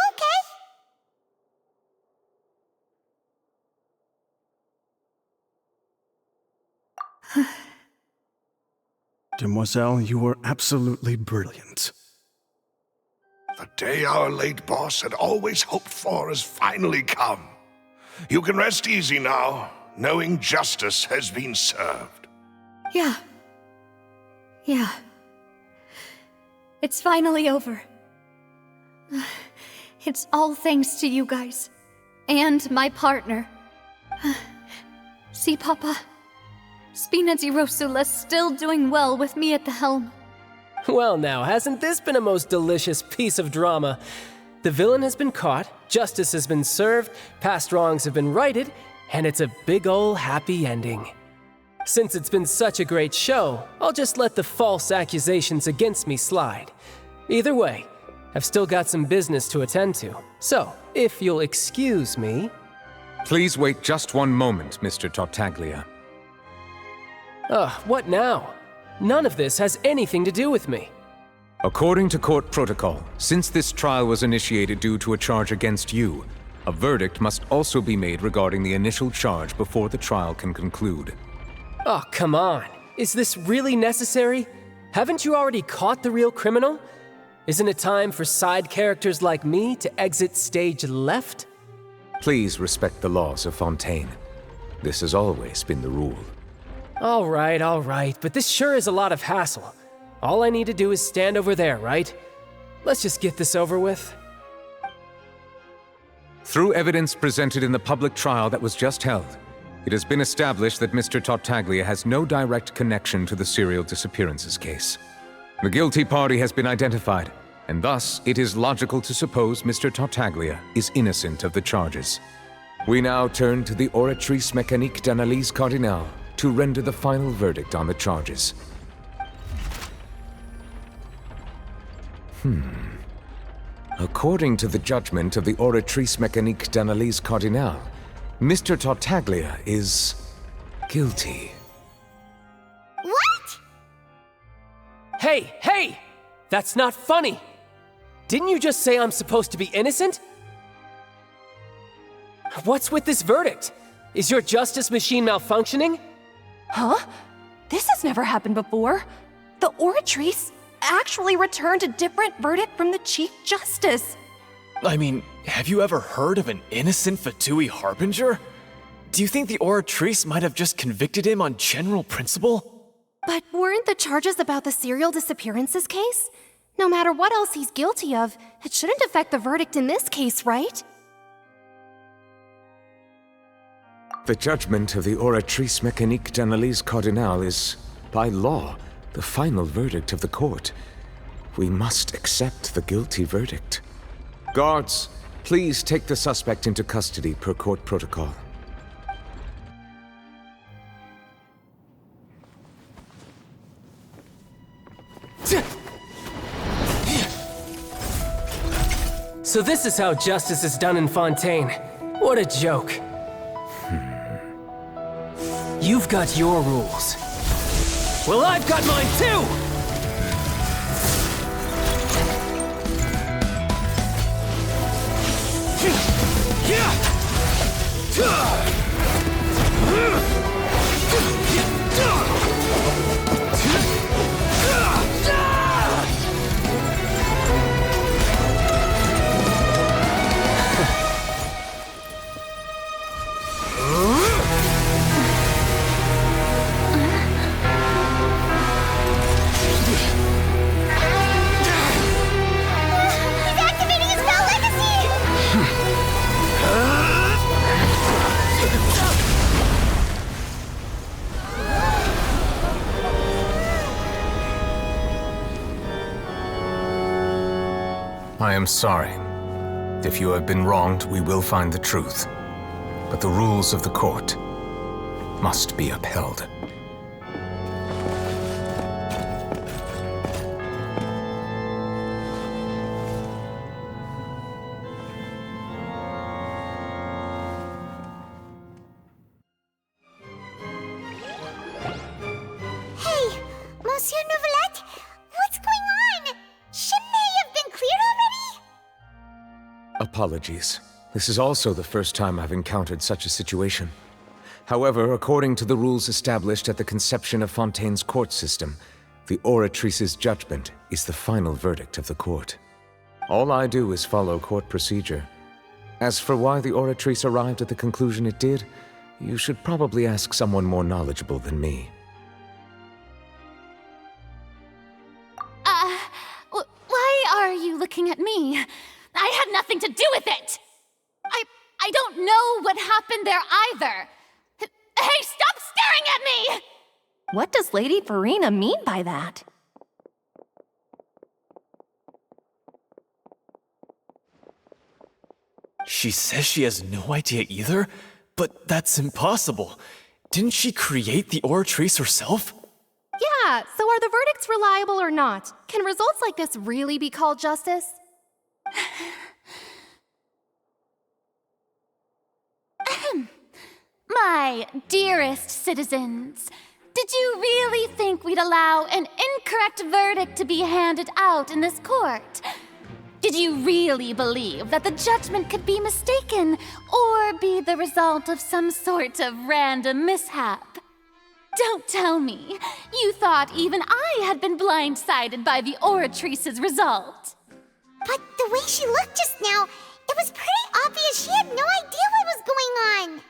okay? Demoiselle, you were absolutely brilliant. The day our late boss had always hoped for has finally come. You can rest easy now, knowing justice has been served. Yeah. It's finally over. It's all thanks to you guys. And my partner. See, Papa? Spina di Rosula's still doing well with me at the helm. Well now, hasn't this been a most delicious piece of drama? The villain has been caught, justice has been served, past wrongs have been righted, and it's a big ol' happy ending. Since it's been such a great show, I'll just let the false accusations against me slide. Either way, I've still got some business to attend to, so if you'll excuse me... Please wait just one moment, Mr. Tartaglia. What now? None of this has anything to do with me. According to court protocol, since this trial was initiated due to a charge against you, a verdict must also be made regarding the initial charge before the trial can conclude. Oh, come on. Is this really necessary? Haven't you already caught the real criminal? Isn't it time for side characters like me to exit stage left? Please respect the laws of Fontaine. This has always been the rule. All right, but this sure is a lot of hassle. All I need to do is stand over there, right? Let's just get this over with. Through evidence presented in the public trial that was just held, it has been established that Mr. Tartaglia has no direct connection to the serial disappearances case. The guilty party has been identified, and thus it is logical to suppose Mr. Tartaglia is innocent of the charges. We now turn to the Oratrice Mécanique d'Analyse Cardinale to render the final verdict on the charges. According to the judgment of the Oratrice Mécanique d'Analyse Cardinale, Mr. Tartaglia is guilty. What? Hey! That's not funny! Didn't you just say I'm supposed to be innocent? What's with this verdict? Is your justice machine malfunctioning? Huh? This has never happened before. The Oratrice actually returned a different verdict from the Chief Justice. I mean, have you ever heard of an innocent Fatui Harbinger? Do you think the Oratrice might have just convicted him on general principle? But weren't the charges about the serial disappearances case? No matter what else he's guilty of, it shouldn't affect the verdict in this case, right? The judgment of the Oratrice Mécanique d'Analyse Cardinale is, by law, the final verdict of the court. We must accept the guilty verdict. Guards, please take the suspect into custody per court protocol. So this is how justice is done in Fontaine. What a joke. You've got your rules. Well, I've got mine too! I am sorry. If you have been wronged, we will find the truth. But the rules of the court must be upheld. Hey, Monsieur Nouvelette, what's going on? Shouldn't they have been cleared already? Apologies. This is also the first time I've encountered such a situation. However, according to the rules established at the conception of Fontaine's court system, the Oratrice's judgment is the final verdict of the court. All I do is follow court procedure. As for why the Oratrice arrived at the conclusion it did, you should probably ask someone more knowledgeable than me. Why are you looking at me? I had nothing to do with it! I don't know what happened there either! Hey, stop staring at me! What does Lady Farina mean by that? She says she has no idea either, but that's impossible. Didn't she create the Oratrice herself? Yeah, so are the verdicts reliable or not? Can results like this really be called justice? My dearest citizens, did you really think we'd allow an incorrect verdict to be handed out in this court? Did you really believe that the judgment could be mistaken or be the result of some sort of random mishap? Don't tell me you thought even I had been blindsided by the Oratrice's result. But the way she looked just now, it was pretty obvious she had no idea what was going on.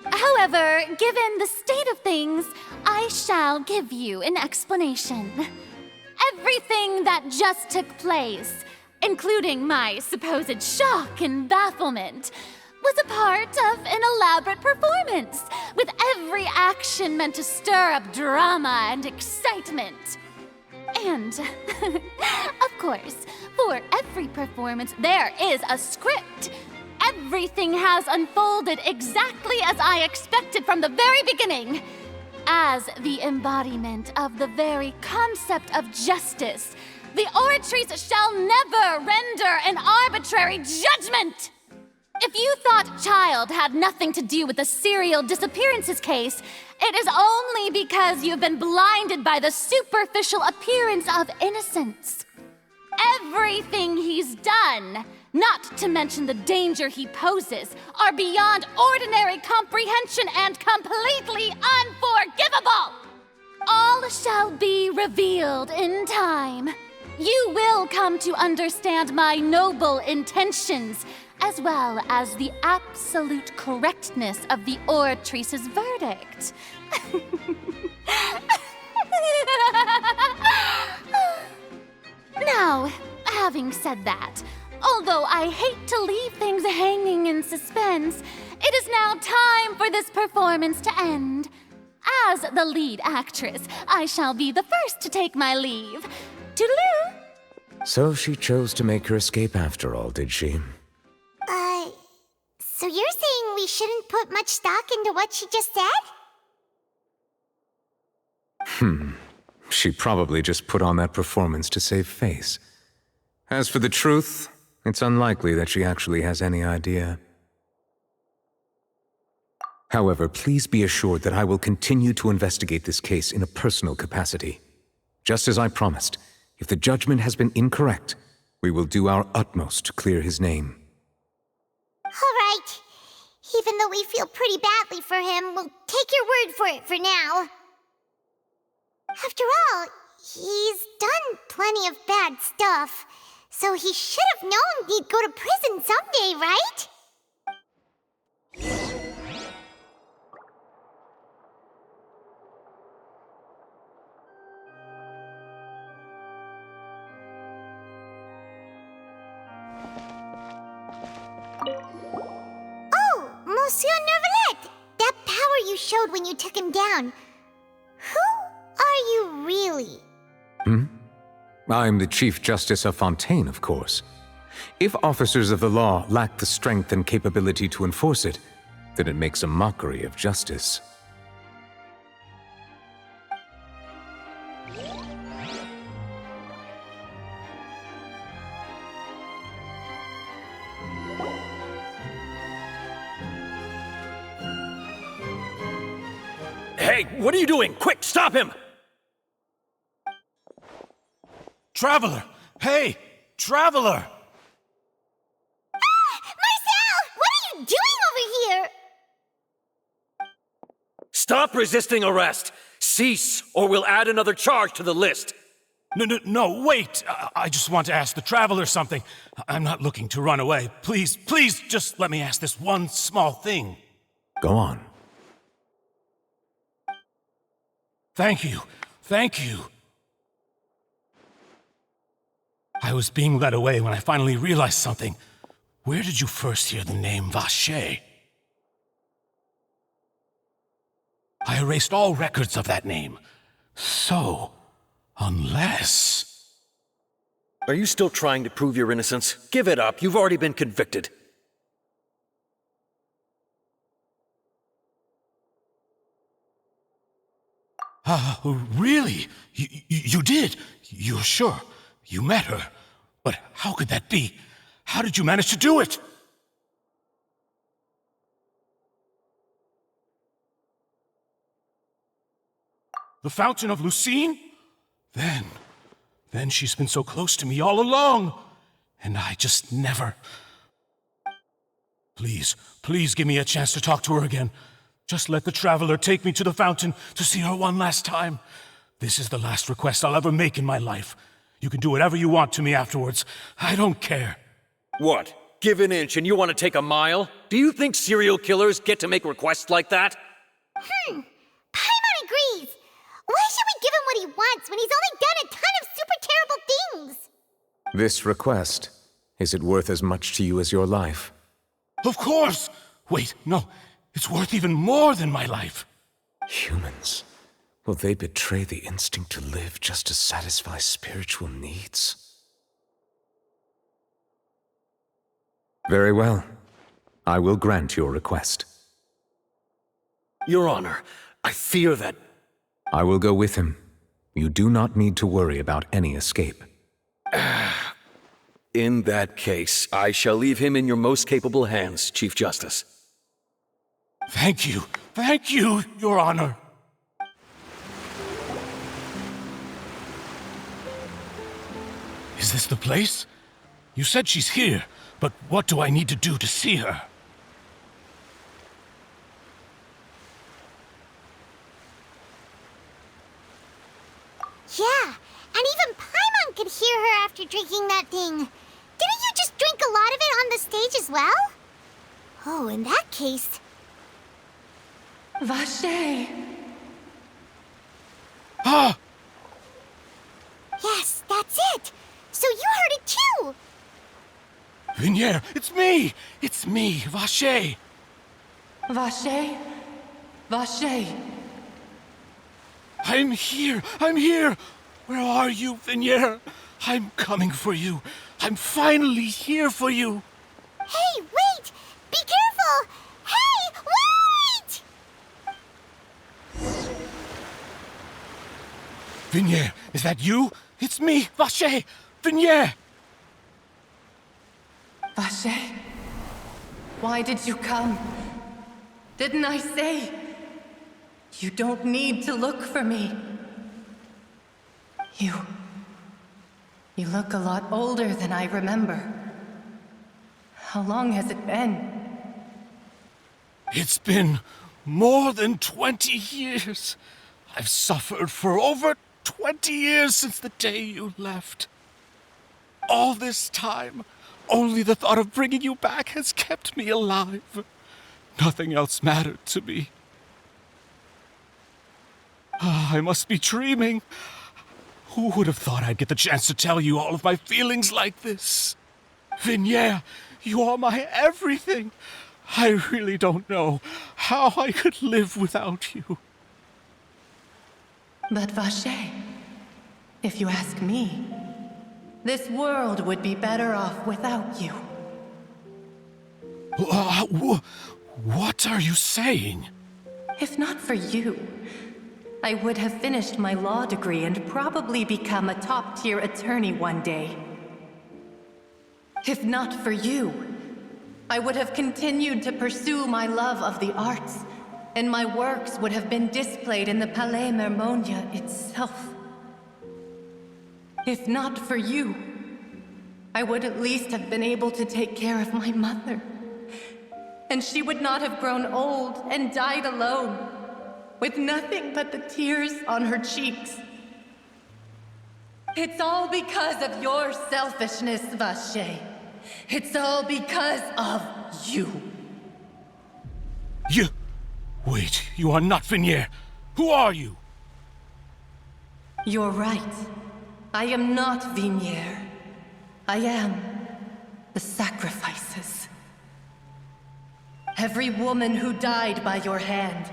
However, given the state of things, I shall give you an explanation. Everything that just took place, including my supposed shock and bafflement, was a part of an elaborate performance, with every action meant to stir up drama and excitement. And, of course, for every performance, there is a script. Everything has unfolded exactly as I expected from the very beginning. As the embodiment of the very concept of justice, the Oratrice shall never render an arbitrary judgment! If you thought Child had nothing to do with the serial disappearances case, it is only because you've been blinded by the superficial appearance of innocence. Everything he's done, not to mention the danger he poses, are beyond ordinary comprehension and completely unforgivable! All shall be revealed in time. You will come to understand my noble intentions, as well as the absolute correctness of the Oratrice's verdict. Now, having said that, although I hate to leave things hanging in suspense, it is now time for this performance to end. As the lead actress, I shall be the first to take my leave. Toodaloo! So she chose to make her escape after all, did she? So you're saying we shouldn't put much stock into what she just said? She probably just put on that performance to save face. As for the truth, it's unlikely that she actually has any idea. However, please be assured that I will continue to investigate this case in a personal capacity. Just as I promised, if the judgment has been incorrect, we will do our utmost to clear his name. All right. Even though we feel pretty badly for him, we'll take your word for it for now. After all, he's done plenty of bad stuff, so he should have known he'd go to prison someday, right? Monsieur Nervalet! That power you showed when you took him down. Who are you really? I'm the Chief Justice of Fontaine, of course. If officers of the law lack the strength and capability to enforce it, then it makes a mockery of justice. Hey, what are you doing? Quick, stop him! Traveler! Hey! Traveler! Marcel! What are you doing over here? Stop resisting arrest! Cease, or we'll add another charge to the list. No, wait! I just want to ask the Traveler something. I'm not looking to run away. Please, just let me ask this one small thing. Go on. Thank you. I was being led away when I finally realized something. Where did you first hear the name Vacher? I erased all records of that name. So, unless... Are you still trying to prove your innocence? Give it up. You've already been convicted. Really? You did? You're sure? You met her? But how could that be? How did you manage to do it? The Fountain of Lucine? Then she's been so close to me all along. And I just never... Please give me a chance to talk to her again. Just let the Traveler take me to the fountain to see her one last time. This is the last request I'll ever make in my life. You can do whatever you want to me afterwards. I don't care. What? Give an inch and you want to take a mile? Do you think serial killers get to make requests like that? Paimon agrees. Why should we give him what he wants when he's only done a ton of super terrible things? This request, is it worth as much to you as your life? Of course! Wait, no. It's worth even more than my life. Humans. Will they betray the instinct to live just to satisfy spiritual needs? Very well. I will grant your request. Your Honor, I fear that... I will go with him. You do not need to worry about any escape. In that case, I shall leave him in your most capable hands, Chief Justice. Thank you, Your Honor. Is this the place? You said she's here, but what do I need to do to see her? Yeah, and even Paimon could hear her after drinking that thing. Didn't you just drink a lot of it on the stage as well? Oh, in that case... Vache! Ah! Yes, that's it! So you heard it too! Vignier, it's me! It's me, Vache! Vache? Vache! I'm here! Where are you, Vignier? I'm coming for you. I'm finally here for you. Hey, wait! Be careful! Hey, wait! Vignier, is that you? It's me, Vache! Vignier! Vache? Why did you come? Didn't I say? You don't need to look for me. You look a lot older than I remember. How long has it been? It's been more than 20 years. I've suffered for over 20 years since the day you left. All this time, only the thought of bringing you back has kept me alive. Nothing else mattered to me. I must be dreaming. Who would have thought I'd get the chance to tell you all of my feelings like this? Vignier, you are my everything. I really don't know how I could live without you. But Vache, if you ask me, this world would be better off without you. What are you saying? If not for you, I would have finished my law degree and probably become a top-tier attorney one day. If not for you, I would have continued to pursue my love of the arts, and my works would have been displayed in the Palais Mermonia itself. If not for you, I would at least have been able to take care of my mother. And she would not have grown old and died alone, with nothing but the tears on her cheeks. It's all because of your selfishness, Vache. It's all because of you. Wait, you are not Vignier. Who are you? You're right. I am not Vignier. I am the sacrifices. Every woman who died by your hand,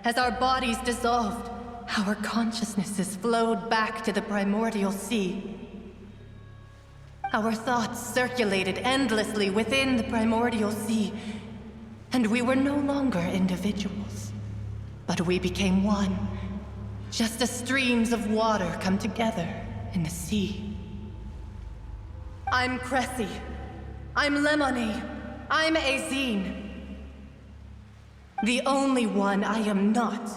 as our bodies dissolved, Our consciousnesses flowed back to the primordial sea. Our thoughts circulated endlessly within the primordial sea, and we were no longer individuals, but we became one, just as streams of water come together in the sea. I'm Cressy. I'm Lemony. I'm Azine. The only one I am not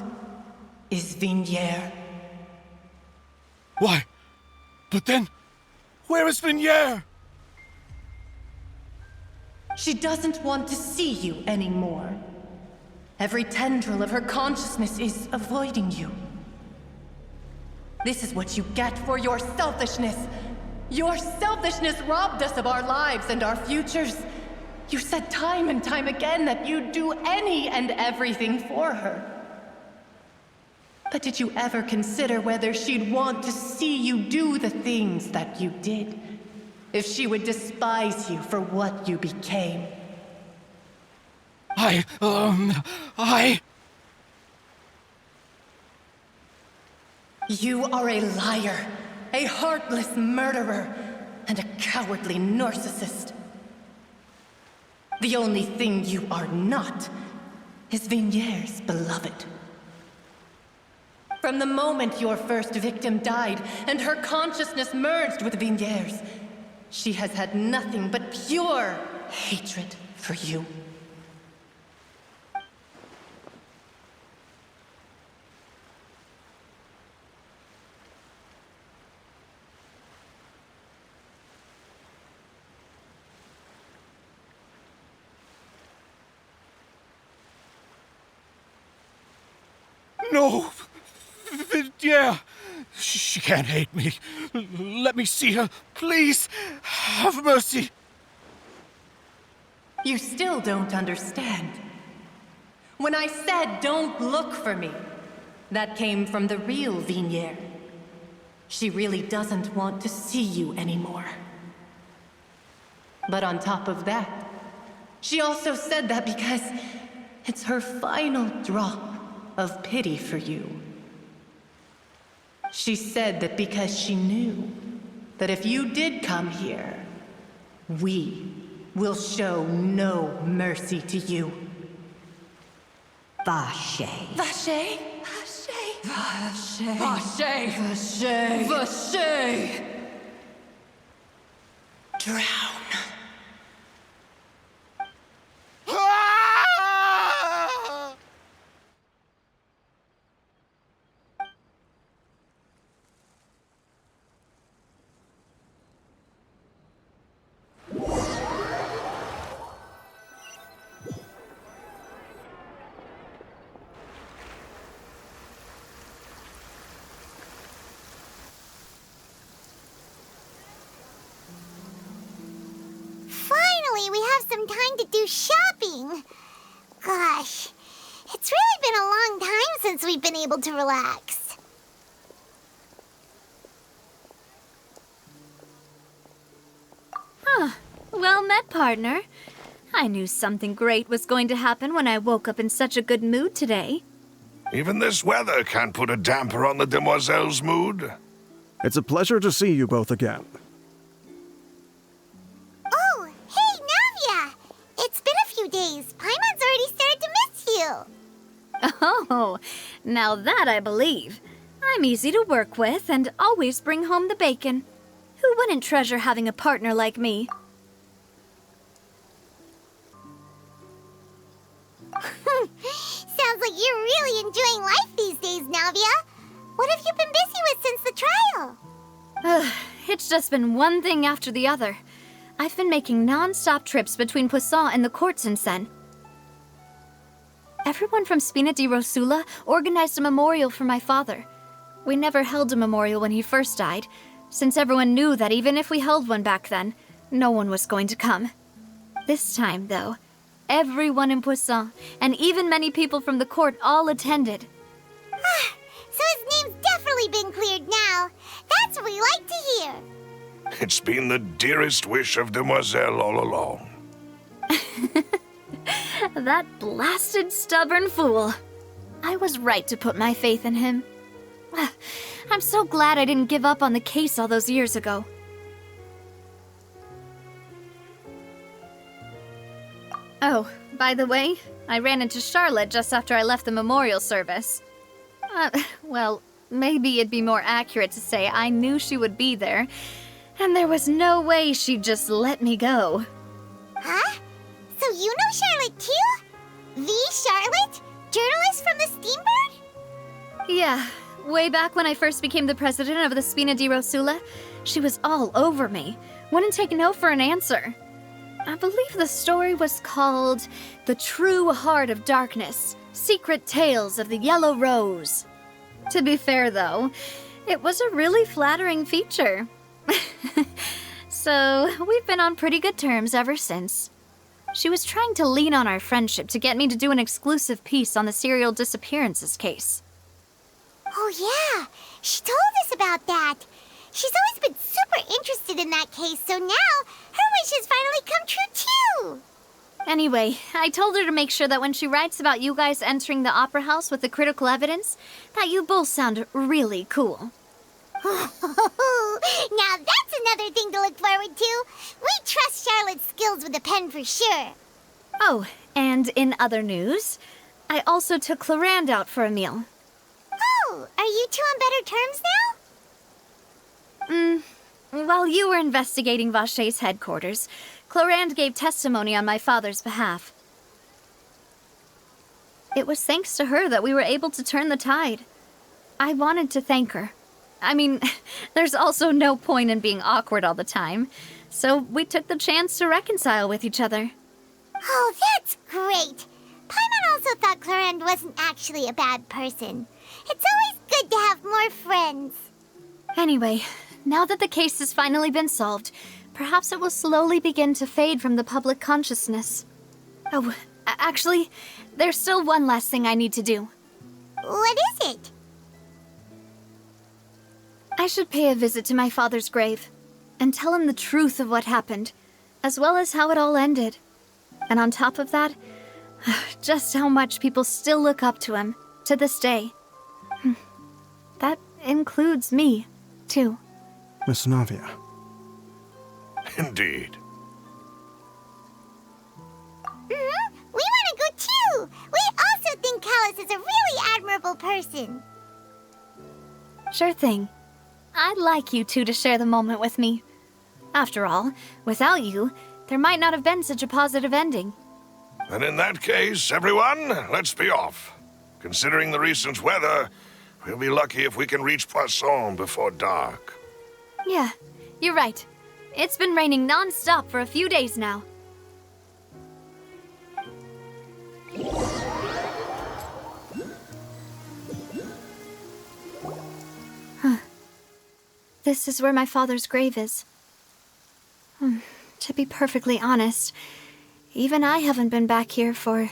is Vignier. Why? But then, where is Vignier? She doesn't want to see you anymore. Every tendril of her consciousness is avoiding you. This is what you get for your selfishness. Your selfishness robbed us of our lives and our futures. You said time and time again that you'd do any and everything for her. But did you ever consider whether she'd want to see you do the things that you did? If she would despise you for what you became? You are a liar, a heartless murderer, and a cowardly narcissist. The only thing you are not is Vignier's beloved. From the moment your first victim died and her consciousness merged with Vignier's, she has had nothing but pure hatred for you. No! Vignier! She can't hate me. Let me see her, please. Have mercy. You still don't understand. When I said don't look for me, that came from the real Vignier. She really doesn't want to see you anymore. But on top of that, she also said that because it's her final drop of pity for you. She said that because she knew that if you did come here, we will show no mercy to you. Vache. Vache? Vache? Vache. Vache. Vache. Vache. Drown. Finally, we have some time to do shopping. Gosh, it's really been a long time since we've been able to relax. Well met, partner. I knew something great was going to happen when I woke up in such a good mood today. Even this weather can't put a damper on the demoiselle's mood. It's a pleasure to see you both again. Oh, hey, Navia! It's been a few days. Paimon's already started to miss you. Oh, now that I believe. I'm easy to work with and always bring home the bacon. Who wouldn't treasure having a partner like me? Sounds like you're really enjoying life these days, Navia. What have you been busy with since the trial? It's just been one thing after the other. I've been making non-stop trips between Poisson and the courts in Seine. Everyone from Spina di Rosula organized a memorial for my father. We never held a memorial when he first died, since everyone knew that even if we held one back then, no one was going to come. This time, though, everyone in Poisson, and even many people from the court, all attended. So his name's definitely been cleared now. That's what we like to hear. It's been the dearest wish of Demoiselle all along. That blasted stubborn fool. I was right to put my faith in him. I'm so glad I didn't give up on the case all those years ago. Oh, by the way, I ran into Charlotte just after I left the memorial service. Well, maybe it'd be more accurate to say I knew she would be there, and there was no way she'd just let me go. Huh? So you know Charlotte too? The Charlotte? Journalist from the Steambird? Yeah, way back when I first became the president of the Spina di Rosula, she was all over me. Wouldn't take no for an answer. I believe the story was called The True Heart of Darkness, Secret Tales of the Yellow Rose. To be fair, though, it was a really flattering feature. So, we've been on pretty good terms ever since. She was trying to lean on our friendship to get me to do an exclusive piece on the serial disappearances case. Oh yeah, she told us about that. She's always been super interested in that case, so now her wishes finally come true too. Anyway, I told her to make sure that when she writes about you guys entering the opera house with the critical evidence, that you both sound really cool. Now that's another thing to look forward to. We trust Charlotte's skills with a pen for sure. Oh, and in other news, I also took Clarand out for a meal. Oh, are you two on better terms now? While you were investigating Vache's headquarters, Clarand gave testimony on my father's behalf. It was thanks to her that we were able to turn the tide. I wanted to thank her. I mean, there's also no point in being awkward all the time, so we took the chance to reconcile with each other. Oh, that's great. Paimon also thought Clarand wasn't actually a bad person. It's always good to have more friends. Anyway, now that the case has finally been solved, perhaps it will slowly begin to fade from the public consciousness. Oh, actually, there's still one last thing I need to do. What is it? I should pay a visit to my father's grave and tell him the truth of what happened, as well as how it all ended. And on top of that, just how much people still look up to him to this day. That includes me, too. Miss Navia. Indeed. We want to go too! We also think Callus is a really admirable person. Sure thing. I'd like you two to share the moment with me. After all, without you, there might not have been such a positive ending. And in that case, everyone, let's be off. Considering the recent weather, we'll be lucky if we can reach Poisson before dark. Yeah, you're right. It's been raining non-stop for a few days now. This is where my father's grave is. To be perfectly honest, even I haven't been back here for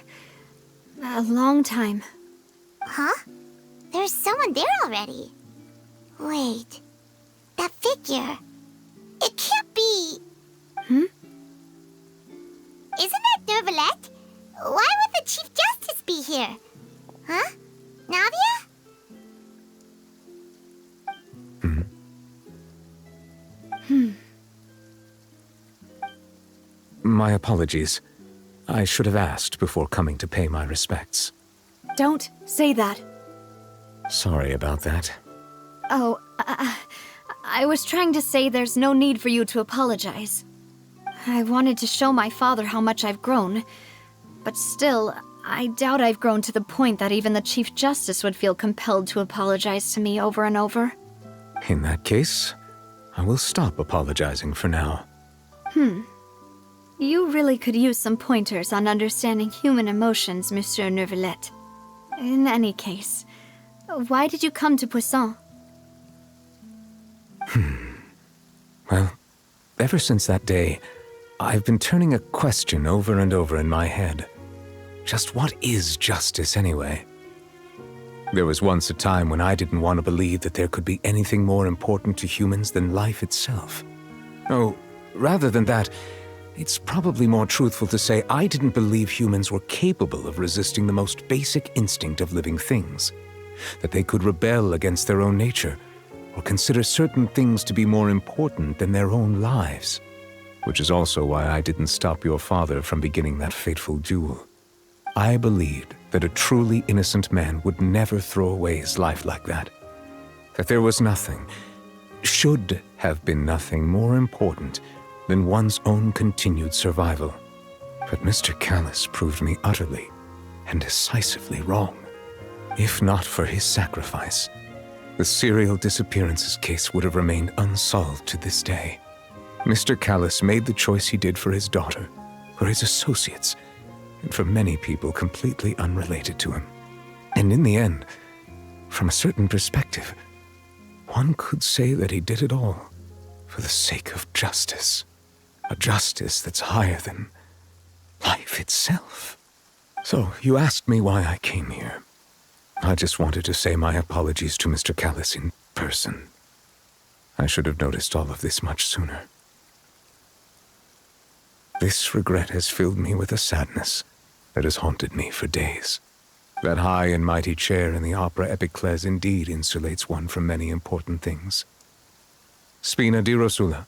a long time. Huh? There's someone there already. Wait, that figure. It can't be. Hmm? Isn't that Neuvillette? Why would the Chief Justice be here? Huh? Navia? My apologies. I should have asked before coming to pay my respects. Don't say that. Sorry about that. Oh, I was trying to say there's no need for you to apologize. I wanted to show my father how much I've grown, but still, I doubt I've grown to the point that even the Chief Justice would feel compelled to apologize to me over and over. In that case, I will stop apologizing for now. You really could use some pointers on understanding human emotions, Monsieur Neuvillette. In any case, why did you come to Poisson? Well, ever since that day, I've been turning a question over and over in my head. Just what is justice anyway? There was once a time when I didn't want to believe that there could be anything more important to humans than life itself. Oh, rather than that, it's probably more truthful to say I didn't believe humans were capable of resisting the most basic instinct of living things, that they could rebel against their own nature, or consider certain things to be more important than their own lives. Which is also why I didn't stop your father from beginning that fateful duel. I believed that a truly innocent man would never throw away his life like that. That there was nothing, should have been nothing more important than one's own continued survival. But Mr. Callus proved me utterly and decisively wrong. If not for his sacrifice, the serial disappearances case would have remained unsolved to this day. Mr. Callus made the choice he did for his daughter, for his associates, and for many people completely unrelated to him. And in the end, from a certain perspective, one could say that he did it all for the sake of justice. A justice that's higher than life itself. So, you asked me why I came here. I just wanted to say my apologies to Mr. Callus in person. I should have noticed all of this much sooner. This regret has filled me with a sadness that has haunted me for days. That high and mighty chair in the opera Epiclese indeed insulates one from many important things. Spina di Rosula,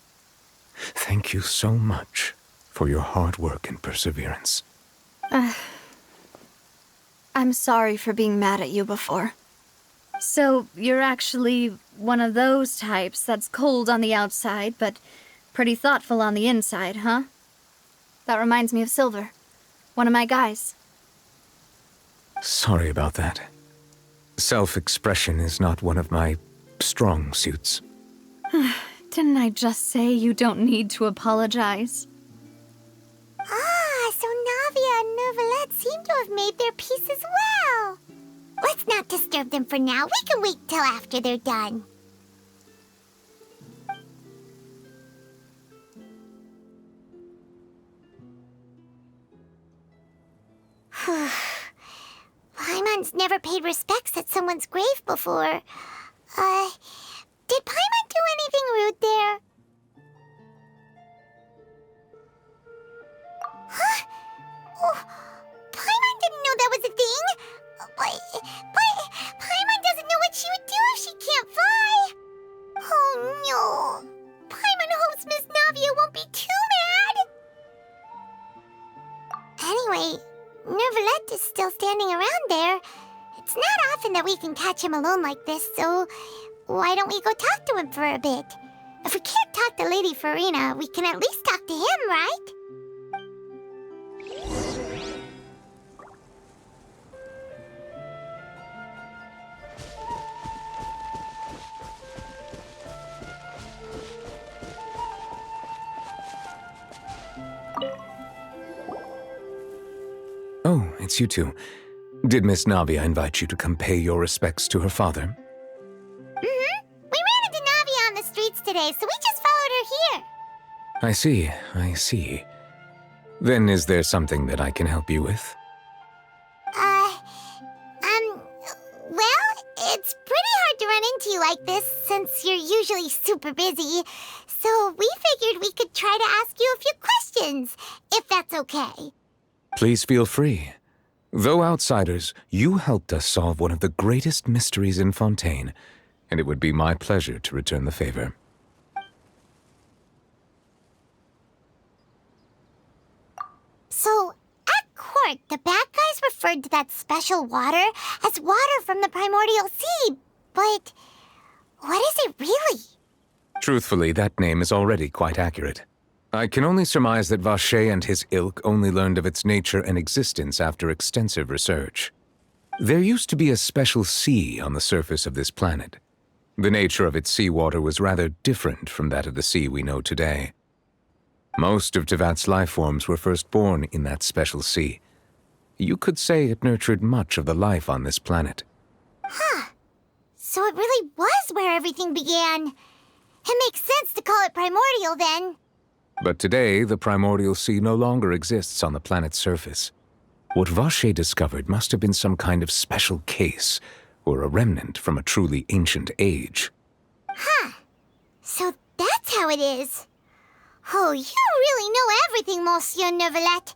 thank you so much for your hard work and perseverance. I'm sorry for being mad at you before. So, you're actually one of those types that's cold on the outside, but pretty thoughtful on the inside, huh? That reminds me of Silver, one of my guys. Sorry about that. Self-expression is not one of my strong suits. Didn't I just say you don't need to apologize? Ah, so Navia and Neuvillette seem to have made their peace as well. Let's not disturb them for now. We can wait till after they're done. Paimon's never paid respects at someone's grave before. Did Paimon do anything rude there? Huh? Oh, Paimon didn't know that was a thing. But Paimon doesn't know what she would do if she can't fly. Oh no. Paimon hopes Miss Navia won't be too mad. Anyway, Neuvillette is still standing around there. It's not often that we can catch him alone like this, so why don't we go talk to him for a bit? If we can't talk to Lady Farina, we can at least talk to him, right? Oh, it's you two. Did Miss Navia invite you to come pay your respects to her father? Mm-hmm. We ran into Navia on the streets today, so we just followed her here. I see. Then is there something that I can help you with? Well, it's pretty hard to run into you like this since you're usually super busy. So we figured we could try to ask you a few questions, if that's okay. Please feel free. Though outsiders, you helped us solve one of the greatest mysteries in Fontaine, and it would be my pleasure to return the favor. So, at court, the bad guys referred to that special water as water from the primordial sea, but what is it really? Truthfully, that name is already quite accurate. I can only surmise that Vacher and his ilk only learned of its nature and existence after extensive research. There used to be a special sea on the surface of this planet. The nature of its seawater was rather different from that of the sea we know today. Most of Tevat's life forms were first born in that special sea. You could say it nurtured much of the life on this planet. Huh. So it really was where everything began. It makes sense to call it primordial then. But today, the primordial sea no longer exists on the planet's surface. What Vacher discovered must have been some kind of special case, or a remnant from a truly ancient age. Huh. So that's how it is. Oh, you really know everything, Monsieur Neuvillette.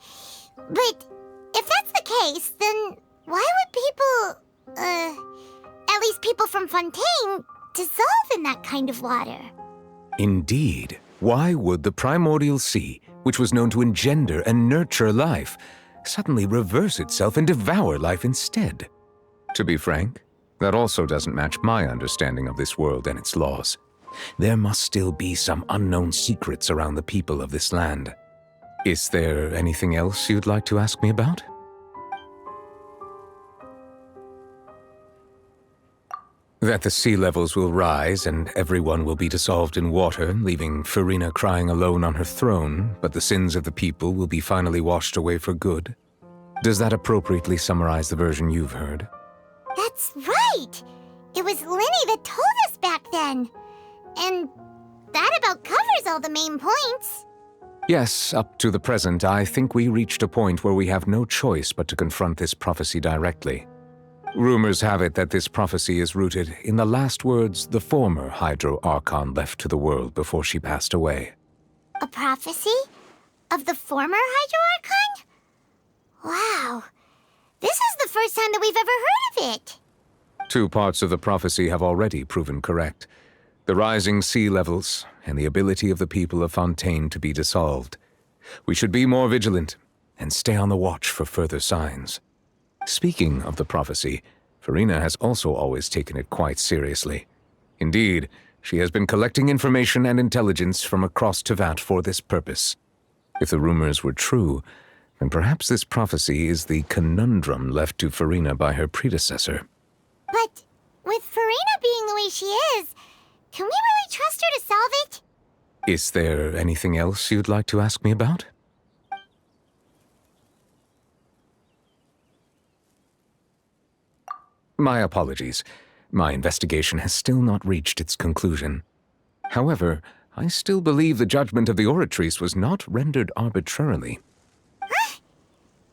But if that's the case, then why would people, At least people from Fontaine dissolve in that kind of water. Indeed. Why would the primordial sea, which was known to engender and nurture life, suddenly reverse itself and devour life instead? To be frank, that also doesn't match my understanding of this world and its laws. There must still be some unknown secrets around the people of this land. Is there anything else you'd like to ask me about? That the sea levels will rise and everyone will be dissolved in water, leaving Farina crying alone on her throne, but the sins of the people will be finally washed away for good. Does that appropriately summarize the version you've heard? That's right! It was Linny that told us back then. And that about covers all the main points. Yes, up to the present, I think we reached a point where we have no choice but to confront this prophecy directly. Rumors have it that this prophecy is rooted in the last words the former Hydro Archon left to the world before she passed away. A prophecy? Of the former Hydro Archon? Wow. This is the first time that we've ever heard of it. 2 parts of the prophecy have already proven correct. The rising sea levels and the ability of the people of Fontaine to be dissolved. We should be more vigilant and stay on the watch for further signs. Speaking of the prophecy, Farina has also always taken it quite seriously. Indeed, she has been collecting information and intelligence from across Tevat for this purpose. If the rumors were true, then perhaps this prophecy is the conundrum left to Farina by her predecessor. But with Farina being the way she is, can we really trust her to solve it? Is there anything else you'd like to ask me about? My apologies. My investigation has still not reached its conclusion. However, I still believe the judgment of the Oratrice was not rendered arbitrarily.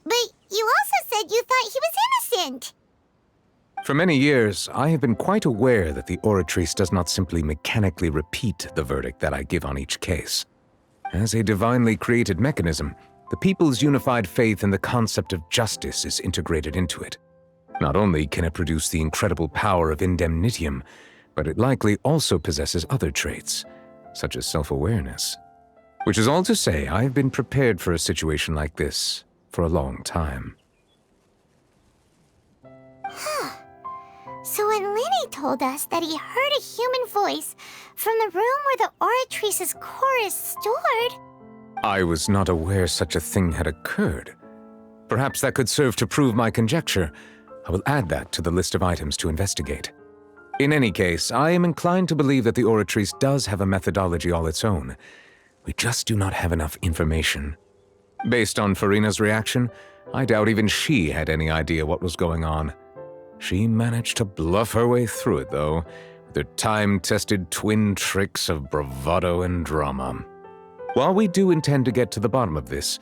But you also said you thought he was innocent. For many years, I have been quite aware that the Oratrice does not simply mechanically repeat the verdict that I give on each case. As a divinely created mechanism, the people's unified faith in the concept of justice is integrated into it. Not only can it produce the incredible power of indemnitium, but it likely also possesses other traits, such as self-awareness. Which is all to say, I have been prepared for a situation like this for a long time. So when Linny told us that he heard a human voice from the room where the Oratrice's core is stored... I was not aware such a thing had occurred. Perhaps that could serve to prove my conjecture. I will add that to the list of items to investigate. In any case, I am inclined to believe that the Oratrice does have a methodology all its own. We just do not have enough information. Based on Farina's reaction, I doubt even she had any idea what was going on. She managed to bluff her way through it, though, with her time-tested twin tricks of bravado and drama. While we do intend to get to the bottom of this,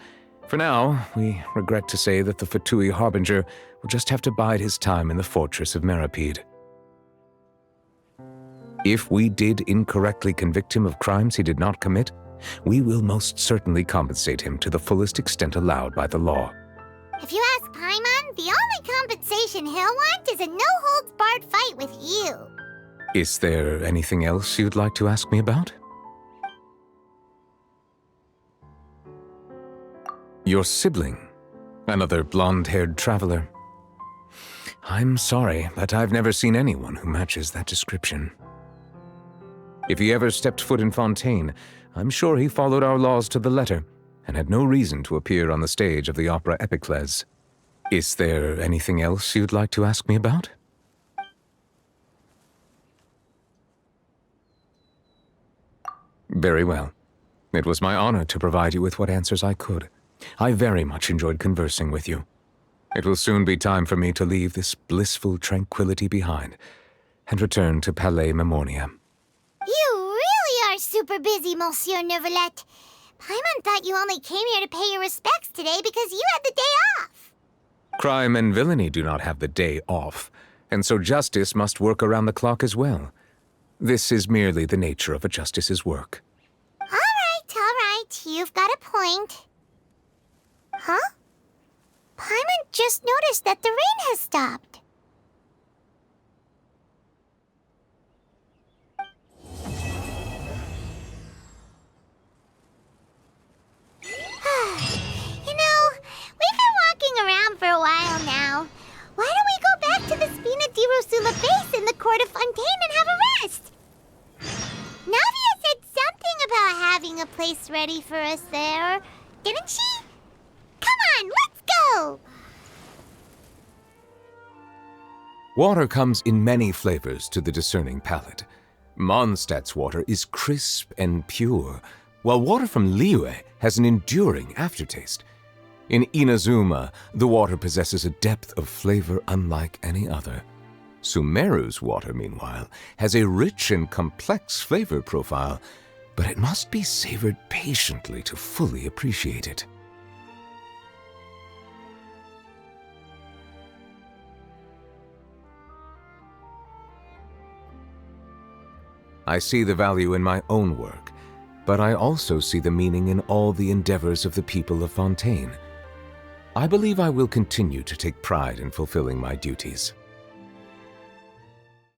for now, we regret to say that the Fatui Harbinger will just have to bide his time in the fortress of Meripede. If we did incorrectly convict him of crimes he did not commit, we will most certainly compensate him to the fullest extent allowed by the law. If you ask Paimon, the only compensation he'll want is a no-holds-barred fight with you. Is there anything else you'd like to ask me about? Your sibling, another blonde-haired traveler. I'm sorry, but I've never seen anyone who matches that description. If he ever stepped foot in Fontaine, I'm sure he followed our laws to the letter and had no reason to appear on the stage of the opera Epicles. Is there anything else you'd like to ask me about? Very well. It was my honor to provide you with what answers I could. I very much enjoyed conversing with you. It will soon be time for me to leave this blissful tranquility behind and return to Palais Memornia. You really are super busy, Monsieur Neuvillette. Paimon thought you only came here to pay your respects today because you had the day off. Crime and villainy do not have the day off, and so justice must work around the clock as well. This is merely the nature of a justice's work. All right. You've got a point. Huh? Paimon just noticed that the rain has stopped. over to Fontaine and have a rest. Navia said something about having a place ready for us there, didn't she? Come on, let's go! Water comes in many flavors to the discerning palate. Mondstadt's water is crisp and pure, while water from Liyue has an enduring aftertaste. In Inazuma, the water possesses a depth of flavor unlike any other. Sumeru's water, meanwhile, has a rich and complex flavor profile, but it must be savored patiently to fully appreciate it. I see the value in my own work, but I also see the meaning in all the endeavors of the people of Fontaine. I believe I will continue to take pride in fulfilling my duties.